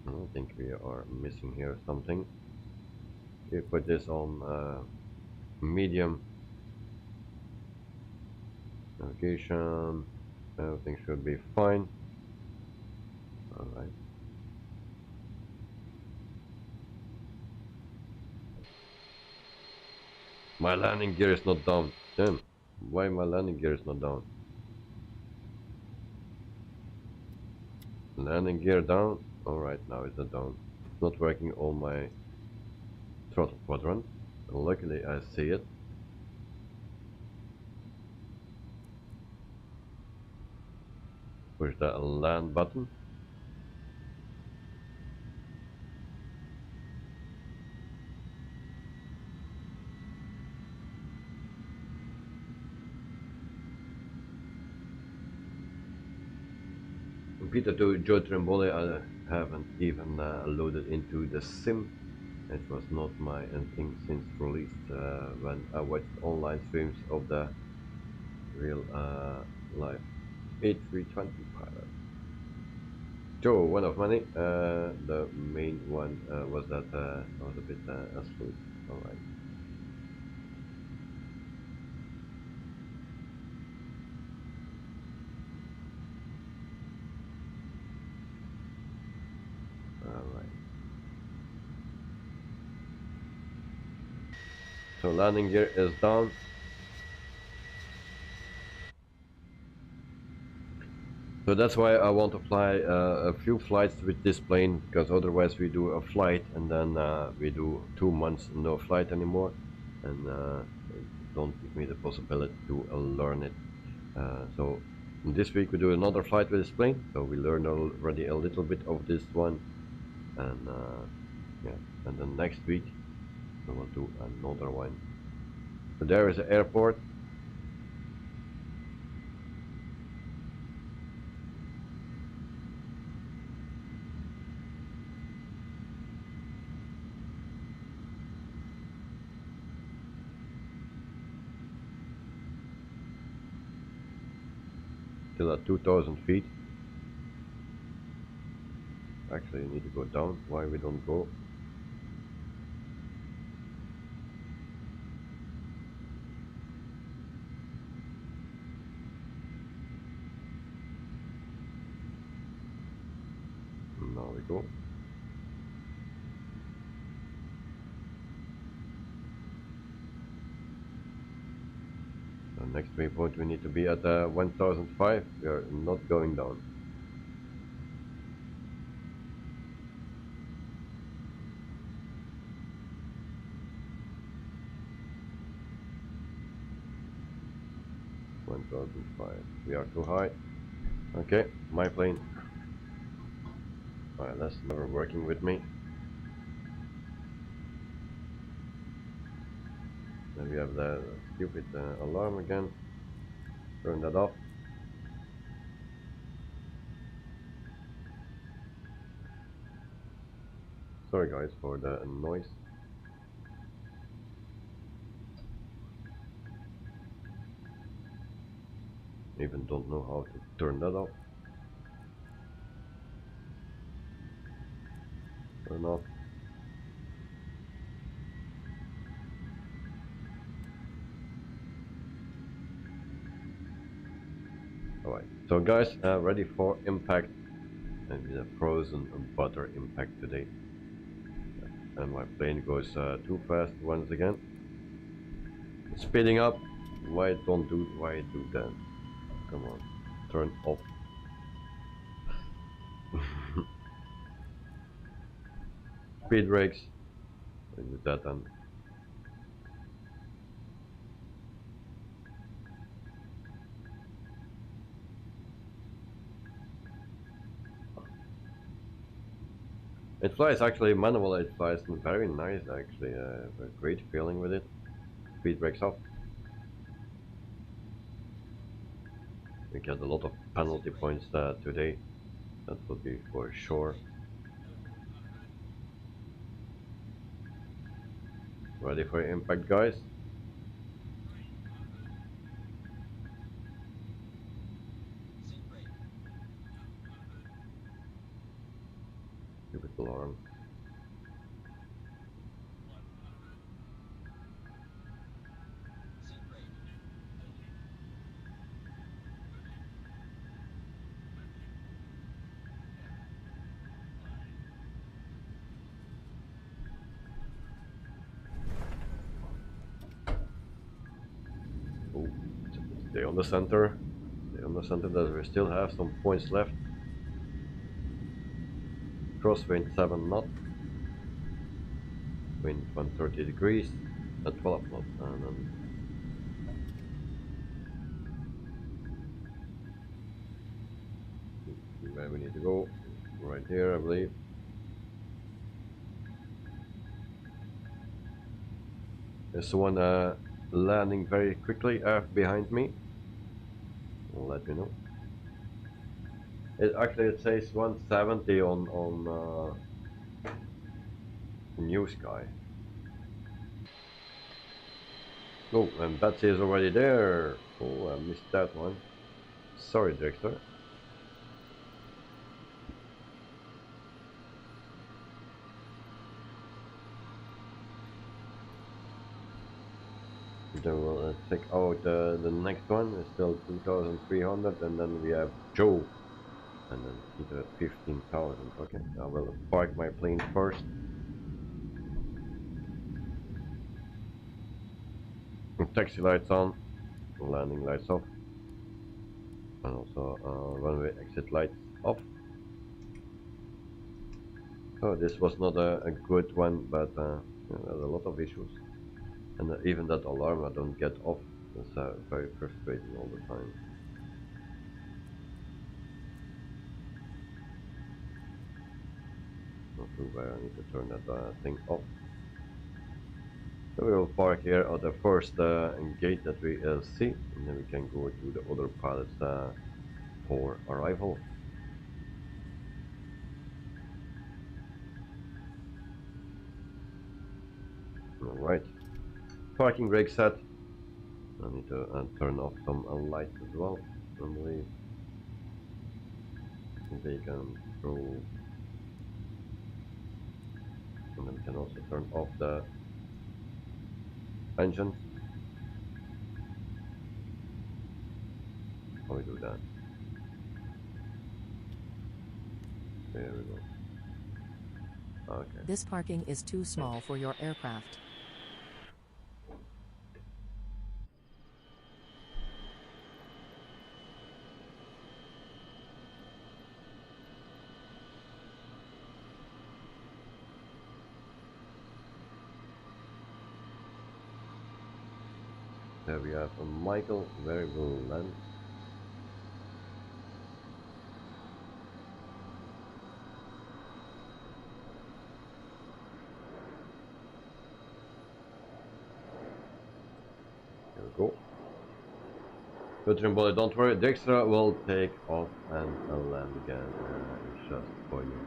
I think we are missing here something. We put this on medium. Navigation, everything should be fine. Alright. My landing gear is not down. Damn, why my landing gear is not down? Landing gear down. Alright, now it's not down. It's not working on my throttle quadrant. Luckily I see it. Push that land button. Peter to Joe Trembole, I haven't even loaded into the sim. It was not my thing since release when I watched online streams of the real live A320 pilot. Joe, one of many. The main one was that I was a bit asleep. Alright. Alright. So landing gear is down. So that's why I want to fly a few flights with this plane, because otherwise we do a flight and then we do 2 months no flight anymore, and it don't give me the possibility to learn it. So this week we do another flight with this plane, so we learned already a little bit of this one, and yeah, and then next week we will do another one. So there is the airport. Still at 2,000 feet. Actually, you need to go down. Why we don't go? Now we go. So next waypoint we need to be at 1005. We are not going down. We are too high. Okay, my plane. Alright, that's never working with me. Then we have the stupid alarm again. Turn that off. Sorry guys for the noise. Even don't know how to turn that off. Turn off. Alright, so guys, ready for impact. And with a frozen butter impact today. And my plane goes too fast once again. Speeding up. Why do that? Come on, turn off. Speed brakes. Do that then. It flies actually manual. It flies very nice actually. A great feeling with it. Speed brakes off. We get a lot of penalty points today. That will be for sure. Ready for impact, guys? Stupid alarm. Oh, stay on the center. Stay on the center. That we still have some points left. Crosswind 7 knot. Wind 130 degrees. at 12 knots, and then where we need to go, right here I believe. There's someone landing very quickly behind me. Let me know. It says 170 on New Sky. Oh, and Betsy is already there. Oh, I missed that one. Sorry, Dexter. Then we'll check out the next one. It's still 2,300, and then we have Joe, and then he's at 15,000. Okay, I will park my plane first. Taxi lights on, landing lights off, and also runway exit lights off. Oh, this was not a good one, but there's a lot of issues. And even that alarm I don't get off. It's very frustrating all the time. Not too bad, I need to turn that thing off. So we will park here at the first gate that we see, and then we can go to the other pilots for arrival. Alright, parking brake set. I need to turn off some lights as well, I believe. They can go, and then we can also turn off the engines. How we do that? There we go. Okay. This parking is too small for your aircraft. There we have a Michael variable length. There we go. Good Bullet, don't worry, Dexter will take off and land again just for you.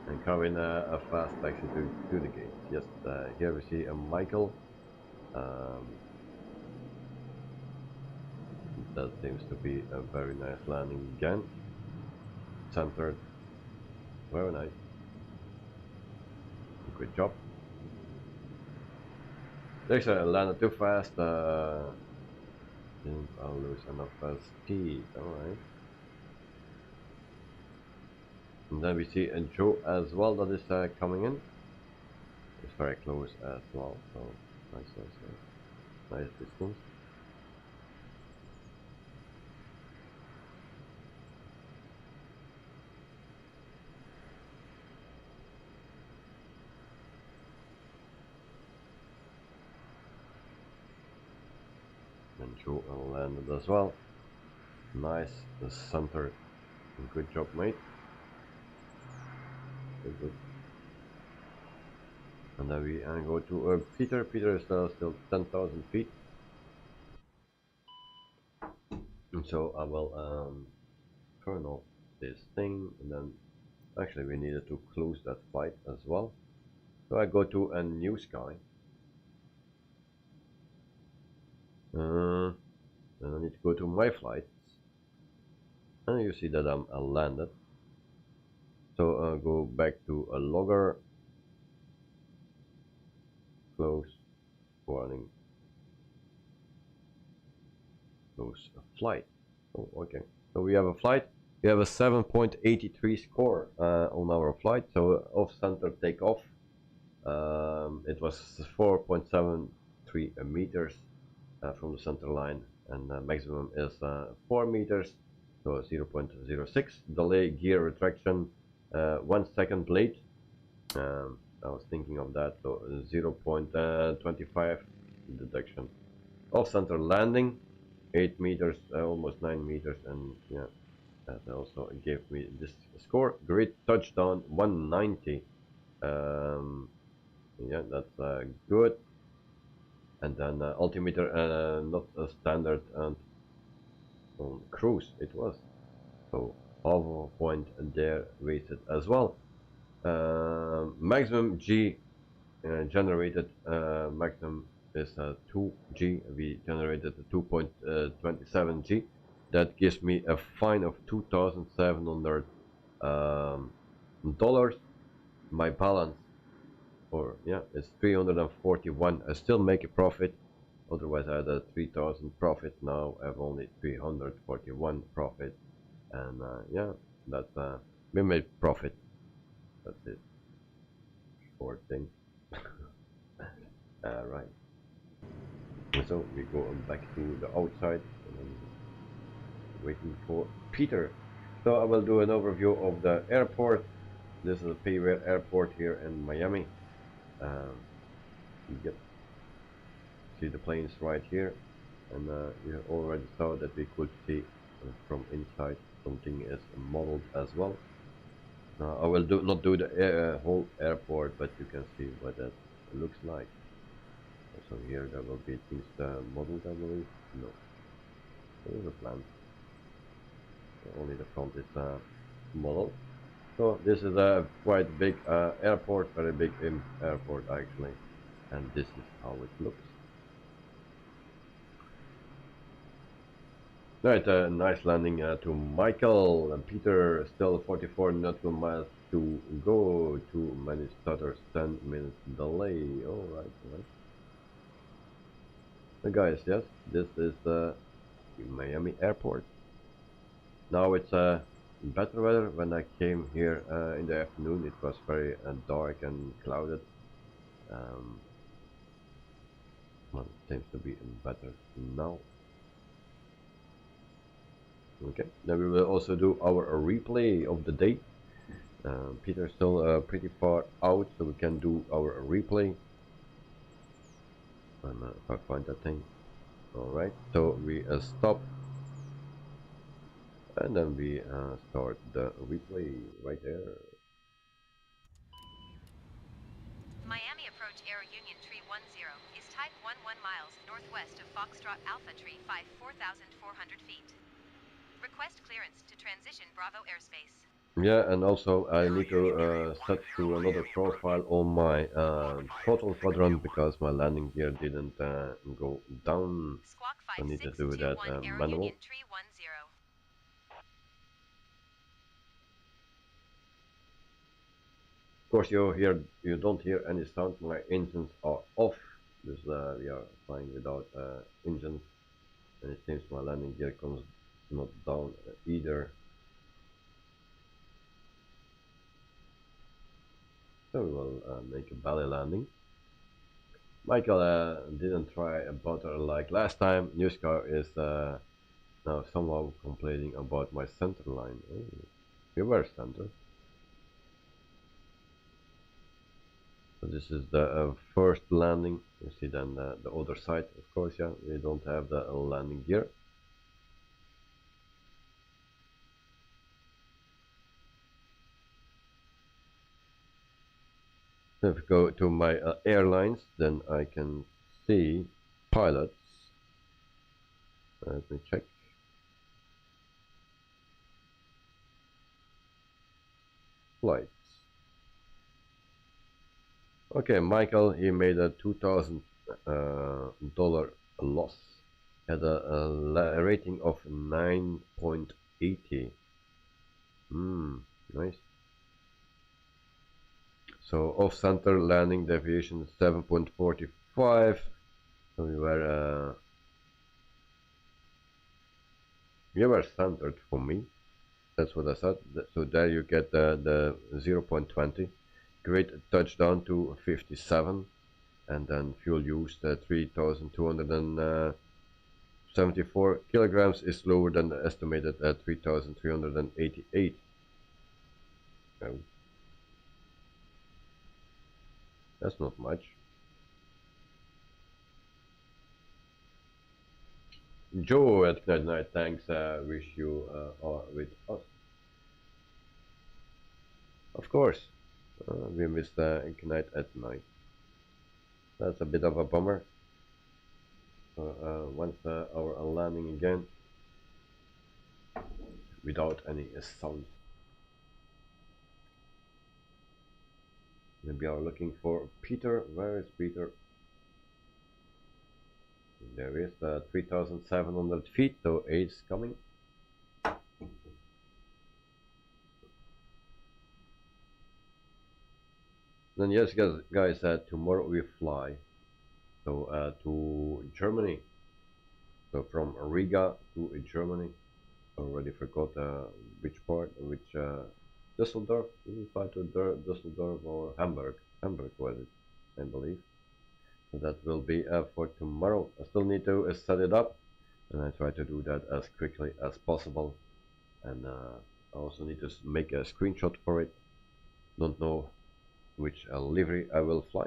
And come in a fast taxi to the gates. Yes, here we see a Michael. That seems to be a very nice landing again. Centered. Very nice. Good job. Dexter landed too fast. Didn't lose enough speed. Alright. And then we see a Joe as well that is coming in. It's very close as well, so nice distance. And Joe landed as well. Nice, centered. Good job, mate. Good. And then we go to Peter. Peter is still 10,000 feet. And so I will turn off this thing, and then actually we needed to close that flight as well. So I go to a New Sky. And I need to go to my flights. And you see that I landed. So go back to a logger. Close. Warning. Close a flight. Oh, okay. So we have a flight. We have a 7.83 score on our flight. So off center takeoff. It was 4.73 meters from the center line, and maximum is 4 meters. So 0.06. Delay gear retraction 1 second late. I was thinking of that. So 0.25 deduction. Off-center landing, 8 meters, almost 9 meters, and yeah, that also gave me this score. Great touchdown, 190. Yeah, that's good. And then altimeter, not a standard, and on cruise it was. So half a point there wasted as well. Maximum G generated, maximum is 2G. We generated 2.27 G. That gives me a fine of $2,700. My balance, or yeah, it's 341. I still make a profit. Otherwise, I had a 3,000 profit. Now I have only 341 profit, and yeah, that's we made profit. That's it. Short thing. Right. So we go back to the outside and then waiting for Peter. So I will do an overview of the airport. This is a Payware airport here in Miami. Yep. See the planes right here, and you already saw that we could see from inside something is modeled as well. I will not do the whole airport, but you can see what that looks like. So here there will be things modeled, I believe. No, there is a plan. Only the front is modeled. So this is a quite big airport, very big airport actually, and this is how it looks. Right, nice landing to Michael and Peter. Still 44 nautical miles to go. Too many stutters, 10 minutes delay. All right. Guys, yes, this is the Miami airport. Now it's better weather. When I came here in the afternoon, it was very dark and clouded. Well, it seems to be better now. Okay, then we will also do our replay of the day. Peter's still pretty far out, so we can do our replay. And if I find that thing. Alright, so we stop. And then we start the replay right there. Miami approach Air Union Tree 10 is type 11 miles northwest of Foxtrot Alpha Tree 5, 4,400 feet. Request clearance to transition Bravo airspace. Yeah, and also I need to set to another profile on my throttle quadrant because my landing gear didn't go down. Squawk I need to do that 5621 Air manual. Union Tree 10. Of course, you don't hear any sound. My engines are off. This we are flying without engines, and it seems my landing gear comes not down either. So we will make a belly landing. Michael didn't try a butter like last time. Newscar is now somehow complaining about my center line. Oh, you were center. So this is the first landing. You see then the other side, of course. Yeah, we don't have the landing gear. So if we go to my airlines, then I can see pilots. Let me check. Flights. Okay, Michael, he made a $2,000 loss. Had a rating of 9.80. Nice. So off-center landing deviation 7.45. So we were centered for me. That's what I said. So there you get the 0.20. Great touchdown to 57, and then fuel use 3,274 kilograms is lower than the estimated 3,388. That's not much. Joe at Night, thanks. Wish you are with us. Of course, we missed Ignite at night. That's a bit of a bummer. Once our landing again without any sound. Maybe are looking for Peter. Where is Peter? There is 3,700 feet, so 8 is coming. Then yes, guys, tomorrow we fly so to Germany. So from Riga to Germany. Already forgot which part, which Düsseldorf. We will fly to Düsseldorf or Hamburg. Hamburg was it, I believe. So that will be for tomorrow. I still need to set it up, and I try to do that as quickly as possible. And I also need to make a screenshot for it. Don't know which livery I will fly.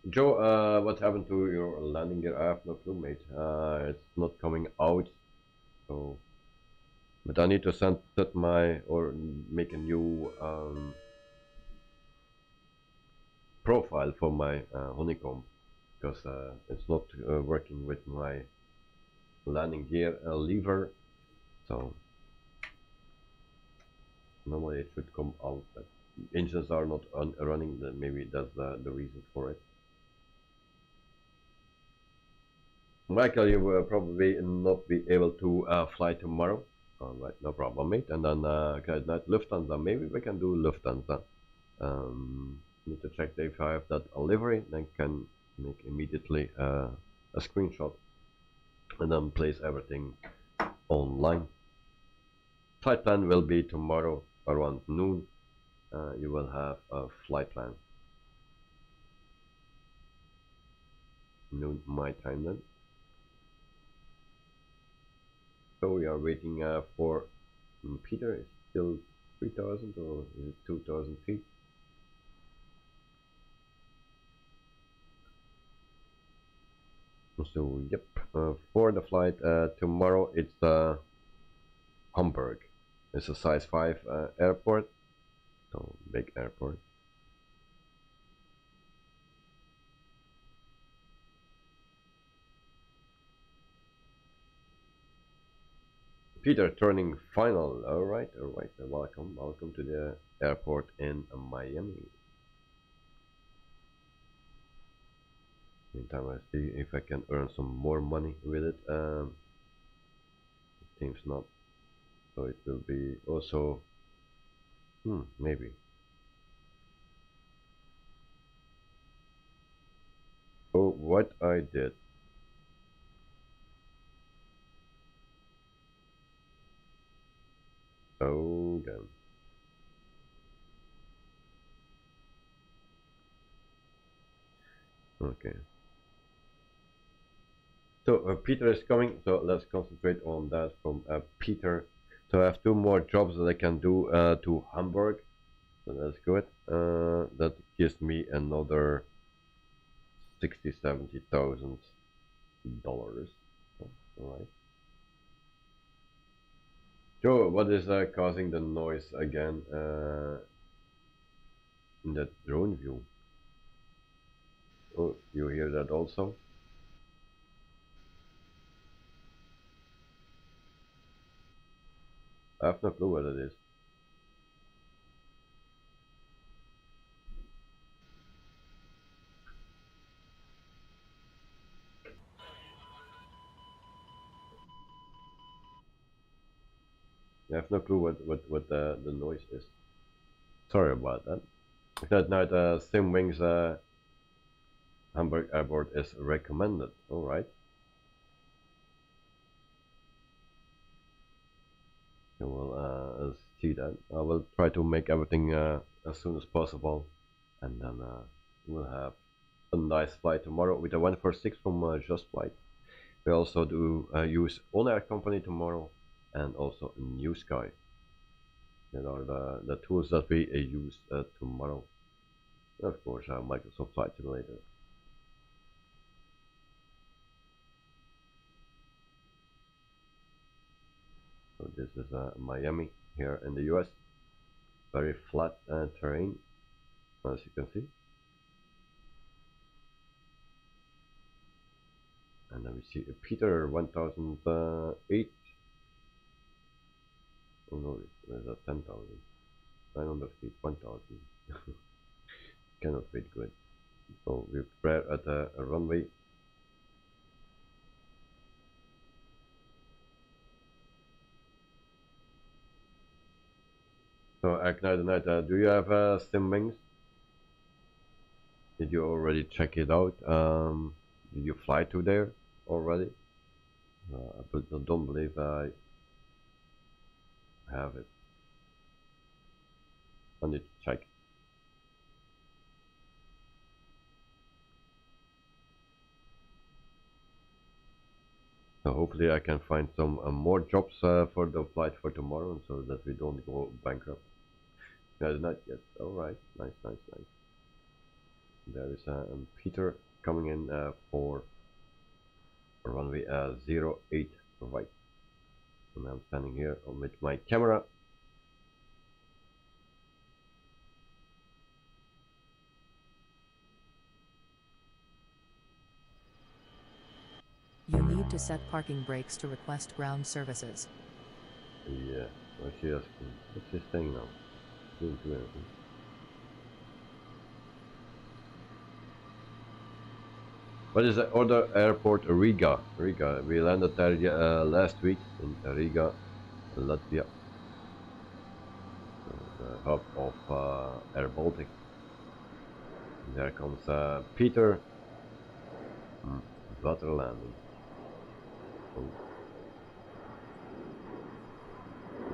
Joe, what happened to your landing gear? I have no clue, mate. It's not coming out, so. But I need to set my or make a new profile for my Honeycomb, because it's not working with my landing gear lever. So normally it should come out, but engines are not running. Maybe that's the reason for it. Michael, you will probably not be able to fly tomorrow. Alright, no problem, mate. And then not Lufthansa. Maybe we can do Lufthansa. Need to check if I have that livery, then can make immediately a screenshot and then place everything online. Flight plan will be tomorrow around noon. You will have a flight plan. Noon my time then. So we are waiting for Peter. Is still 3,000 or is it 2,000 feet? So yep, for the flight tomorrow it's Hamburg. It's a size 5 airport, so big airport. Peter turning final. Alright, welcome to the airport in Miami. Meantime, I see if I can earn some more money with it. It seems not. So it will be also, maybe. Oh, what I did. Oh, damn. Okay. So Peter is coming, so let's concentrate on that from Peter. So I have 2 more jobs that I can do to Hamburg. So that's good. That gives me another $60,000-$70,000. Alright. Joe, what is causing the noise again in that drone view? Oh, you hear that also? I have no clue what it is. I have no clue what the noise is. Sorry about that. That night, Simwings Hamburg Airport is recommended. Alright. You will see that. I will try to make everything as soon as possible, and then we'll have a nice flight tomorrow with a 146 from Just Flight. We also do use On Air Company tomorrow, and also New Sky. That are the tools that we use tomorrow. And of course, Microsoft Flight Simulator. So this is Miami here in the US. Very flat terrain, as you can see. And then we see a Peter 1008. Oh no, there's a 10,000. 900 feet, 1,000. Cannot read good. So we prepare at a runway. So Night, do you have sim wings? Did you already check it out? Did you fly to there already? I don't believe I have it. I need to check. So hopefully I can find some more jobs for the flight for tomorrow, so that we don't go bankrupt. Not yet. All right. Nice. There is Peter coming in for runway 08 right. And I'm standing here with my camera. You need to set parking brakes to request ground services. Yeah, what's she asking? What's she saying now? Didn't do anything. What is the other airport? Riga. We landed there last week in Riga, Latvia. The hub of Air Baltic. And there comes Peter. Butter landing.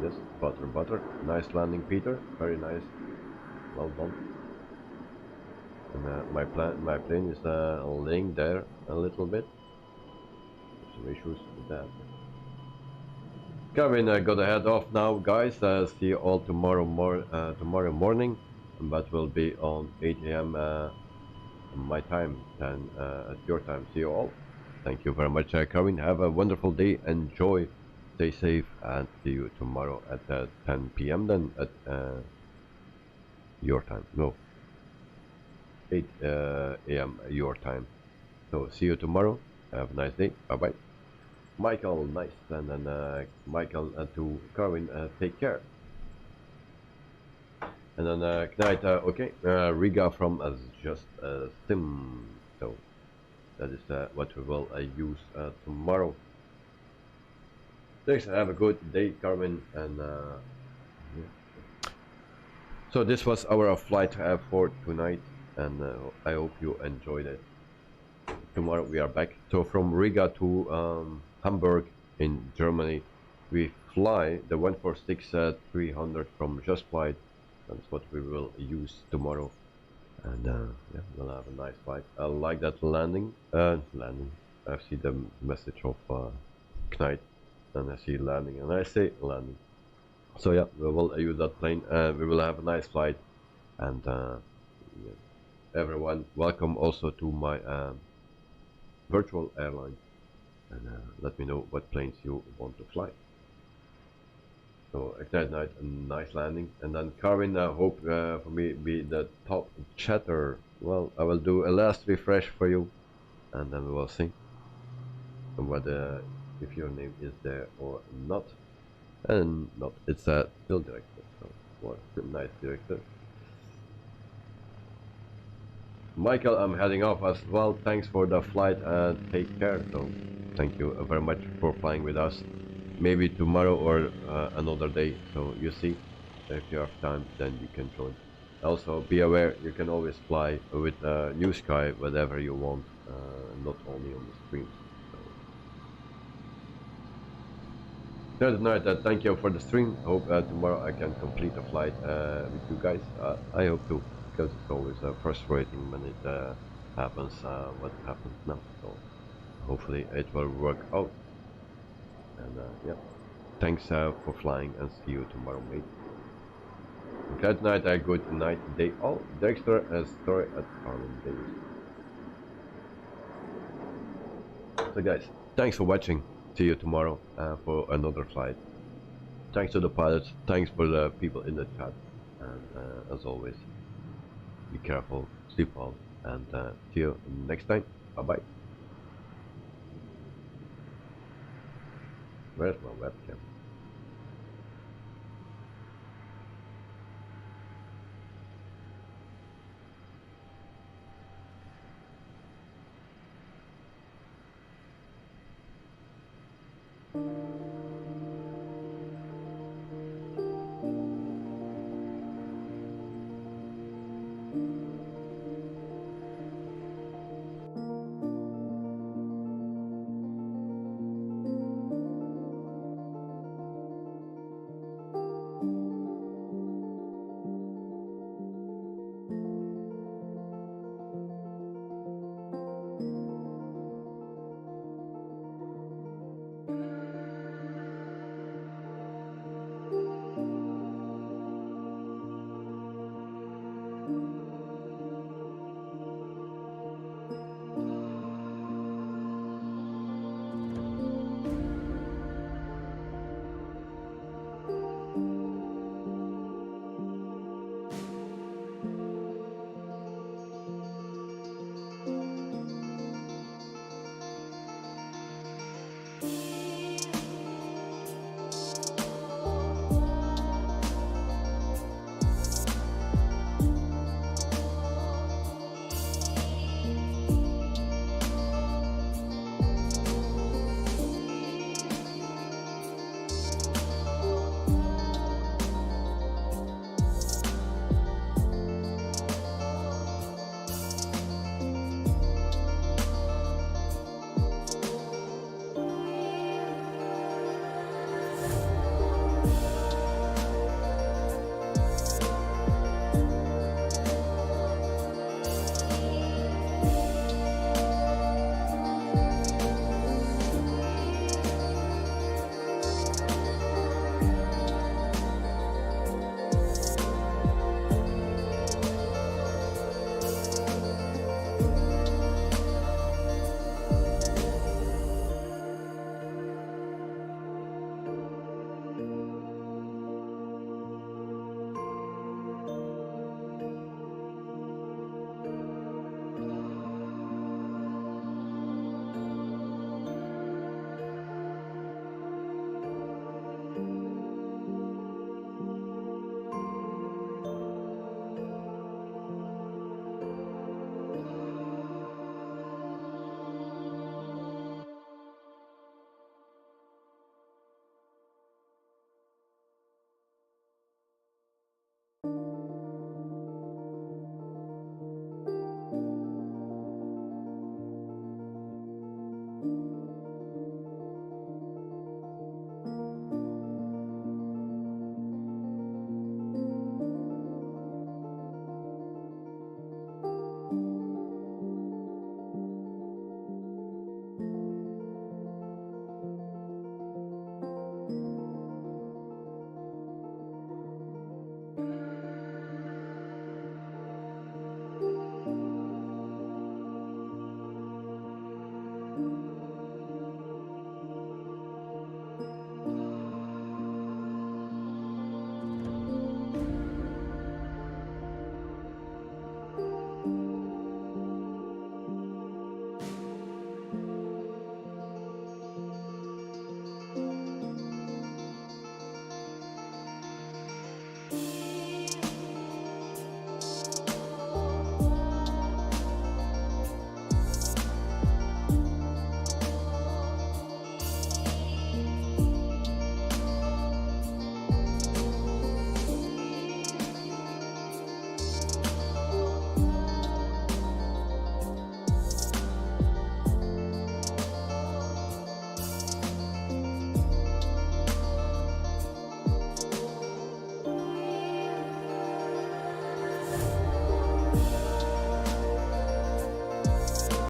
Yes, butter. Nice landing, Peter. Very nice. Well done. And my plane is laying there a little bit. Some issues with that. Kevin, I gotta head off now, guys. See you all tomorrow morning. That will be on 8 AM my time, 10 at your time. See you all. Thank you very much, Kevin. Have a wonderful day. Enjoy. Stay safe, and see you tomorrow at 10 PM then at your time. No, 8 AM your time. So see you tomorrow. Have a nice day. Bye bye. Michael, nice. And then Michael to Carwin, take care. And then Knight, okay. Riga from just sim. So that is what we will use tomorrow. Thanks, have a good day, Carmen, and yeah. So this was our flight for tonight, and I hope you enjoyed it. Tomorrow we are back. So from Riga to Hamburg in Germany, we fly the 146-300 from Just Flight. That's what we will use tomorrow, and yeah, we'll have a nice flight. I like that landing. I see the message of Knight. And I see landing, and I say landing. So yeah, we will use that plane. We will have a nice flight, and yeah. Everyone, welcome also to my virtual airline, and let me know what planes you want to fly. So Ignite Night, a nice landing, and then Carvin, hope for me be the top chatter. Well, I will do a last refresh for you, and then we will see what if your name is there or not. And not, it's a still director, so what nice director. Michael, I'm heading off as well. Thanks for the flight and take care. So thank you very much for flying with us. Maybe tomorrow or another day. So you see, if you have time, then you can join. Also be aware, you can always fly with New Sky whatever you want, not only on the streams. Night, thank you for the stream. Hope tomorrow I can complete the flight with you guys. I hope to, because it's always frustrating when it happens what happens now. So hopefully it will work out. And yeah, thanks for flying, and see you tomorrow, mate. Good night, good night, day all. Dexter as story at Harlem Days. So guys, thanks for watching. See you tomorrow for another flight. Thanks to the pilots, thanks for the people in the chat, and as always, be careful, sleep well, and see you next time. Bye bye. Where's my webcam?